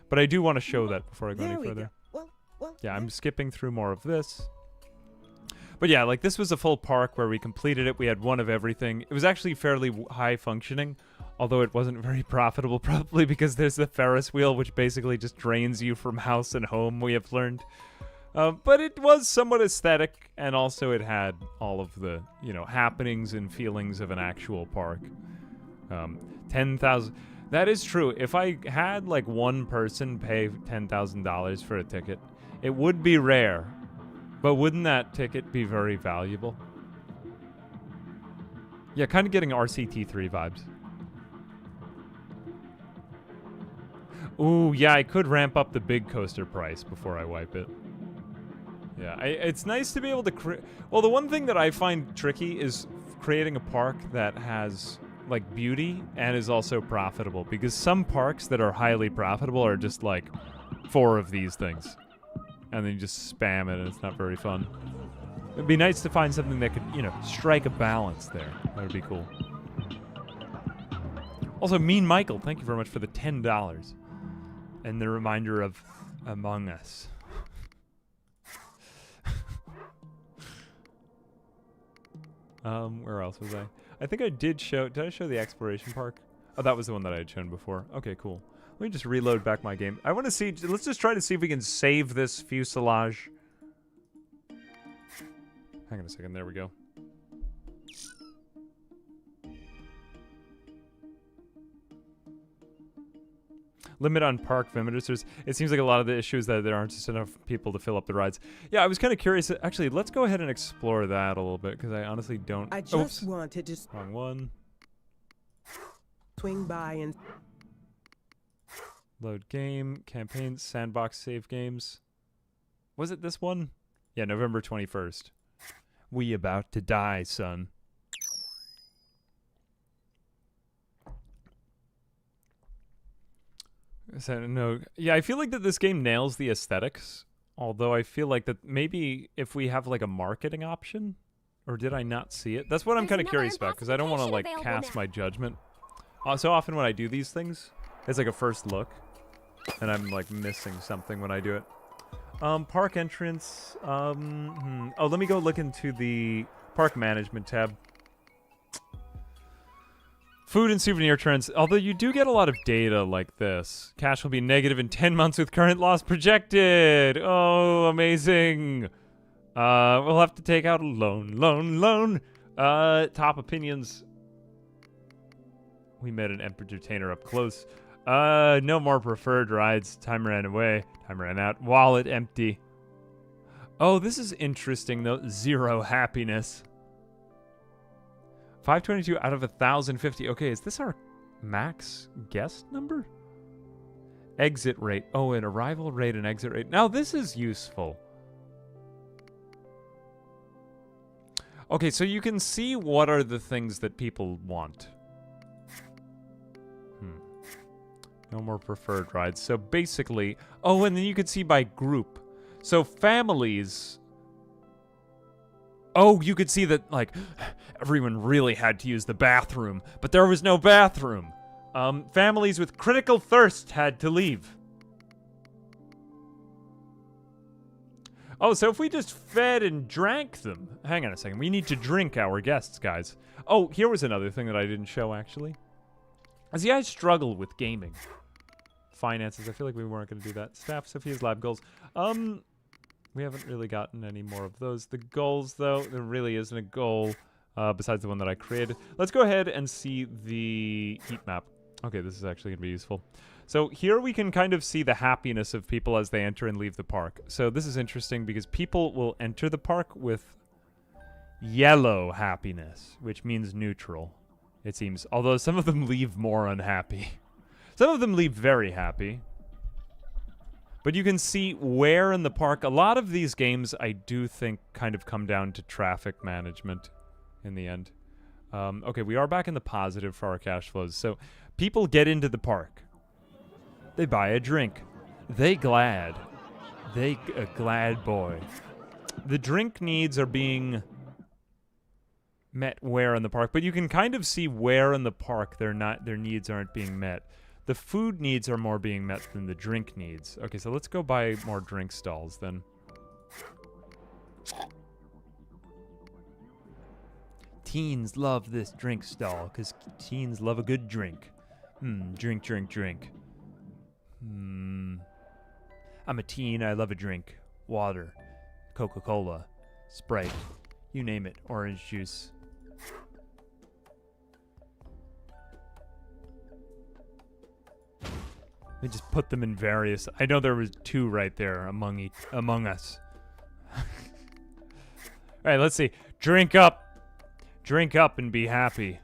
But I do want to show that before I go any further. Yeah, I'm skipping through more of this. But yeah, like this was a full park where we completed it. We had one of everything. It was actually fairly high functioning, although it wasn't very profitable, probably because there's the Ferris wheel, which basically just drains you from house and home, we have learned. But it was somewhat aesthetic, and also it had all of the, you know, happenings and feelings of an actual park. 10,000. That is true. If I had like one person pay $10,000 for a ticket, it would be rare. But wouldn't that ticket be very valuable? Yeah, kind of getting RCT3 vibes. Ooh, yeah, I could ramp up the big coaster price before I wipe it. Yeah, it's nice to be able to well, the one thing that I find tricky is creating a park that has, like, beauty and is also profitable. Because some parks that are highly profitable are just, like, 4 of these things. And then you just spam it and it's not very fun. It'd be nice to find something that could, you know, strike a balance there. That would be cool. Also, Mean Michael, thank you very much for the $10. And the reminder of Among Us. Where else was I? I think I did show the Exploration Park? Oh, that was the one that I had shown before. Okay, cool. Let me just reload back my game. I want to see, let's just try to see if we can save this fuselage. Hang on a second, there we go. Limit on park visitors. It seems like a lot of the issue is that there aren't just enough people to fill up the rides. Yeah, I was kind of curious. Actually, let's go ahead and explore that a little bit, because I honestly don't... I just wanted to... Wrong one. Swing by and... Load game, campaigns, sandbox, save games. Was it this one? Yeah, November 21st. We about to die, son. So, no, yeah, I feel like that this game nails the aesthetics. Although I feel like that maybe if we have like a marketing option, or did I not see it? That's what I'm kind of curious about, because I don't want to like cast my judgment. So often when I do these things, it's like a first look, and I'm like missing something when I do it. Park entrance. Oh, let me go look into the park management tab. Food and souvenir trends. Although you do get a lot of data like this. Cash will be negative in 10 months with current loss projected. Oh, amazing. We'll have to take out a loan. Top opinions. We met an entertainer up close. No more preferred rides. Time ran away. Time ran out. Wallet empty. Oh, this is interesting though. 0 happiness. 522 out of 1,050. Okay, is this our max guest number? Exit rate. Oh, an arrival rate and exit rate. Now this is useful. Okay, so you can see what are the things that people want. No more preferred rides. So basically, oh, and then you can see by group. So families. Oh, you could see that, like, everyone really had to use the bathroom, but there was no bathroom. Families with critical thirst had to leave. Oh, so if we just fed and drank them. Hang on a second. We need to drink our guests, guys. Oh, here was another thing that I didn't show, actually. See, I struggle with gaming. Finances. I feel like we weren't going to do that. Staff, Sophia's lab goals. We haven't really gotten any more of those. The goals, though, there really isn't a goal besides the one that I created. Let's go ahead and see the heat map. Okay, this is actually going to be useful. So here we can kind of see the happiness of people as they enter and leave the park. So this is interesting because people will enter the park with yellow happiness, which means neutral, it seems. Although some of them leave more unhappy. Some of them leave very happy. But you can see where in the park, a lot of these games I do think kind of come down to traffic management in the end. Okay, we are back in the positive for our cash flows. So people get into the park. They buy a drink. They glad. They a glad boy. The drink needs are being met where in the park, but you can kind of see where in the park their needs aren't being met. The food needs are more being met than the drink needs. Okay, so let's go buy more drink stalls then. Teens love this drink stall because teens love a good drink. Drink. I'm a teen, I love a drink. Water, Coca-Cola, Sprite, you name it, orange juice. They just put them in various... I know there was 2 right there among us. Alright, let's see. Drink up. Drink up and be happy.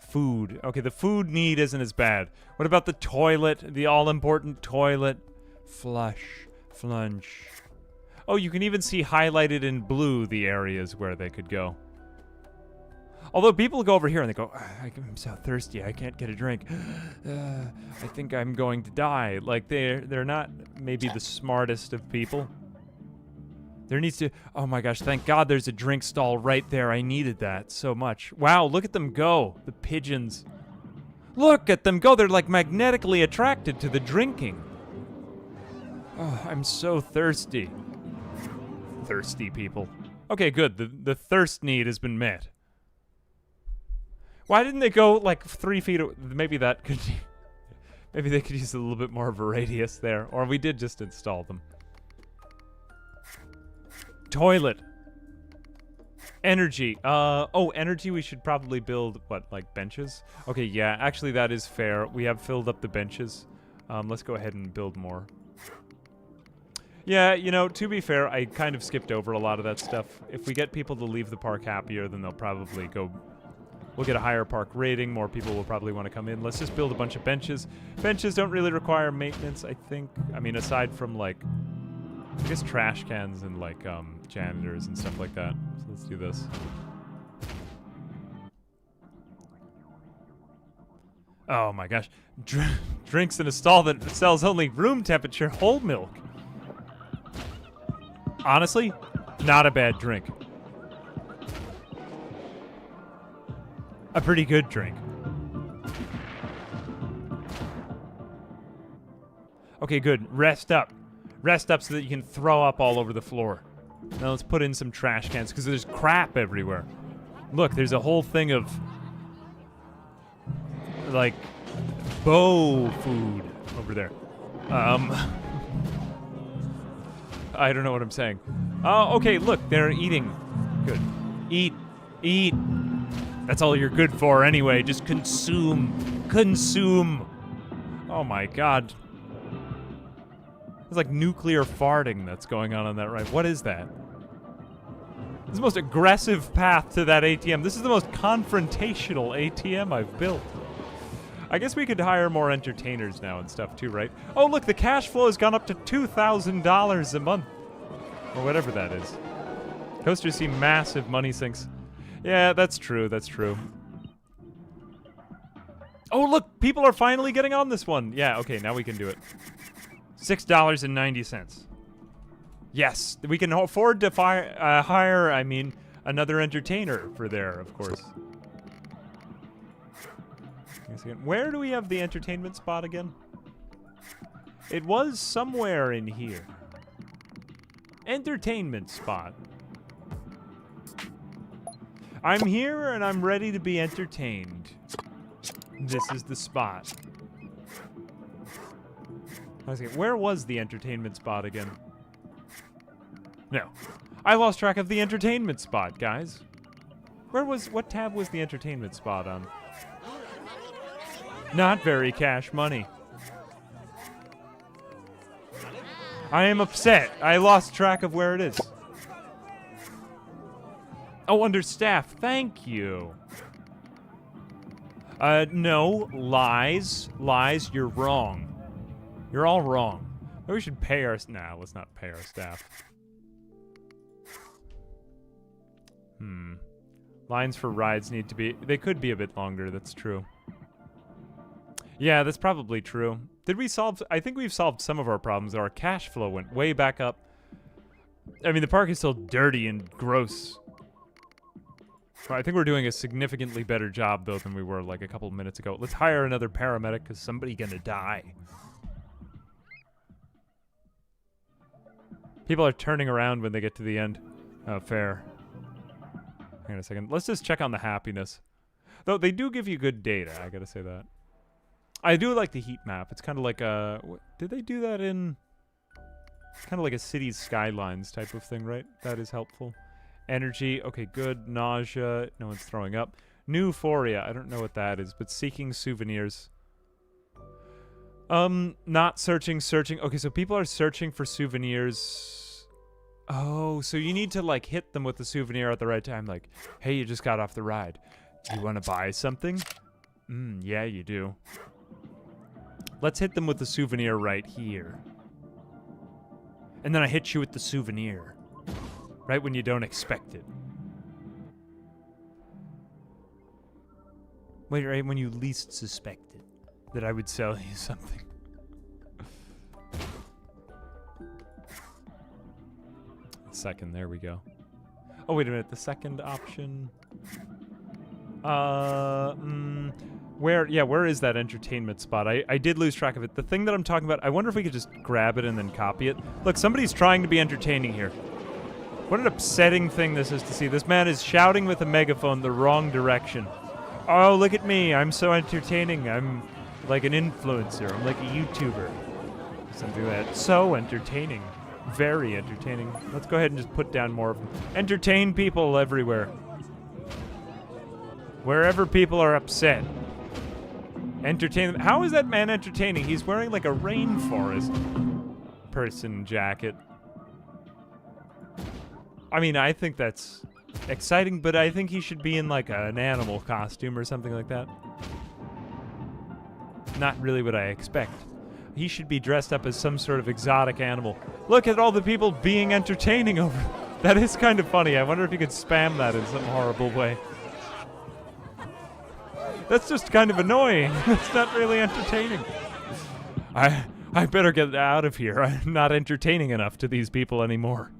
Food. Okay, the food need isn't as bad. What about the toilet? The all-important toilet. Flush. Flunch. Oh, you can even see highlighted in blue the areas where they could go. Although people go over here and they go, I'm so thirsty, I can't get a drink. I think I'm going to die. Like, they're not maybe the smartest of people. There needs to... Oh my gosh, thank God there's a drink stall right there. I needed that so much. Wow, look at them go. The pigeons. Look at them go. They're like magnetically attracted to the drinking. Oh, I'm so thirsty. Thirsty people. Okay, good. The thirst need has been met. Why didn't they go like 3 feet? Maybe that could... Maybe they could use a little bit more of a radius there. Or we did just install them. Toilet. Energy. Oh, energy we should probably build, what, like benches? Okay, yeah, actually that is fair. We have filled up the benches. Let's go ahead and build more. Yeah, you know, to be fair, I kind of skipped over a lot of that stuff. If we get people to leave the park happier, then they'll probably go... We'll get a higher park rating. More people will probably want to come in. Let's just build a bunch of benches. Benches don't really require maintenance, I think. I mean, aside from, like, I guess trash cans and, like, janitors and stuff like that. So let's do this. Oh, my gosh. Drinks in a stall that sells only room temperature whole milk. Honestly, not a bad drink. A pretty good drink. Okay, good. Rest up. Rest up so that you can throw up all over the floor. Now let's put in some trash cans because there's crap everywhere. Look, there's a whole thing of like bow food over there. I don't know what I'm saying. Oh, okay, look, they're eating. Good. Eat. Eat. That's all you're good for anyway. Just consume. Consume. Oh my god. It's like nuclear farting that's going on that right. What is that? This is the most aggressive path to that ATM. This is the most confrontational ATM I've built. I guess we could hire more entertainers now and stuff too, right? Oh, look, the cash flow has gone up to $2,000 a month. Or whatever that is. Coasters see massive money sinks. Yeah, that's true, that's true. Oh, look, people are finally getting on this one. Yeah, okay, now we can do it. $6.90. Yes, we can afford to hire, I mean, another entertainer for there, of course. Where do we have the entertainment spot again? It was somewhere in here. Entertainment spot. I'm here and I'm ready to be entertained. This is the spot. Where was the entertainment spot again? No. I lost track of the entertainment spot, guys. What tab was the entertainment spot on? Not very cash money. I am upset. I lost track of where it is. Oh, under staff. Thank you. No. Lies. Lies. You're wrong. You're all wrong. Maybe we should pay our... Nah, let's not pay our staff. Lines for rides need to be... They could be a bit longer, that's true. Yeah, that's probably true. Did we solve... I think we've solved some of our problems. Our cash flow went way back up. I mean, the park is still dirty and gross. I think we're doing a significantly better job, though, than we were, like, a couple minutes ago. Let's hire another paramedic, because somebody's gonna die. People are turning around when they get to the end. Oh, fair. Hang on a second. Let's just check on the happiness. Though, they do give you good data, I gotta say that. I do like the heat map. It's kind of like a... Did they do that in... It's kind of like a city's skylines type of thing, right? That is helpful. Energy, okay, good. Nausea, no one's throwing up. Euphoria, I don't know what that is, but seeking souvenirs. Not searching. Okay, so people are searching for souvenirs. Oh, so you need to like hit them with the souvenir at the right time. Like, hey, you just got off the ride. You want to buy something? Yeah, you do. Let's hit them with the souvenir right here. And then I hit you with the souvenir. Right when you don't expect it. Wait, right when you least suspect it. That I would sell you something. Second, there we go. Oh, wait a minute, the second option. Where is that entertainment spot? I did lose track of it. The thing that I'm talking about, I wonder if we could just grab it and then copy it. Look, somebody's trying to be entertaining here. What an upsetting thing this is to see. This man is shouting with a megaphone the wrong direction. Oh, look at me. I'm so entertaining. I'm like an influencer. I'm like a YouTuber. Something like that. So entertaining. Very entertaining. Let's go ahead and just put down more of them. Entertain people everywhere. Wherever people are upset. Entertain them. How is that man entertaining? He's wearing like a rainforest person jacket. I mean, I think that's exciting, but I think he should be in like an animal costume or something like that. Not really what I expect. He should be dressed up as some sort of exotic animal. Look at all the people being entertaining over. That is kind of funny. I wonder if you could spam that in some horrible way. That's just kind of annoying. That's not really entertaining. I better get out of here. I'm not entertaining enough to these people anymore.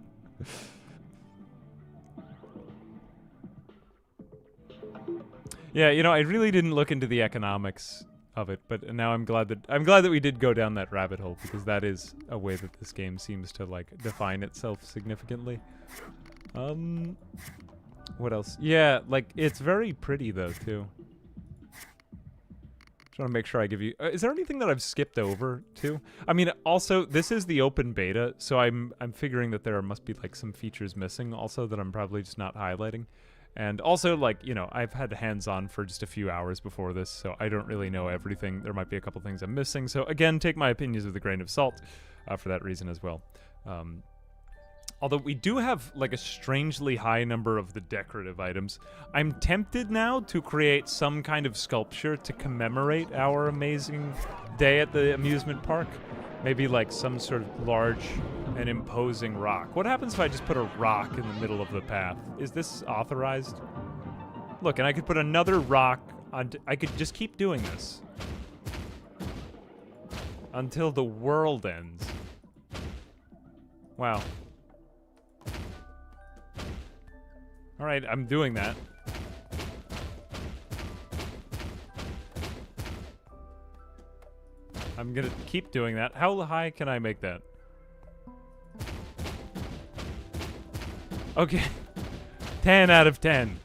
Yeah, you know, I really didn't look into the economics of it, but now I'm glad that we did go down that rabbit hole, because that is a way that this game seems to like define itself significantly. What else? Yeah, like it's very pretty though too. Just want to make sure I give you. Is there anything that I've skipped over too? I mean, also this is the open beta, so I'm figuring that there must be like some features missing also that I'm probably just not highlighting. And also, like, you know, I've had hands-on for just a few hours before this, so I don't really know everything. There might be a couple things I'm missing. So, again, take my opinions with a grain of salt for that reason as well. Although we do have, like, a strangely high number of the decorative items. I'm tempted now to create some kind of sculpture to commemorate our amazing day at the amusement park. Maybe, like, some sort of large and imposing rock. What happens if I just put a rock in the middle of the path? Is this authorized? Look, and I could put another rock on... I could just keep doing this. Until the world ends. Wow. Alright, I'm doing that. I'm gonna keep doing that. How high can I make that? Okay. 10 out of 10.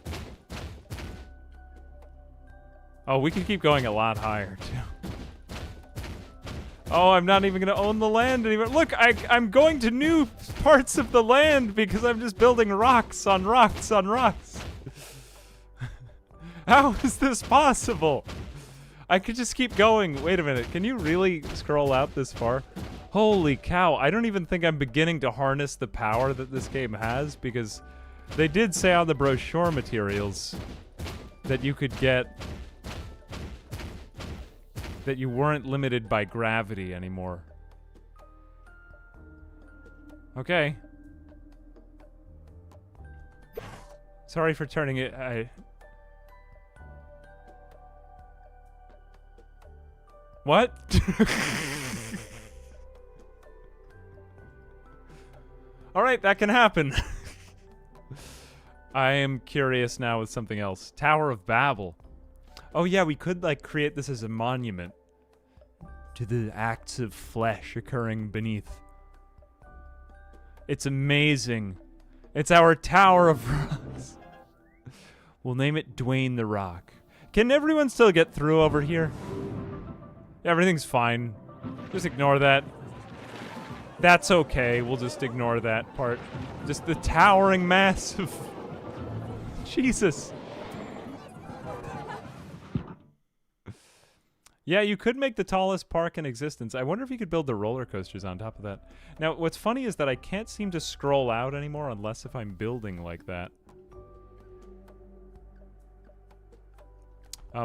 Oh, we could keep going a lot higher, too. Oh, I'm not even going to own the land anymore. Look, I'm going to new parts of the land because I'm just building rocks on rocks on rocks. How is this possible? I could just keep going. Wait a minute. Can you really scroll out this far? Holy cow. I don't even think I'm beginning to harness the power that this game has, because they did say on the brochure materials that you could get... that you weren't limited by gravity anymore. Okay. Sorry for turning it... What? Alright, that can happen. I am curious now with something else. Tower of Babel. Oh yeah, we could like create this as a monument to the acts of flesh occurring beneath. It's amazing. It's our Tower of Rocks. We'll name it Dwayne the Rock. Can everyone still get through over here? Everything's fine. Just ignore that. That's okay. We'll just ignore that part. Just the towering mass of... Jesus. Yeah, you could make the tallest park in existence. I wonder if you could build the roller coasters on top of that. Now, what's funny is that I can't seem to scroll out anymore unless if I'm building like that.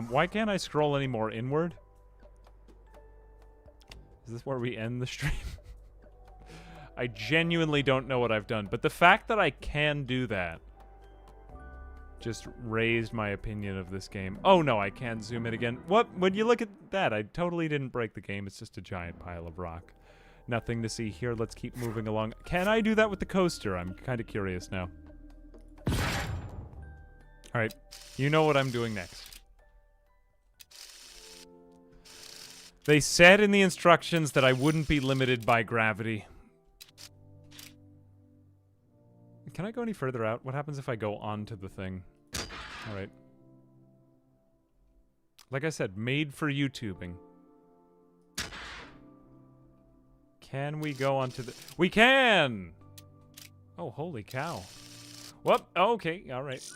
Why can't I scroll any more inward? Is this where we end the stream? I genuinely don't know what I've done, but the fact that I can do that just raised my opinion of this game. Oh no, I can't zoom in again. What? When you look at that, I totally didn't break the game. It's just a giant pile of rock. Nothing to see here. Let's keep moving along. Can I do that with the coaster? I'm kind of curious now. Alright, you know what I'm doing next. They said in the instructions that I wouldn't be limited by gravity. Can I go any further out? What happens if I go onto the thing? Alright. Like I said, made for YouTubing. Can we go onto the... We can! Oh, holy cow. Whoop, okay, alright.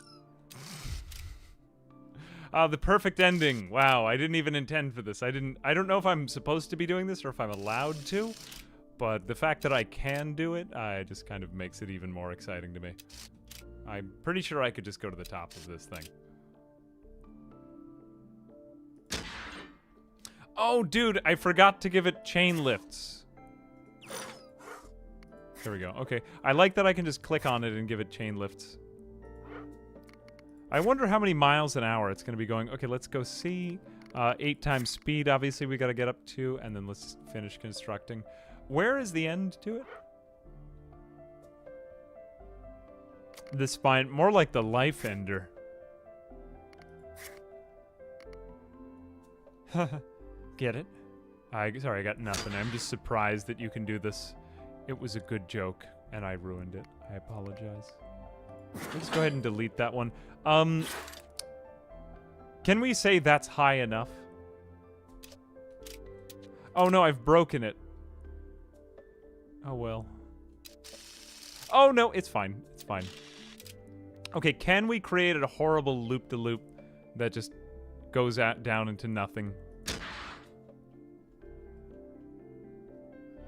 The perfect ending. Wow, I didn't even intend for this. I don't know if I'm supposed to be doing this or if I'm allowed to. But the fact that I can do it, just kind of makes it even more exciting to me. I'm pretty sure I could just go to the top of this thing. Oh, dude, I forgot to give it chain lifts. There we go. Okay, I like that I can just click on it and give it chain lifts. I wonder how many miles an hour it's going to be going. Okay, let's go see. 8 times speed, obviously, we got to get up to, and then let's finish constructing. Where is the end to it? The spine, more like the life ender. Get it? Sorry, I got nothing. I'm just surprised that you can do this. It was a good joke, and I ruined it. I apologize. Let's go ahead and delete that one. Can we say that's high enough? Oh no, I've broken it. Oh well. Oh no, it's fine. It's fine. Okay, can we create a horrible loop-de-loop that just goes down into nothing?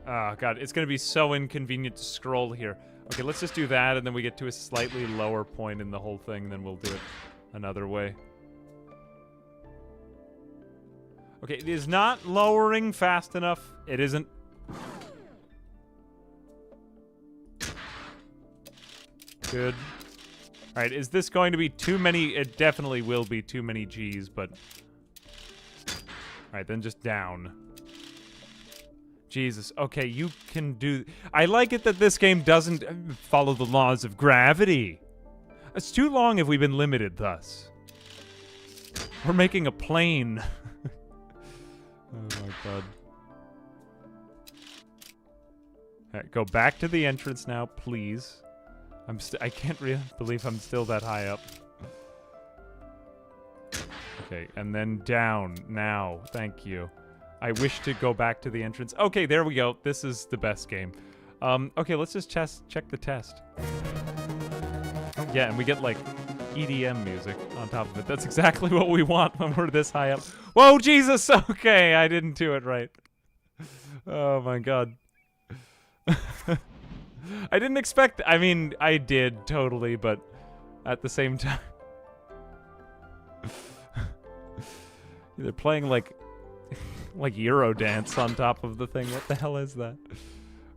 Oh god, it's gonna be so inconvenient to scroll here. Okay, let's just do that, and then we get to a slightly lower point in the whole thing, and then we'll do it another way. Okay, it is not lowering fast enough. It isn't. Good. Alright, is this going to be too many? It definitely will be too many G's, but... Alright, then just down. Jesus. Okay, you can do... I like it that this game doesn't follow the laws of gravity. It's too long if we've been limited thus. We're making a plane. Oh my god. Alright, go back to the entrance now, please. I can't really believe I'm still that high up. Okay, and then down now. Thank you. I wish to go back to the entrance. Okay, there we go. This is the best game. Okay, let's just check the test. Yeah, and we get, like, EDM music on top of it. That's exactly what we want when we're this high up. Whoa, Jesus! Okay, I didn't do it right. Oh, my God. I didn't expect... I mean, I did, totally, but at the same time... They're playing, like Eurodance on top of the thing. What the hell is that?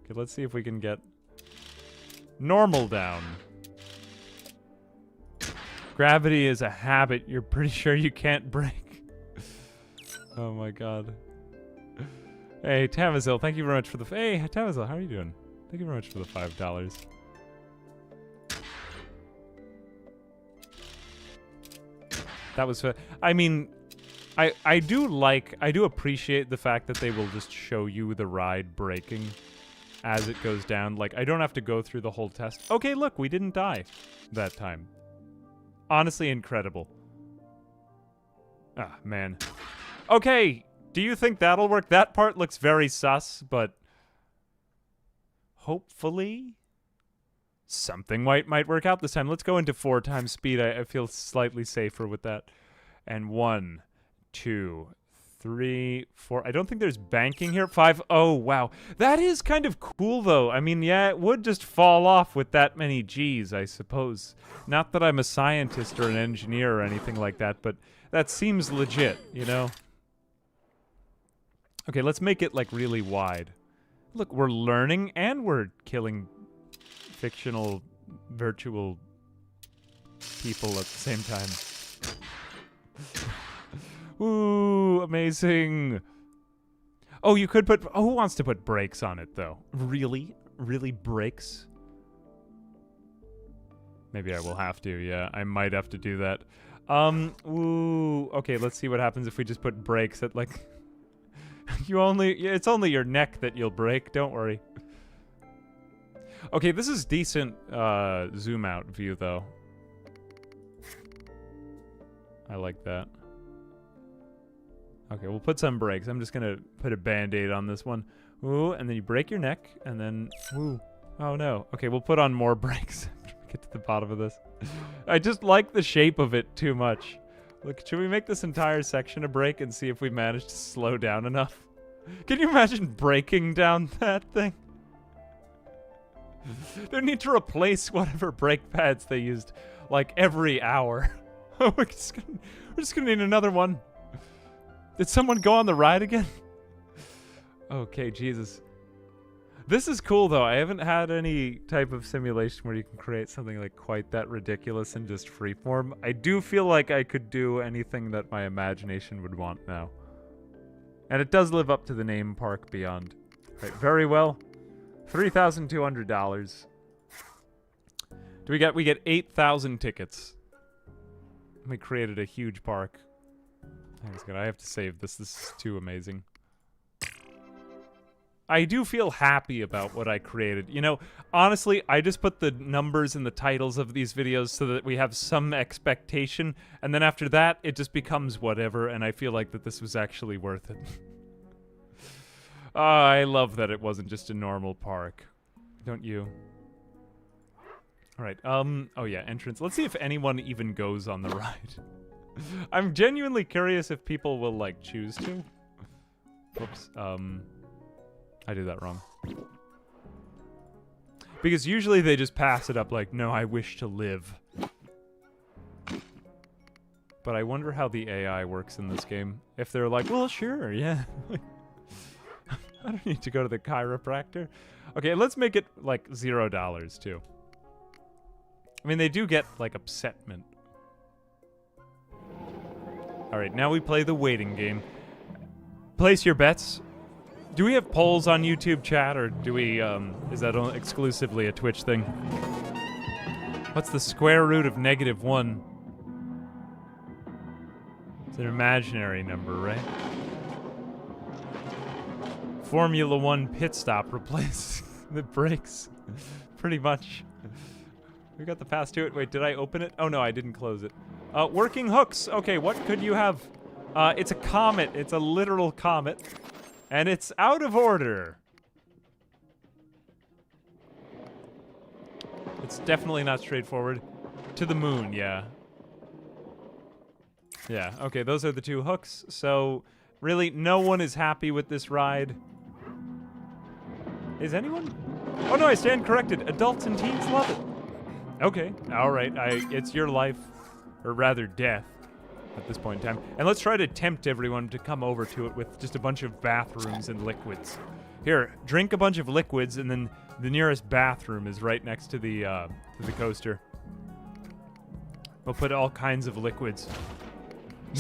Okay, let's see if we can get normal down. Gravity is a habit you're pretty sure you can't break. Oh my god. Hey, Tamazil, thank you very much for the... Hey, Tamazil, how are you doing? Thank you very much for the $5. That was... I mean... I do appreciate the fact that they will just show you the ride breaking as it goes down. Like, I don't have to go through the whole test. Okay, look, we didn't die that time. Honestly, incredible. Ah, man. Okay, do you think that'll work? That part looks very sus, but hopefully something might work out this time. Let's go into 4 times speed. I feel slightly safer with that. And 1, 2, 3, 4. I don't think there's banking here. 5. Oh, wow. That is kind of cool, though. I mean, yeah, it would just fall off with that many G's, I suppose. Not that I'm a scientist or an engineer or anything like that, but that seems legit, you know? Okay, let's make it, like, really wide. Look, we're learning and we're killing fictional, virtual people at the same time. Ooh, amazing. Oh, you could put... Oh, who wants to put brakes on it, though? Really? Really brakes? Maybe I will have to, yeah. I might have to do that. Ooh. Okay, let's see what happens if we just put brakes at, like... It's only your neck that you'll break, don't worry. Okay, this is decent, zoom out view, though. I like that. Okay, we'll put some brakes. I'm just gonna put a band-aid on this one. Ooh, and then you break your neck, and then... Ooh. Oh, no. Okay, we'll put on more brakes. Get to the bottom of this. I just like the shape of it too much. Look, should we make this entire section a brake and see if we manage to slow down enough? Can you imagine breaking down that thing? They need to replace whatever brake pads they used, like, every hour. We're just gonna need another one. Did someone go on the ride again? Okay, Jesus. This is cool, though. I haven't had any type of simulation where you can create something like quite that ridiculous and just freeform. I do feel like I could do anything that my imagination would want now. And it does live up to the name Park Beyond. Right, very well. $3,200. We get 8,000 tickets. We created a huge park. I have to save this. This is too amazing. I do feel happy about what I created. You know, honestly, I just put the numbers in the titles of these videos so that we have some expectation, and then after that, it just becomes whatever, and I feel like that this was actually worth it. I love that it wasn't just a normal park. Don't you? Alright, oh yeah, entrance. Let's see if anyone even goes on the ride. I'm genuinely curious if people will, like, choose to. Whoops, I did that wrong. Because usually they just pass it up like, no, I wish to live. But I wonder how the AI works in this game. If they're like, well, sure, yeah. I don't need to go to the chiropractor. Okay, let's make it, like, $0, too. I mean, they do get, like, upsetment. Alright, now we play the waiting game. Place your bets. Do we have polls on YouTube chat, or do we, is that exclusively a Twitch thing? What's the square root of -1? It's an imaginary number, right? Formula 1 pit stop replaces the brakes. Pretty much. We got the pass to it. Wait, did I open it? Oh no, I didn't close it. Working hooks. Okay, what could you have? It's a comet. It's a literal comet. And it's out of order. It's definitely not straightforward. To the moon, yeah. Yeah, okay, those are the two hooks. So, really, no one is happy with this ride. Is anyone? Oh no, I stand corrected. Adults and teens love it. Okay, alright, it's your life. Or rather, death. At this point in time. And let's try to tempt everyone to come over to it with just a bunch of bathrooms and liquids. Here, drink a bunch of liquids, and then the nearest bathroom is right next to the coaster. We'll put all kinds of liquids.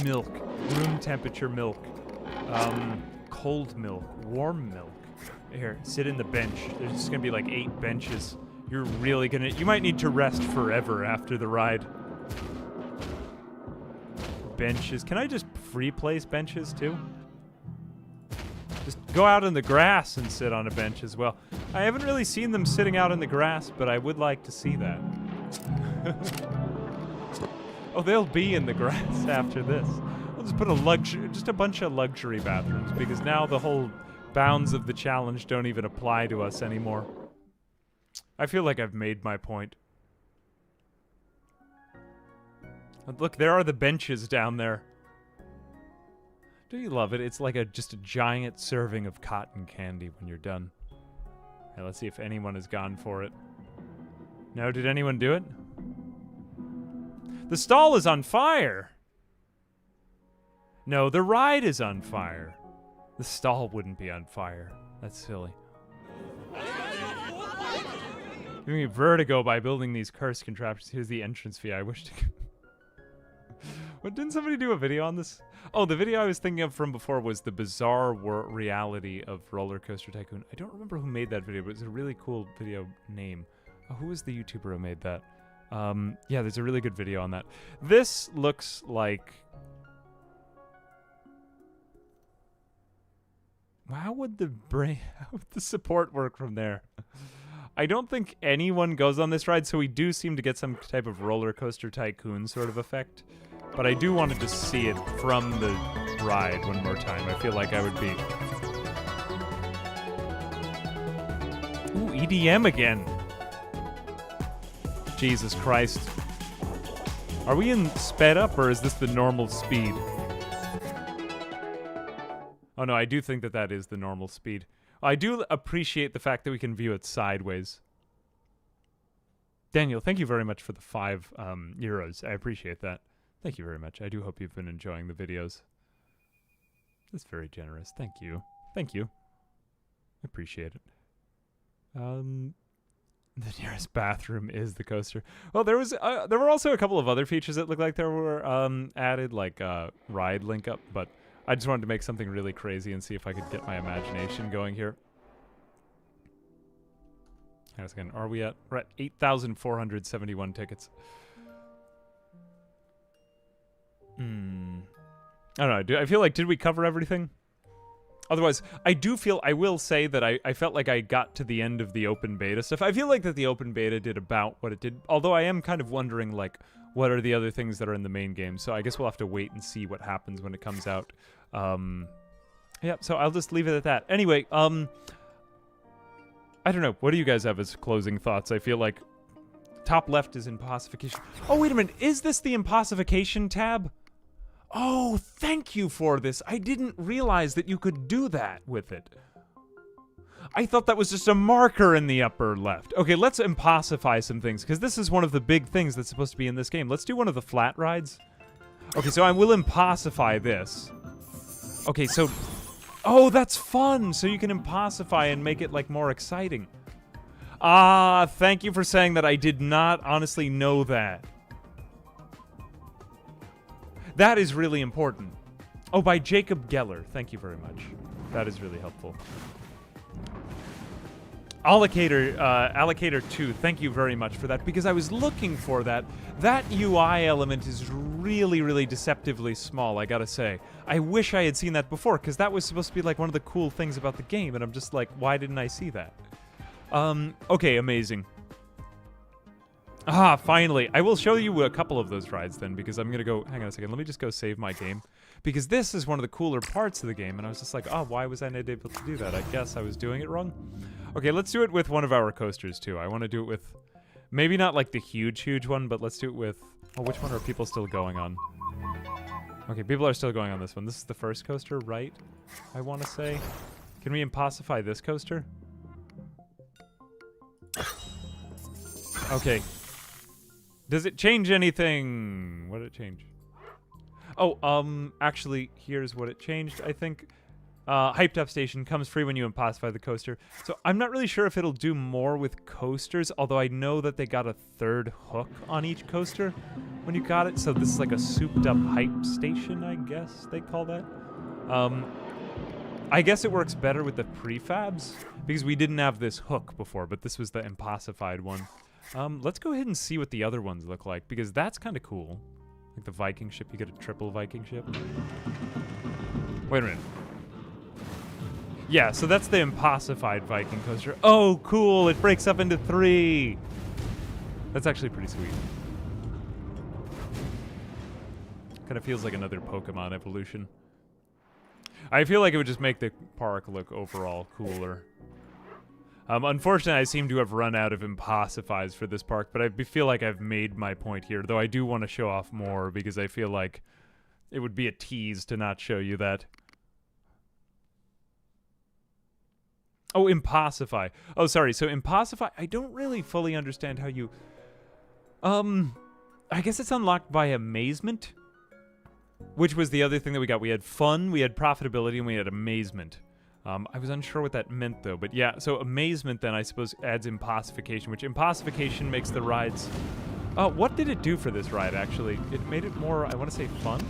Milk. Room temperature milk. Cold milk. Warm milk. Here, sit in the bench. There's just gonna be like 8 benches. You're really gonna... You might need to rest forever after the ride. Benches. Can I just free place benches too? Just go out in the grass and sit on a bench as well. I haven't really seen them sitting out in the grass, but I would like to see that. Oh, they'll be in the grass after this. We'll just put just a bunch of luxury bathrooms, because now the whole bounds of the challenge don't even apply to us anymore. I feel like I've made my point. Look, there are the benches down there. Do you love it? It's like just a giant serving of cotton candy when you're done. Okay, let's see if anyone has gone for it. No, did anyone do it? The stall is on fire! No, the ride is on fire. The stall wouldn't be on fire. That's silly. Giving me vertigo by building these cursed contraptions. Here's the entrance fee. I wish to... What, didn't somebody do a video on this? Oh, the video I was thinking of from before was the bizarre reality of Roller Coaster Tycoon. I don't remember who made that video, but it's a really cool video name. Oh, who was the YouTuber who made that? Yeah, there's a really good video on that. This looks like... How would the support work from there? I don't think anyone goes on this ride, so we do seem to get some type of Roller Coaster Tycoon sort of effect. But I do want to just see it from the ride one more time. I feel like I would be... Ooh, EDM again. Jesus Christ. Are we in sped up, or is this the normal speed? Oh no, I do think that that is the normal speed. I do appreciate the fact that we can view it sideways. Daniel, thank you very much for the 5 euros. I appreciate that. Thank you very much. I do hope you've been enjoying the videos. That's very generous. Thank you. Thank you. I appreciate it. The nearest bathroom is the coaster. Well, there were also a couple of other features that looked like there were added, like ride link up, but I just wanted to make something really crazy and see if I could get my imagination going here. Hang on a second. We're at 8,471 tickets. I don't know. I feel like, did we cover everything? Otherwise, I will say that I felt like I got to the end of the open beta stuff. I feel like that the open beta did about what it did, although I am kind of wondering, like, what are the other things that are in the main game? So I guess we'll have to wait and see what happens when it comes out. Yeah, so I'll just leave it at that. Anyway, I don't know. What do you guys have as closing thoughts? I feel like top left is impossification. Oh, wait a minute. Is this the impossification tab? Oh, thank you for this. I didn't realize that you could do that with it. I thought that was just a marker in the upper left. Okay, let's impossify some things, because this is one of the big things that's supposed to be in this game. Let's do one of the flat rides. Okay, so I will impossify this. Okay, so... Oh, that's fun! So you can impossify and make it, like, more exciting. Ah, thank you for saying that. I did not honestly know that. That is really important. Oh, by Jacob Geller. Thank you very much. That is really helpful. Allocator 2, thank you very much for that, because I was looking for that. That UI element is really, really deceptively small, I gotta say. I wish I had seen that before, because that was supposed to be like one of the cool things about the game, and I'm just like, why didn't I see that? Okay, amazing. Ah, finally. I will show you a couple of those rides then, because I'm gonna go... Hang on a second, let me just go save my game. Because this is one of the cooler parts of the game, and I was just like, oh, why was I not able to do that? I guess I was doing it wrong. Okay, let's do it with one of our coasters, too. I want to do it with... Maybe not like the huge one, but let's do it with... Oh, which one are people still going on? Okay, people are still going on this one. This is the first coaster, right? I want to say. Can we impossify this coaster? Okay. Does it change anything? What did it change? Oh, actually, here's what it changed, I think. Hyped Up Station comes free when you impossify the coaster. So I'm not really sure if it'll do more with coasters, although I know that they got a third hook on each coaster when you got it. So this is like a souped up hype station, I guess they call that. I guess it works better with the prefabs, because we didn't have this hook before, but this was the impossified one. Let's go ahead and see what the other ones look like, because that's kind of cool. Like the Viking ship, you get a triple Viking ship. Wait a minute. Yeah, so that's the impossified Viking coaster. Oh, cool, it breaks up into 3. That's actually pretty sweet. Kind of feels like another Pokemon evolution. I feel like it would just make the park look overall cooler. Unfortunately, I seem to have run out of impossifies for this park, but I feel like I've made my point here, though I do want to show off more, because I feel like it would be a tease to not show you that. Oh, Impossify. Oh, sorry. So Impossify, I don't really fully understand how you... I guess it's unlocked by Amazement, which was the other thing that we got. We had Fun, we had Profitability, and we had Amazement. I was unsure what that meant, though. But yeah, so Amazement, then, I suppose, adds Impossification, which Impossification makes the rides... what did it do for this ride, actually? It made it more, I want to say, fun?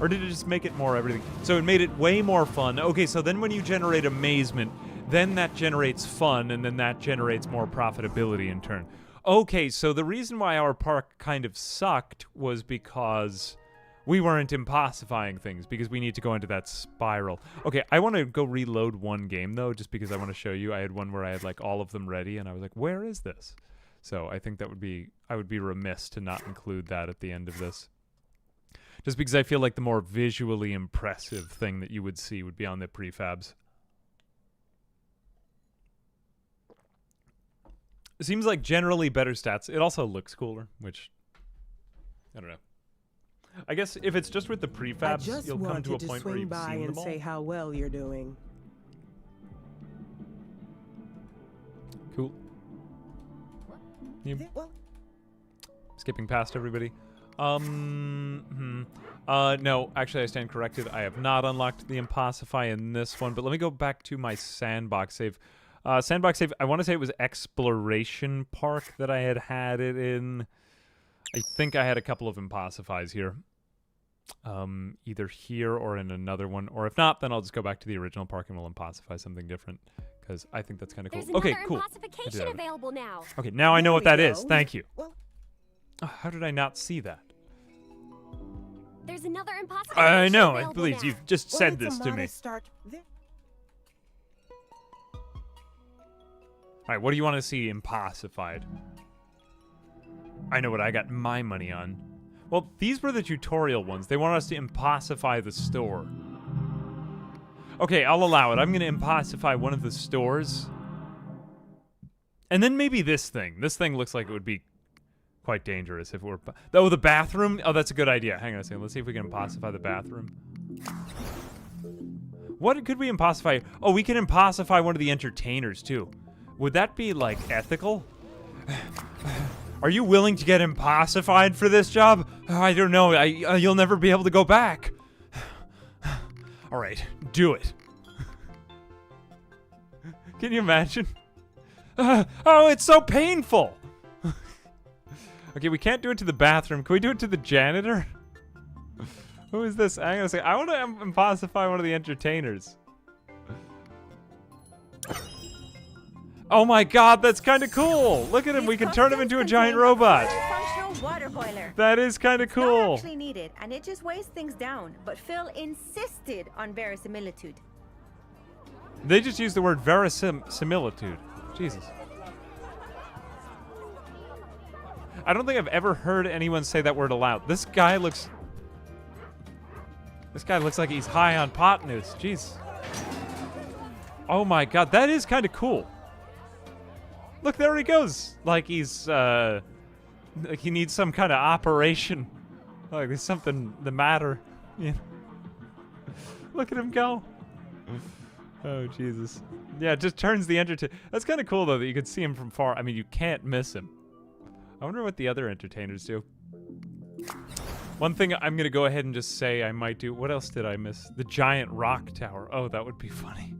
Or did it just make it more everything? So it made it way more fun. Okay, so then when you generate Amazement, then that generates fun, and then that generates more profitability in turn. Okay, so the reason why our park kind of sucked was because we weren't impossifying things, because we need to go into that spiral. Okay, I want to go reload one game, though, just because I want to show you. I had one where I had, like, all of them ready, and I was like, where is this? So I think that would be... I would be remiss to not include that at the end of this. Just because I feel like the more visually impressive thing that you would see would be on the prefabs. It seems like generally better stats. It also looks cooler, which... I don't know. I guess if it's just with the prefabs, you'll come to a point where you've seen them all. Say how well you're doing. Cool. Yep. Skipping past everybody. No, actually I stand corrected. I have not unlocked the Impossify in this one, but let me go back to my sandbox save. Sandbox save, I want to say it was Exploration Park that I had it in. I think I had a couple of Impossifies here. Either here or in another one. Or if not, then I'll just go back to the original park and we'll Impossify something different. Because I think that's kind of cool. There's okay, another cool. Impossification available now. Okay, now I know what that is. Go. Thank you. Oh, how did I not see that? There's another Impossification I know, available please, now. you've just said this to me. Alright, what do you want to see Impossified? I know what I got my money on. Well, these were the tutorial ones. They want us to Impossify the store. Okay, I'll allow it. I'm going to Impossify one of the stores. And then maybe this thing. This thing looks like it would be quite dangerous if it were... Oh, the bathroom? Oh, that's a good idea. Hang on a second. Let's see if we can Impossify the bathroom. What could we Impossify? Oh, we can Impossify one of the entertainers, too. Would that be, like, ethical? Are you willing to get Impossified for this job? I don't know. You'll never be able to go back. All right, do it. Can you imagine? Oh, it's so painful. Okay, we can't do it to the bathroom. Can we do it to the janitor? Who is this? I'm gonna say I want to Impossify one of the entertainers. Oh my god, that's kind of cool! Look at him, we can turn him into a giant robot. Water boiler. That is kind of cool. It's not actually needed, and it just weighs things down. But Phil insisted on verisimilitude. They just used the word verisimilitude. Jesus. I don't think I've ever heard anyone say that word aloud. This guy looks like he's high on pot news. Jeez. Oh my god, that is kind of cool. Look, there he goes. Like he's, like he needs some kind of operation. Like there's something the matter. Yeah. Look at him go. Oh, Jesus. Yeah, it just turns the entertainer. That's kind of cool, though, that you can see him from far. I mean, you can't miss him. I wonder what the other entertainers do. One thing I'm going to go ahead and just say I might do. What else did I miss? The giant rock tower. Oh, that would be funny.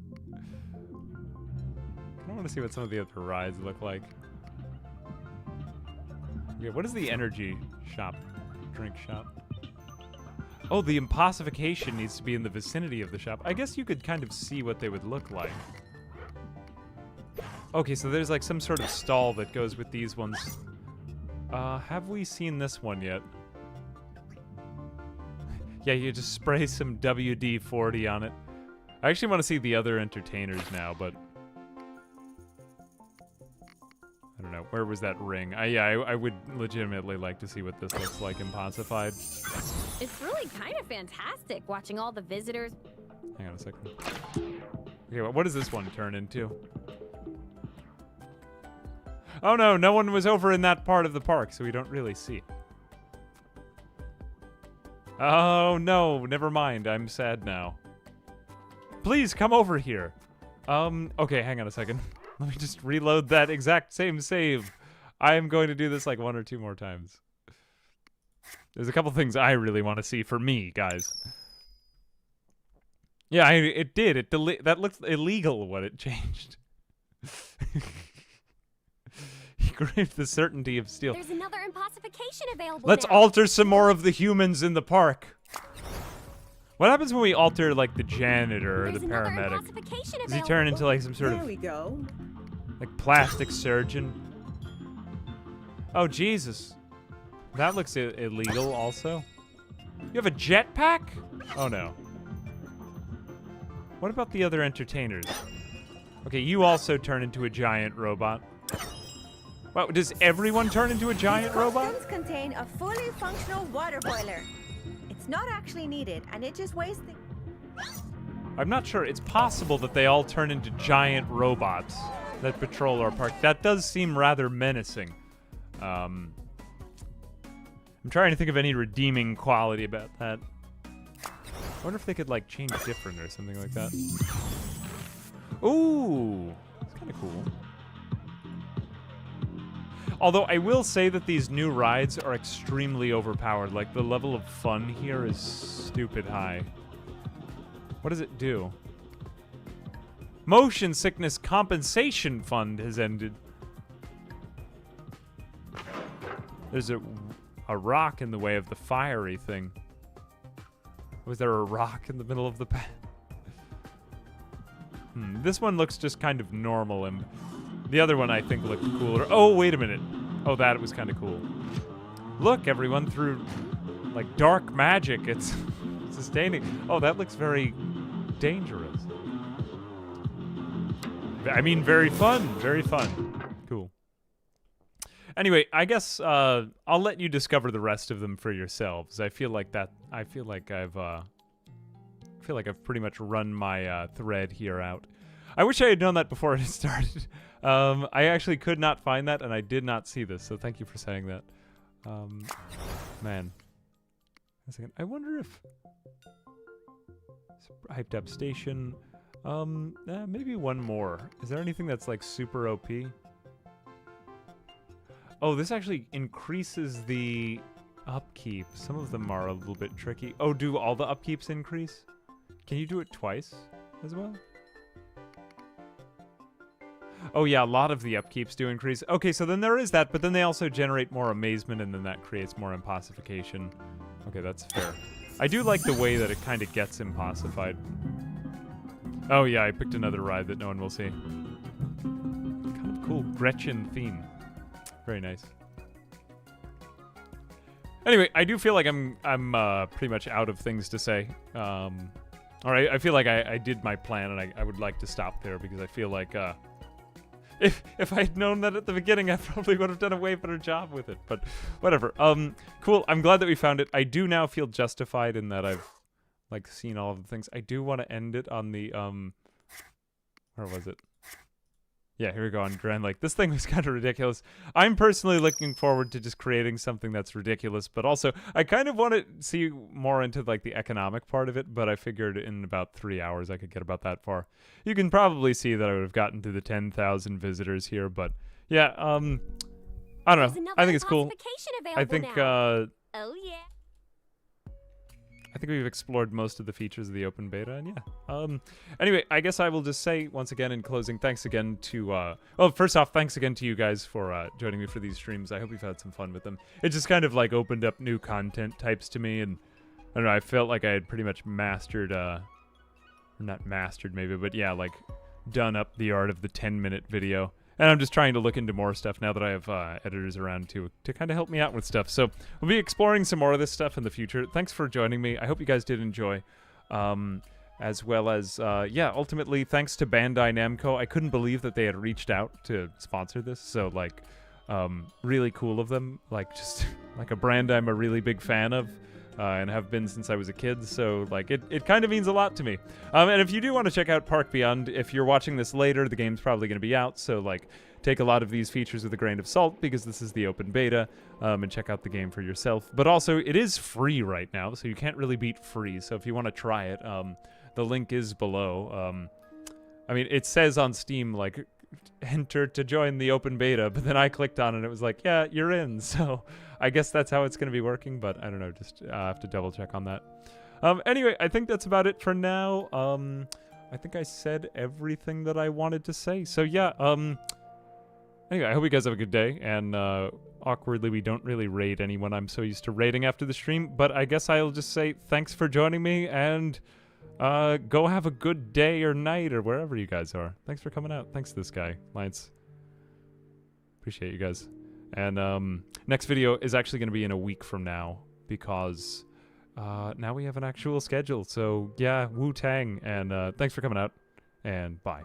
I want to see what some of the other rides look like. Okay, what is the energy shop? Drink shop? Oh, the Impossification needs to be in the vicinity of the shop. I guess you could kind of see what they would look like. Okay, so there's like some sort of stall that goes with these ones. Have we seen this one yet? Yeah, you just spray some WD-40 on it. I actually want to see the other entertainers now, but... I don't know. Where was that ring? I would legitimately like to see what this looks like Impossified. It's really kind of fantastic watching all the visitors. Hang on a second. Okay, what does this one turn into? Oh no, no one was over in that part of the park, so we don't really see. Oh no, never mind. I'm sad now. Please come over here. Okay, hang on a second. Let me just reload that exact same save. I am going to do this like 1 or 2 more times. There's a couple things I really want to see for me, guys. Yeah, it did. That looks illegal when it changed. He craved the certainty of steel. There's another impossification available Let's now. alter some more of the humans in the park. What happens when we alter, like, the janitor or There's the another paramedic? impossification Does he available. turn into, like, some sort There of, we go. like, plastic surgeon? Oh, Jesus. That looks illegal, also. You have a jetpack? Oh, no. What about the other entertainers? Okay, you also turn into a giant robot. Wow, does everyone turn into a giant robot? Costumes contain a fully functional water boiler. It's not actually needed, and it just weighs things. I'm not sure. It's possible that they all turn into giant robots that patrol our park. That does seem rather menacing. I'm trying to think of any redeeming quality about that. I wonder if they could, like, change different or something like that. Ooh, that's kind of cool. Although I will say that these new rides are extremely overpowered. Like, the level of fun here is stupid high. What does it do? Motion sickness compensation fund has ended. There's a rock in the way of the fiery thing. Was there a rock in the middle of the path? This one looks just kind of normal, and the other one I think looked cooler. Oh, wait a minute. Oh, that was kind of cool. Look, everyone, through, like, dark magic, it's sustaining. Oh, that looks very dangerous. I mean, very fun. Very fun. Cool. Anyway, I guess I'll let you discover the rest of them for yourselves. I feel like I've pretty much run my thread here out. I wish I had known that before it started. I actually could not find that, and I did not see this, so thank you for saying that. Man. A second. I wonder if... Hyped up station. Maybe one more. Is there anything that's, like, super OP? Oh, this actually increases the upkeep. Some of them are a little bit tricky. Oh, do all the upkeeps increase? Can you do it twice as well? Oh yeah, a lot of the upkeeps do increase. Okay, so then there is that, but then they also generate more amazement, and then that creates more impossification. Okay, that's fair. I do like the way that it kind of gets impossified. Oh yeah, I picked another ride that no one will see. Kind of cool Gretchen theme. Very nice. Anyway, I do feel like I'm pretty much out of things to say. All right, I feel like I did my plan, and I would like to stop there because I feel like if I had known that at the beginning, I probably would have done a way better job with it. But whatever. Cool. I'm glad that we found it. I do now feel justified in that I've like seen all of the things. I do want to end it on the where was it? Yeah, here we go on Grand Lake. This thing was kind of ridiculous. I'm personally looking forward to just creating something that's ridiculous, but also I kind of want to see more into like the economic part of it, but I figured in about 3 hours I could get about that far. You can probably see that I would have gotten to the 10,000 visitors here, but yeah, I don't know. I think it's cool. I think, oh yeah. I think we've explored most of the features of the open beta, and yeah. Anyway, I guess I will just say, once again, in closing, thanks again to, well, first off, thanks again to you guys for joining me for these streams. I hope you've had some fun with them. It just kind of, like, opened up new content types to me, and, I don't know, I felt like I had pretty much mastered, or not mastered, maybe, but yeah, like, done up the art of the 10-minute video. And I'm just trying to look into more stuff now that I have editors around to kind of help me out with stuff. So we'll be exploring some more of this stuff in the future. Thanks for joining me. I hope you guys did enjoy. As well as, yeah, ultimately, thanks to Bandai Namco. I couldn't believe that they had reached out to sponsor this. So, like, really cool of them. Like, just like a brand I'm a really big fan of. And have been since I was a kid, so like it kind of means a lot to me. And if you do want to check out Park Beyond, if you're watching this later, the game's probably going to be out, so like take a lot of these features with a grain of salt because this is the open beta, and check out the game for yourself. But also, it is free right now, so you can't really beat free, so if you want to try it, the link is below. I mean, it says on Steam, like, enter to join the open beta, but then I clicked on it and it was like, yeah, you're in. So I guess that's how it's going to be working, but I don't know. Just have to double check on that. Anyway, I think that's about it for now. I think I said everything that I wanted to say. So yeah, anyway, I hope you guys have a good day, and awkwardly, we don't really raid anyone. I'm so used to raiding after the stream, but I guess I'll just say thanks for joining me, and go have a good day or night or wherever you guys are. Thanks for coming out. Thanks to this guy, Lance. Appreciate you guys. And next video is actually going to be in a week from now, because now we have an actual schedule. So yeah, Wu-Tang, and thanks for coming out, and bye.